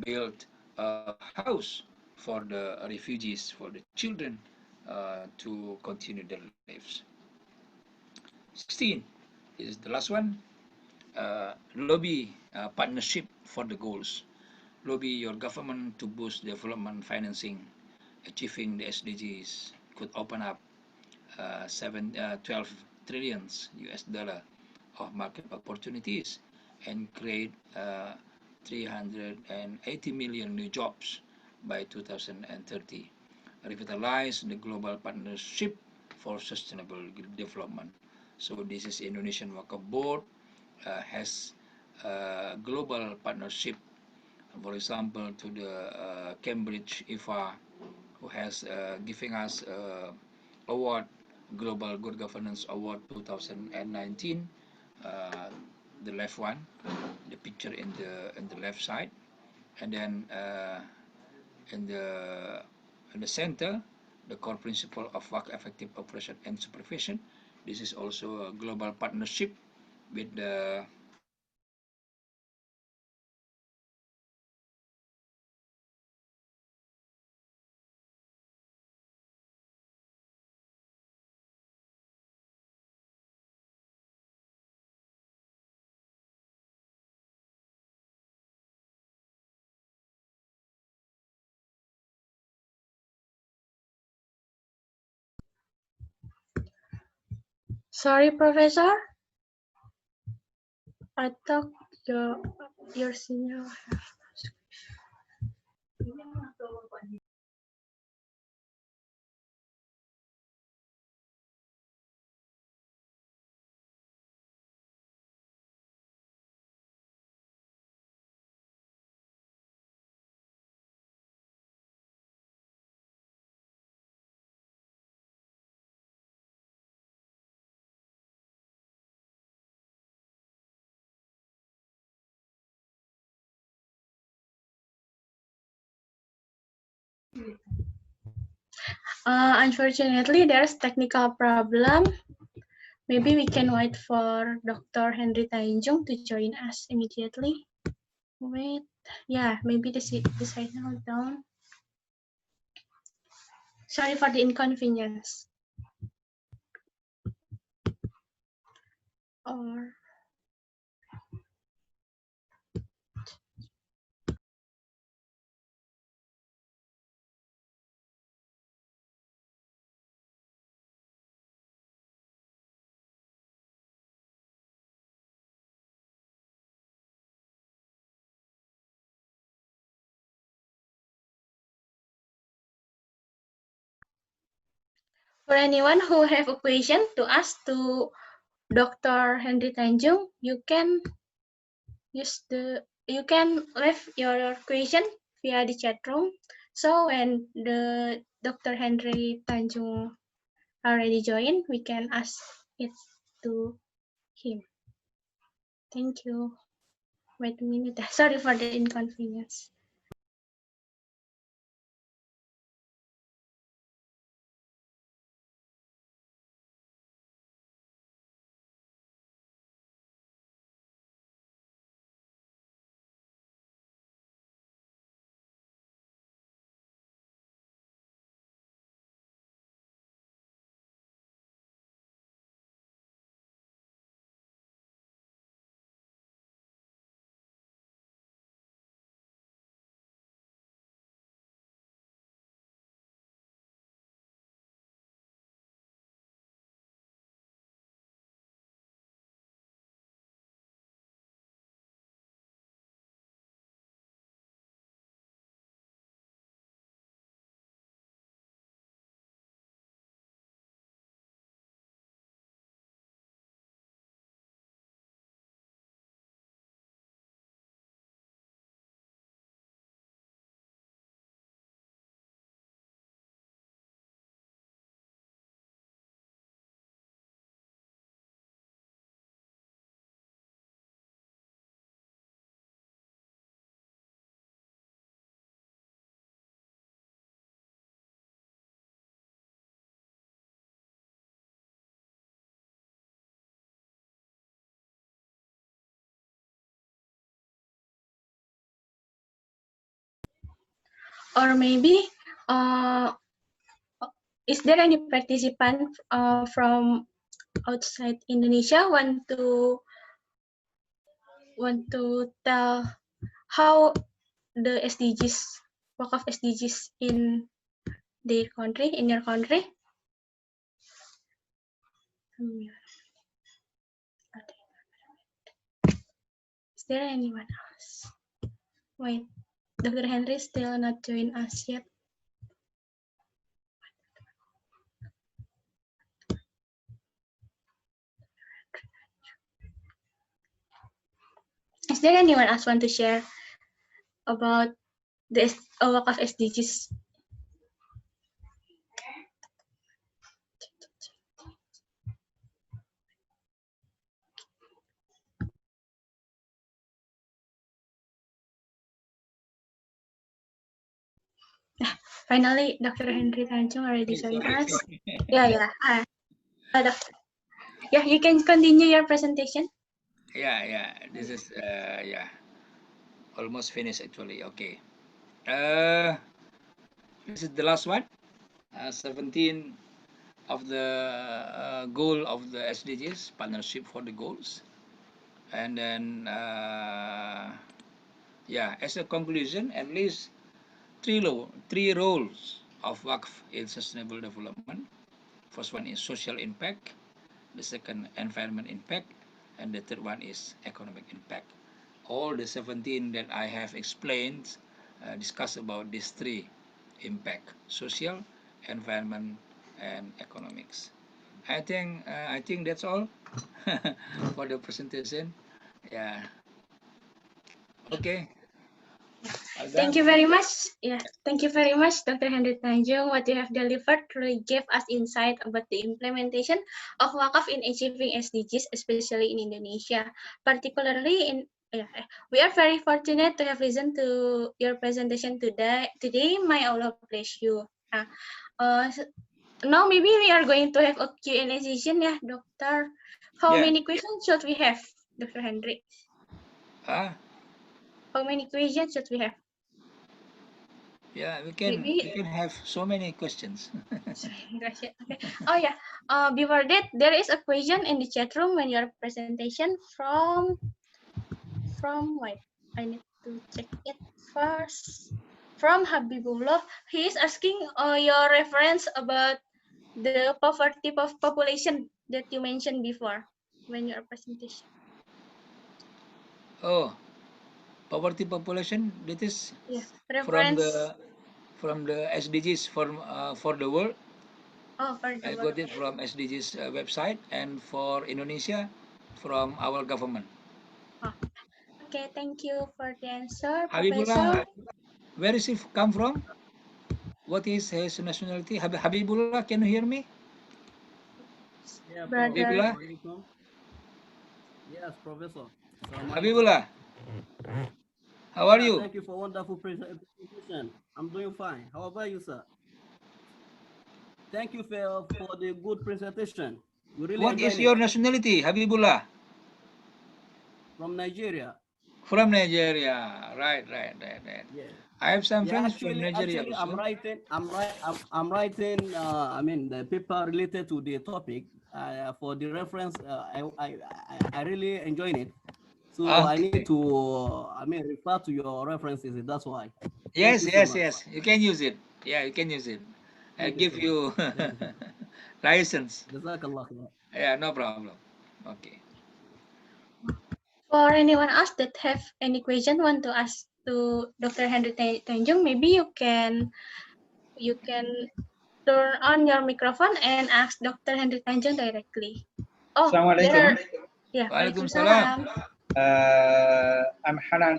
build a house for the refugees, for the children to continue their lives. 16 is the last one. Lobby partnership for the goals. Lobby your government to boost development financing. Achieving the SDGs could open up 12 trillions US dollar of market opportunities and create 380 million new jobs by 2030. Revitalize the global partnership for sustainable development. So this is Indonesian Waqf Board has a global partnership, for example, to the Cambridge IFA, who has giving us award, Global Good Governance Award 2019, the left one, the picture in the left side, and then in the center, the core principle of Waqf effective operation and supervision. This is also a global partnership with the Sorry, Professor. I thought your signal. Unfortunately, there's technical problem. Maybe we can wait for Dr. Hendri Tanjung to join us immediately. Wait, yeah, maybe the signal down. Sorry for the inconvenience. Or for anyone who have a question to ask to Dr. Hendri Tanjung, you can leave your question via the chat room. So when the Dr. Hendri Tanjung already joined, we can ask it to him. Thank you. Wait a minute. Sorry for the inconvenience. Or maybe, is there any participant from outside Indonesia want to tell how the SDGs, Waqf SDGs in their country, in your country? Is there anyone else? Wait, Dr. Henry still not join us yet. Is there anyone else want to share about the Waqf SDGs? finally, Dr. Hendri Tanjung already joined Sorry. us. Yeah. Doctor. Yeah, you can continue your presentation. Yeah. This is almost finished actually. Okay. This is the last one. 17 of the goal of the SDGs, partnership for the goals. And then, as a conclusion, at least three roles of Waqf in sustainable development. First one is social impact, the second environment impact, and the third one is economic impact. All the 17 that I have explained discuss about these three impact: social, environment, and economics. I think that's all for the presentation. Yeah. Okay. Thank you very much. Yeah, thank you very much, Dr. Hendri Tanjung. What you have delivered really gave us insight about the implementation of Waqf in achieving SDGs, especially in Indonesia. Particularly we are very fortunate to have listened to your presentation today. May Allah bless you. Now maybe we are going to have a Q&A session, yeah, Doctor. How many questions should we have, Dr. Hendri? How many questions should we have? Yeah, we can have so many questions. Okay. Oh yeah. Before that, there is a question in the chat room when your presentation from wait, I need to check it first. From Habibullah, he is asking your reference about the poverty of population that you mentioned before when your presentation. Oh, poverty population. That is reference from the SDGs for the world. Oh, for the I world. got it from SDGs website, and for Indonesia, from our government. Okay, thank you for the answer, Habibullah, Professor. where is he come from? What is his nationality? Habibullah, can you hear me? Yeah, Brother. Yes, Professor. Habibullah, how are you? Thank you for wonderful presentation. I'm doing fine. How about you, sir? Thank you for the good presentation. We really What is your nationality, Habibullah? From Nigeria. From Nigeria, right. Yeah. I have some friends from Nigeria actually, also. I'm writing. I mean, the paper related to the topic. For the reference, I really enjoyed it. So I need to, refer to your references. That's why. Yes. You can use it. Yeah, you can use it. I give you license. Yeah, no problem. Okay. For anyone else that have any question want to ask to Dr. Hendri Tanjung, maybe you can turn on your microphone and ask Dr. Hendri Tanjung directly. Oh, Assalamualaikum. Yeah, Waalaikumsalam. I'm Hanan,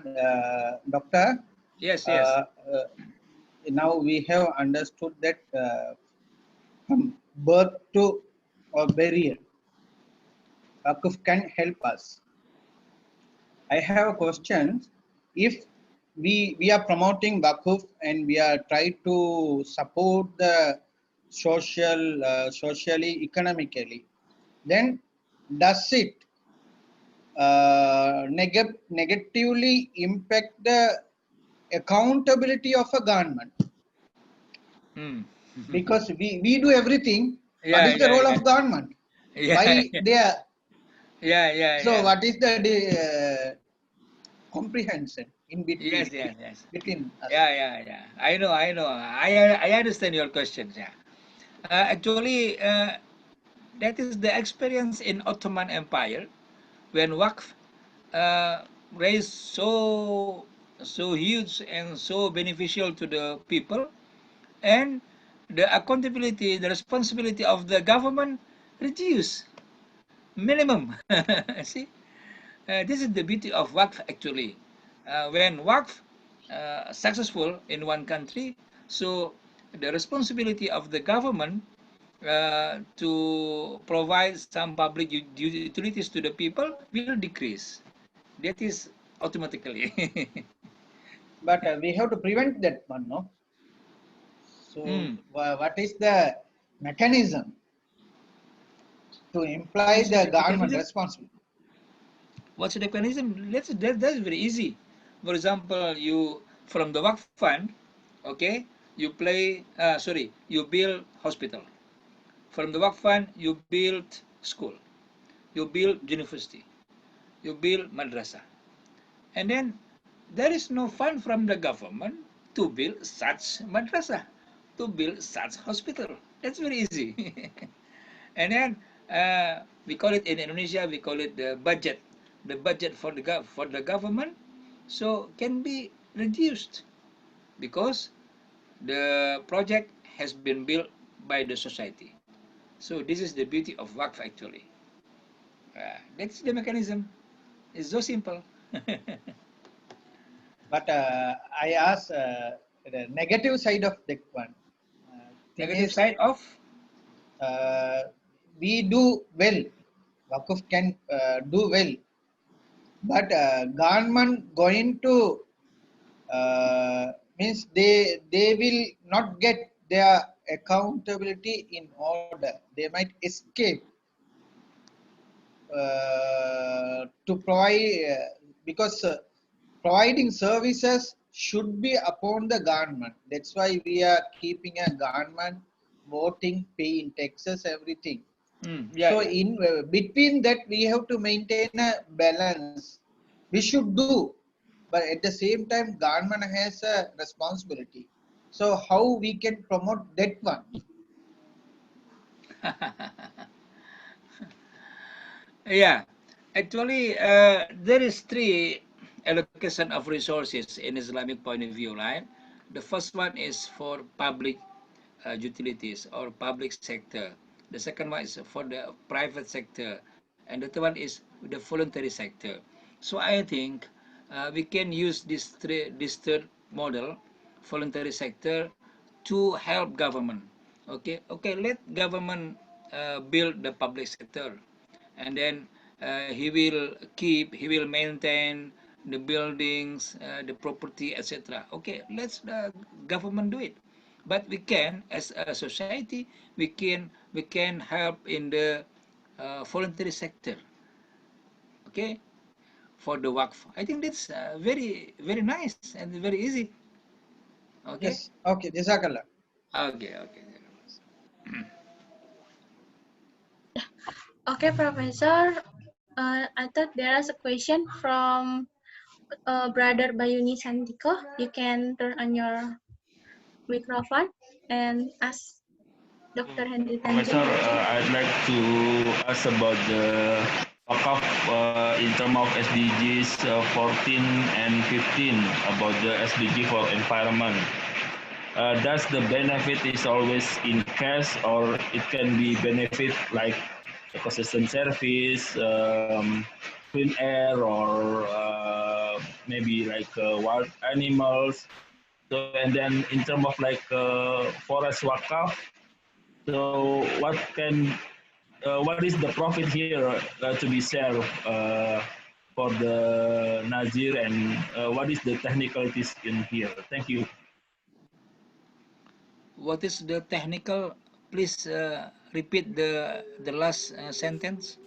doctor. Yes. Now we have understood that from birth to or burial, Waqf can help us. I have a question. If we are promoting Waqf and we are trying to support the socially, economically, then does it negatively impact the accountability of a government? Because we do everything. What is the role of government? Why they are? So what is the comprehension in between? Yes. Between us? Yeah. I know. I understand your questions. Yeah. Actually, that is the experience in Ottoman Empire when Waqf raised so huge and so beneficial to the people, and the accountability, the responsibility of the government reduced minimum. See, this is the beauty of Waqf actually. When Waqf successful in one country, so the responsibility of the government to provide some public utilities to the people will decrease. That is automatically. But we have to prevent that one, no? So what is the mechanism to imply the government responsibility? What's the mechanism? That's very easy. For example, you from the Waqf fund, okay, you build hospital. From the Waqf fund, you build school, you build university, you build madrasa, and then there is no fund from the government to build such madrasa, to build such hospital. That's very easy. And then we call it in Indonesia, we call it the budget for the government, so can be reduced because the project has been built by the society. So this is the beauty of Waqf actually. That's the mechanism. It's so simple. But I ask the negative side of that one. Negative side of? We do well. Waqf can do well, but government going to means they will not get their accountability in order. They might escape to provide because providing services should be upon the government. That's why we are keeping a government voting, paying taxes, everything. So in between that we have to maintain a balance. We should do, but at the same time government has a responsibility. So how we can promote that one? Yeah, actually, there is three allocation of resources in Islamic point of view, right? The first one is for public utilities or public sector. The second one is for the private sector, and the third one is the voluntary sector. So I think we can use this third model, voluntary sector, to help government. Okay, let government build the public sector, and then he will maintain the buildings, the property, etc. Okay, let's the government do it, but we can, as a society, we can help in the voluntary sector. Okay, for the Waqf. I think that's very nice and very easy. Okay. Yes. Okay. Jazakallah. Okay. Okay, Professor. I thought there is a question from Brother Bayuni Sandiko. You can turn on your microphone and ask Dr. Hendri Professor, Tanjung. I'd like to ask about the Waqf in terms of SDGs 14 and 15 about the SDG for environment. Does the benefit is always in cash, or it can be benefit like ecosystem service, clean air, or maybe like wild animals? So, and then in terms of like forest Waqf, so what is the profit here to be served for the Nazir, and what is the technicalities in here? Thank you. What is the technical? Please repeat the last sentence.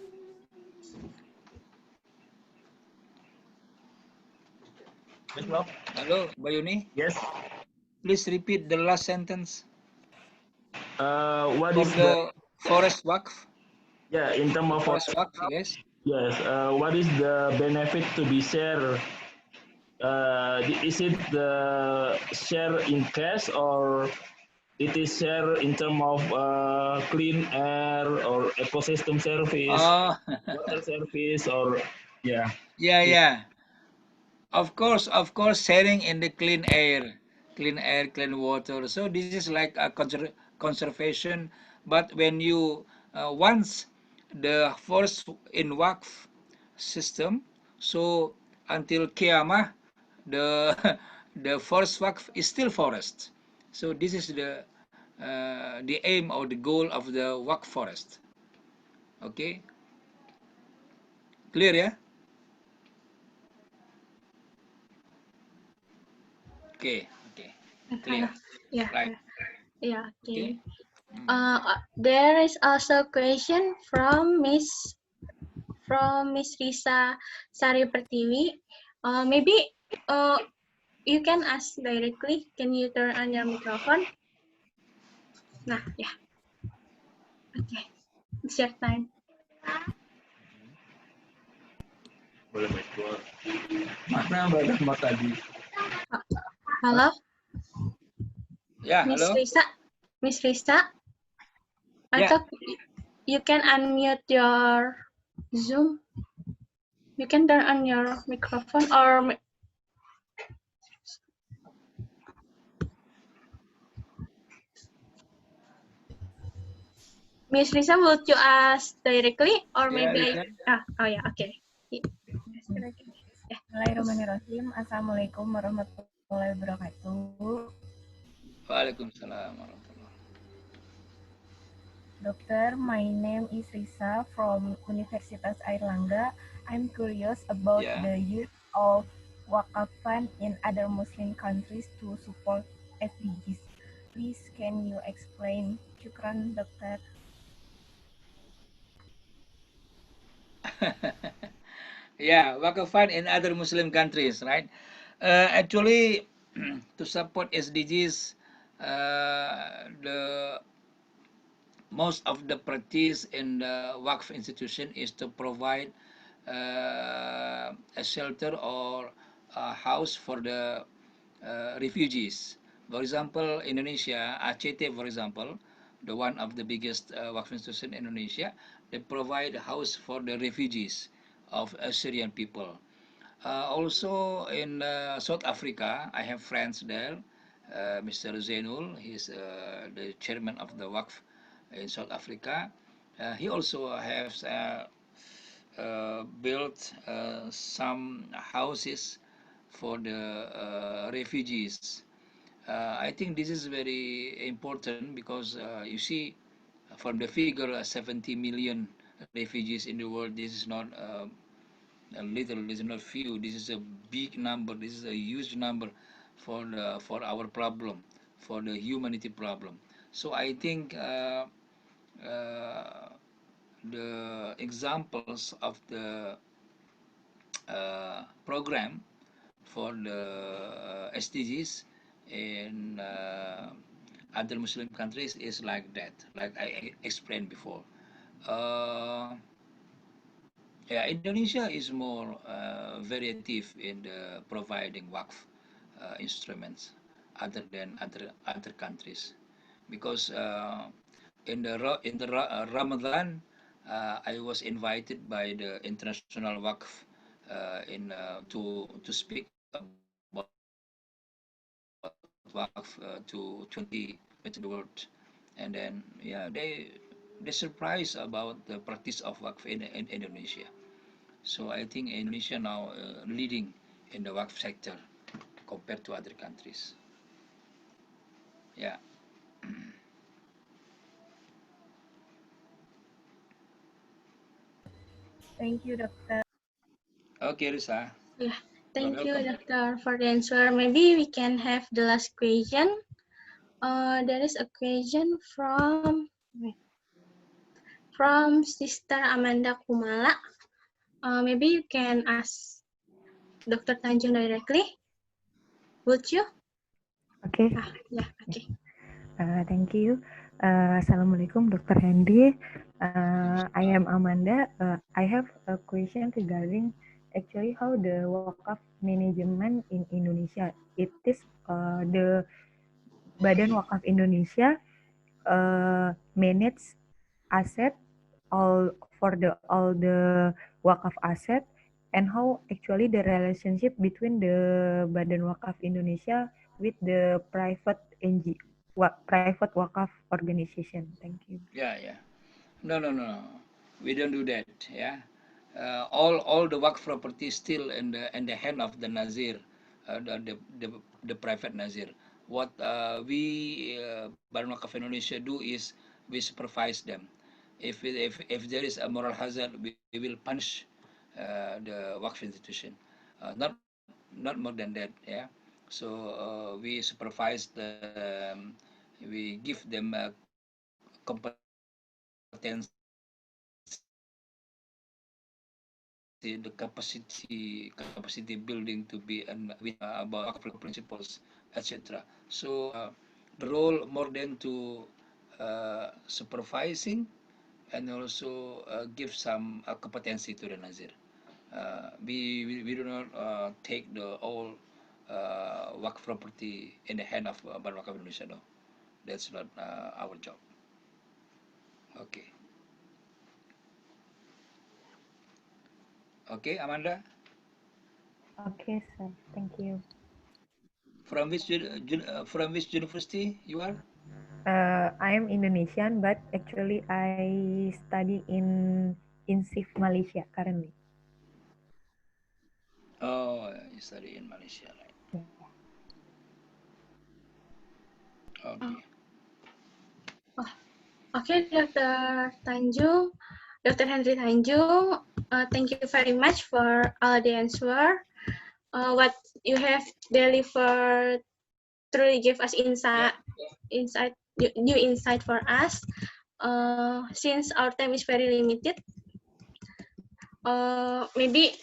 Yes, Prof. Hello, Bayuni. Yes. Please repeat the last sentence. What for is the forest Waqf? Yeah, in terms of forest Waqf, yes. Yes. What is the benefit to be shared? Is it the share in cash, or it is share in terms of clean air or ecosystem service, water service, or yeah? Yeah. Of course, sharing in the clean air, clean water. So this is like a conservation. But when you once the forest in Waqf system, so until Qiyamah, the the forest Waqf is still forest. So this is the aim or the goal of the Waqf forest. Okay, clear, yeah? Okay, clear. Yeah. Right. Yeah, okay. Okay. There is also a question from Miss Risa Sari Pertiwi. Maybe you can ask directly. Can you turn on your microphone? Nah, yeah. Okay, it's your time. Boleh keluar. Mana badan mau tadi? Hello, Yeah, Miss hello. Risa. Miss Risa, I Yeah. thought you can unmute your Zoom. You can turn on your microphone or Miss Risa, would you ask directly or Yeah, maybe Risa. oh yeah, okay. Bismillahirrahmanirrahim. Assalamualaikum warahmatullahi wabarakatuh. Waalaikumsalam warahmatullahi. Doctor, my name is Risa from Universitas Airlangga. I'm curious about Yeah. the use of Waqf fund in other Muslim countries to support SDGs. Please, can you explain? Shukran, Doctor. Yeah, Waqf fund in other Muslim countries, right? Actually, to support SDGs, the most of the practice in the Waqf institution is to provide a shelter or a house for the refugees. For example, Indonesia, ACT, for example, the one of the biggest Waqf institution in Indonesia, they provide a house for the refugees of Syrian people. Also in South Africa, I have friends there. Mr. Zainul, he's the chairman of the Waqf in South Africa. He also has built some houses for the refugees. I think this is very important because you see, from the figure 70 million refugees in the world, this is not a little, this is not few. This is a big number. This is a huge number for our problem, for the humanity problem. So I think the examples of the program for the SDGs in other Muslim countries is like that, like I explained before. Uh, yeah, Indonesia is more very active in the providing Waqf instruments other than other countries, because in the Ramadan, I was invited by the International Waqf to speak about Waqf to 20 the world, and then yeah, they surprised about the practice of Waqf in Indonesia. So I think Indonesia now leading in the Waqf sector compared to other countries. Yeah. Thank you, Doctor. Okay, Risa. Yeah, You're thank you, welcome. Doctor, for the answer. Maybe we can have the last question. There is a question from Sister Amanda Kumala. Maybe you can ask Dr. Tanjung directly. Would you? Okay. Yeah, okay. Thank you. Assalamualaikum, Dr. Hendri. I am Amanda. I have a question regarding actually how the Waqf management in Indonesia. It is the Badan Wakaf Indonesia manage asset all the Wakaf asset, and how actually the relationship between the Badan Wakaf Indonesia with the private private Wakaf organization. Thank you. Yeah. No. We don't do that. Yeah. All the Waqf property still in the hand of the Nazir, the private Nazir. What we Badan Waqaf Indonesia do is we supervise them. If there is a moral hazard, we will punish the Waqf institution. Not more than that. Yeah. So we supervise we give them competency, the capacity building to be with about principles, etc. So the role more than to supervising and also give some competency to the Nazir. We do not take the all Waqf property in the hand of Badan Waqaf Indonesia. No, that's not our job. Okay. Okay, Amanda. Okay, sir. Thank you. From which university you are? I am Indonesian, but actually I study in SIF Malaysia currently. Oh, you study in Malaysia, right? Okay. Okay, Dr. Tanjung, Dr. Hendri Tanjung, thank you very much for all the answer. What you have delivered truly give us new insight for us. Since our time is very limited, maybe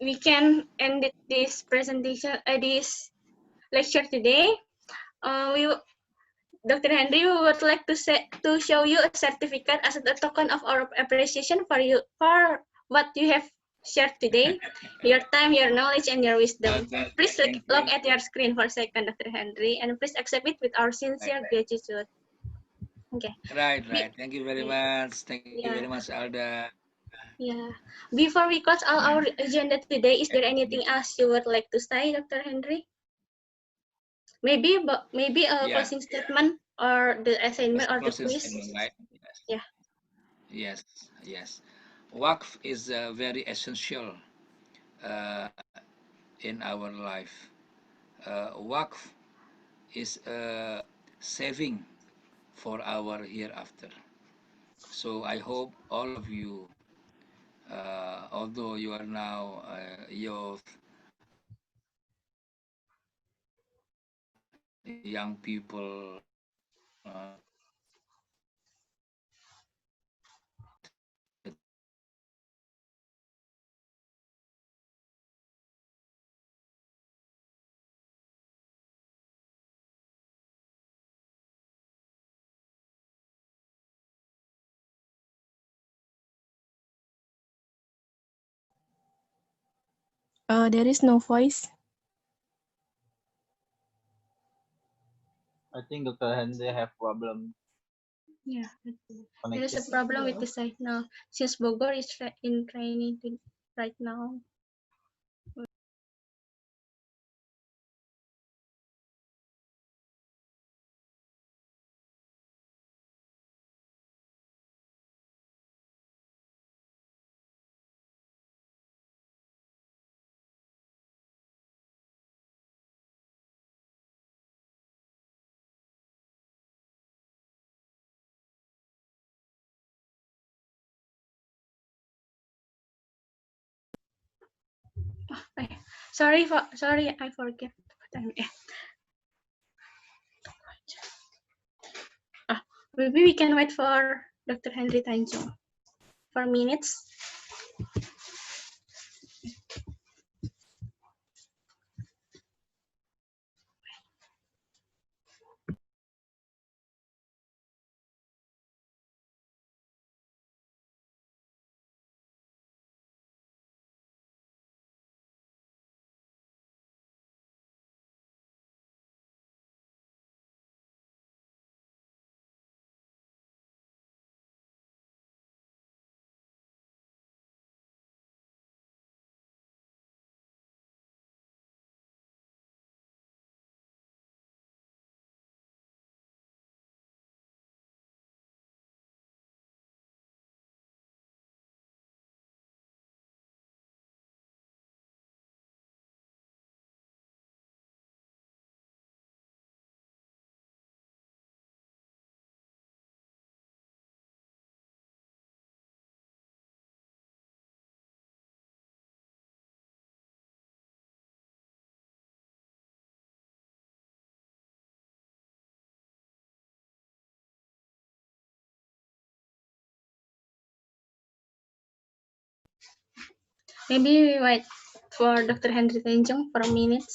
we can end this presentation, this lecture today. Dr. Henry, we would like to show you a certificate as a token of our appreciation for you for what you have shared today, your time, your knowledge, and your wisdom. Okay, Please thank look you. at your screen for a second, Dr. Henry, and please accept it with our sincere gratitude. Okay. Right. Thank you very much. Thank you very Yeah. much, Alda. Yeah. Before we close all our agenda today, is there anything else you would like to say, Dr. Henry? Maybe a closing statement or the assignment or the Closing quiz. statement, right? Yeah. Yes. Waqf is very essential in our life. Waqf is saving for our hereafter. So I hope all of you, although you are now youth, young people, There is no voice. I think Dr. Hendri have problem. Yeah, there is a problem with the site now. Since Bogor is in training right now. Sorry, I forget. Maybe we can wait for Dr. Hendri Tanjung for minutes. Maybe we wait for Dr. Hendri Tanjung for a minute.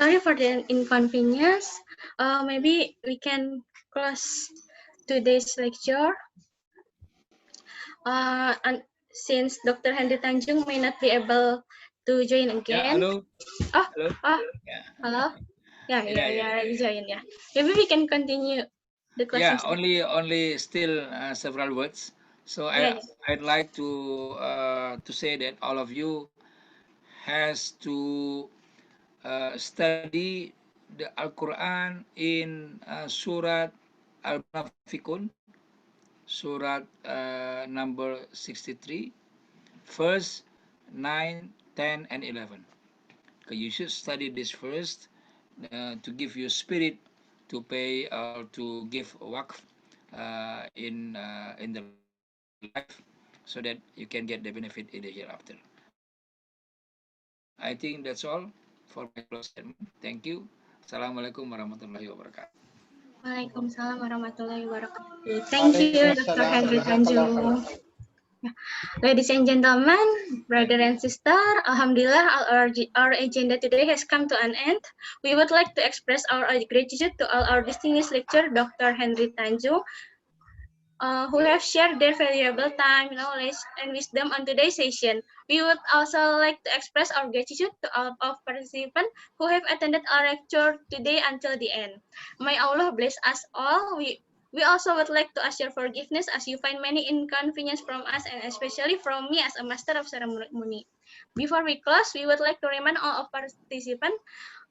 Sorry for the inconvenience. Maybe we can close today's lecture. And since Dr. Hendri Tanjung may not be able to join again. Yeah, hello. Oh, Hello. yeah. Hello. Yeah, Yeah. already join. Yeah. Maybe we can continue the closing. Yeah, only still several words. So I'd like to say that all of you has to study the Al-Quran in Surat Al-Munafikun, Surat number 63, verse 9, 10, and 11. Okay, you should study this first to give you spirit to pay or to give waqf in the life, so that you can get the benefit in the hereafter. I think that's all for my close statement. Thank you. Assalamualaikum warahmatullahi wabarakatuh. Waalaikumsalam warahmatullahi wabarakatuh. Thank you, Dr. Hendri Tanjung. Ladies and gentlemen, brother and sister, Alhamdulillah, our agenda today has come to an end. We would like to express our gratitude to all our distinguished lecturer, Dr. Hendri Tanjung, who have shared their valuable time, knowledge, and wisdom on today's session. We would also like to express our gratitude to all of participants who have attended our lecture today until the end. May Allah bless us all. We also would like to ask your forgiveness as you find many inconvenience from us and especially from me as a master of ceremony. Before we close, we would like to remind all of participants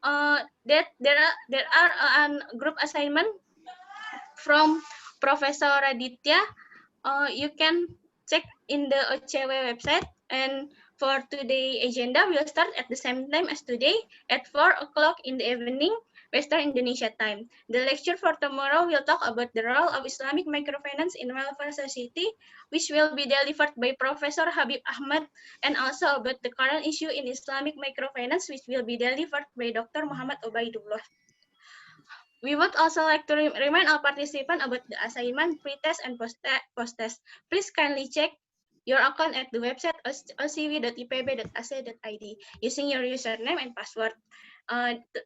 that there are a group assignment from Professor Raditya. You can check in the OCW website. And for today's agenda, we'll start at the same time as today at 4 o'clock in the evening, Western Indonesia time. The lecture for tomorrow will talk about the role of Islamic microfinance in welfare society, which will be delivered by Professor Habib Ahmad, and also about the current issue in Islamic microfinance, which will be delivered by Dr. Muhammad Obaidullah. We would also like to remind all participants about the assignment, pre-test, and post-test. Please kindly check your account at the website ocv.ipb.ac.id using your username and password.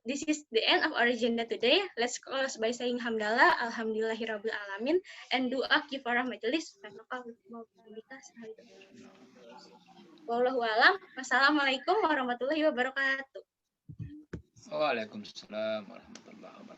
This is the end of our agenda today. Let's close by saying hamdalah, alhamdulillahirabbil alamin, and doa kifarah majelis. Wallahu a'lam. Wassalamualaikum warahmatullahi wabarakatuh. Waalaikumsalam warahmatullahi wabarakatuh.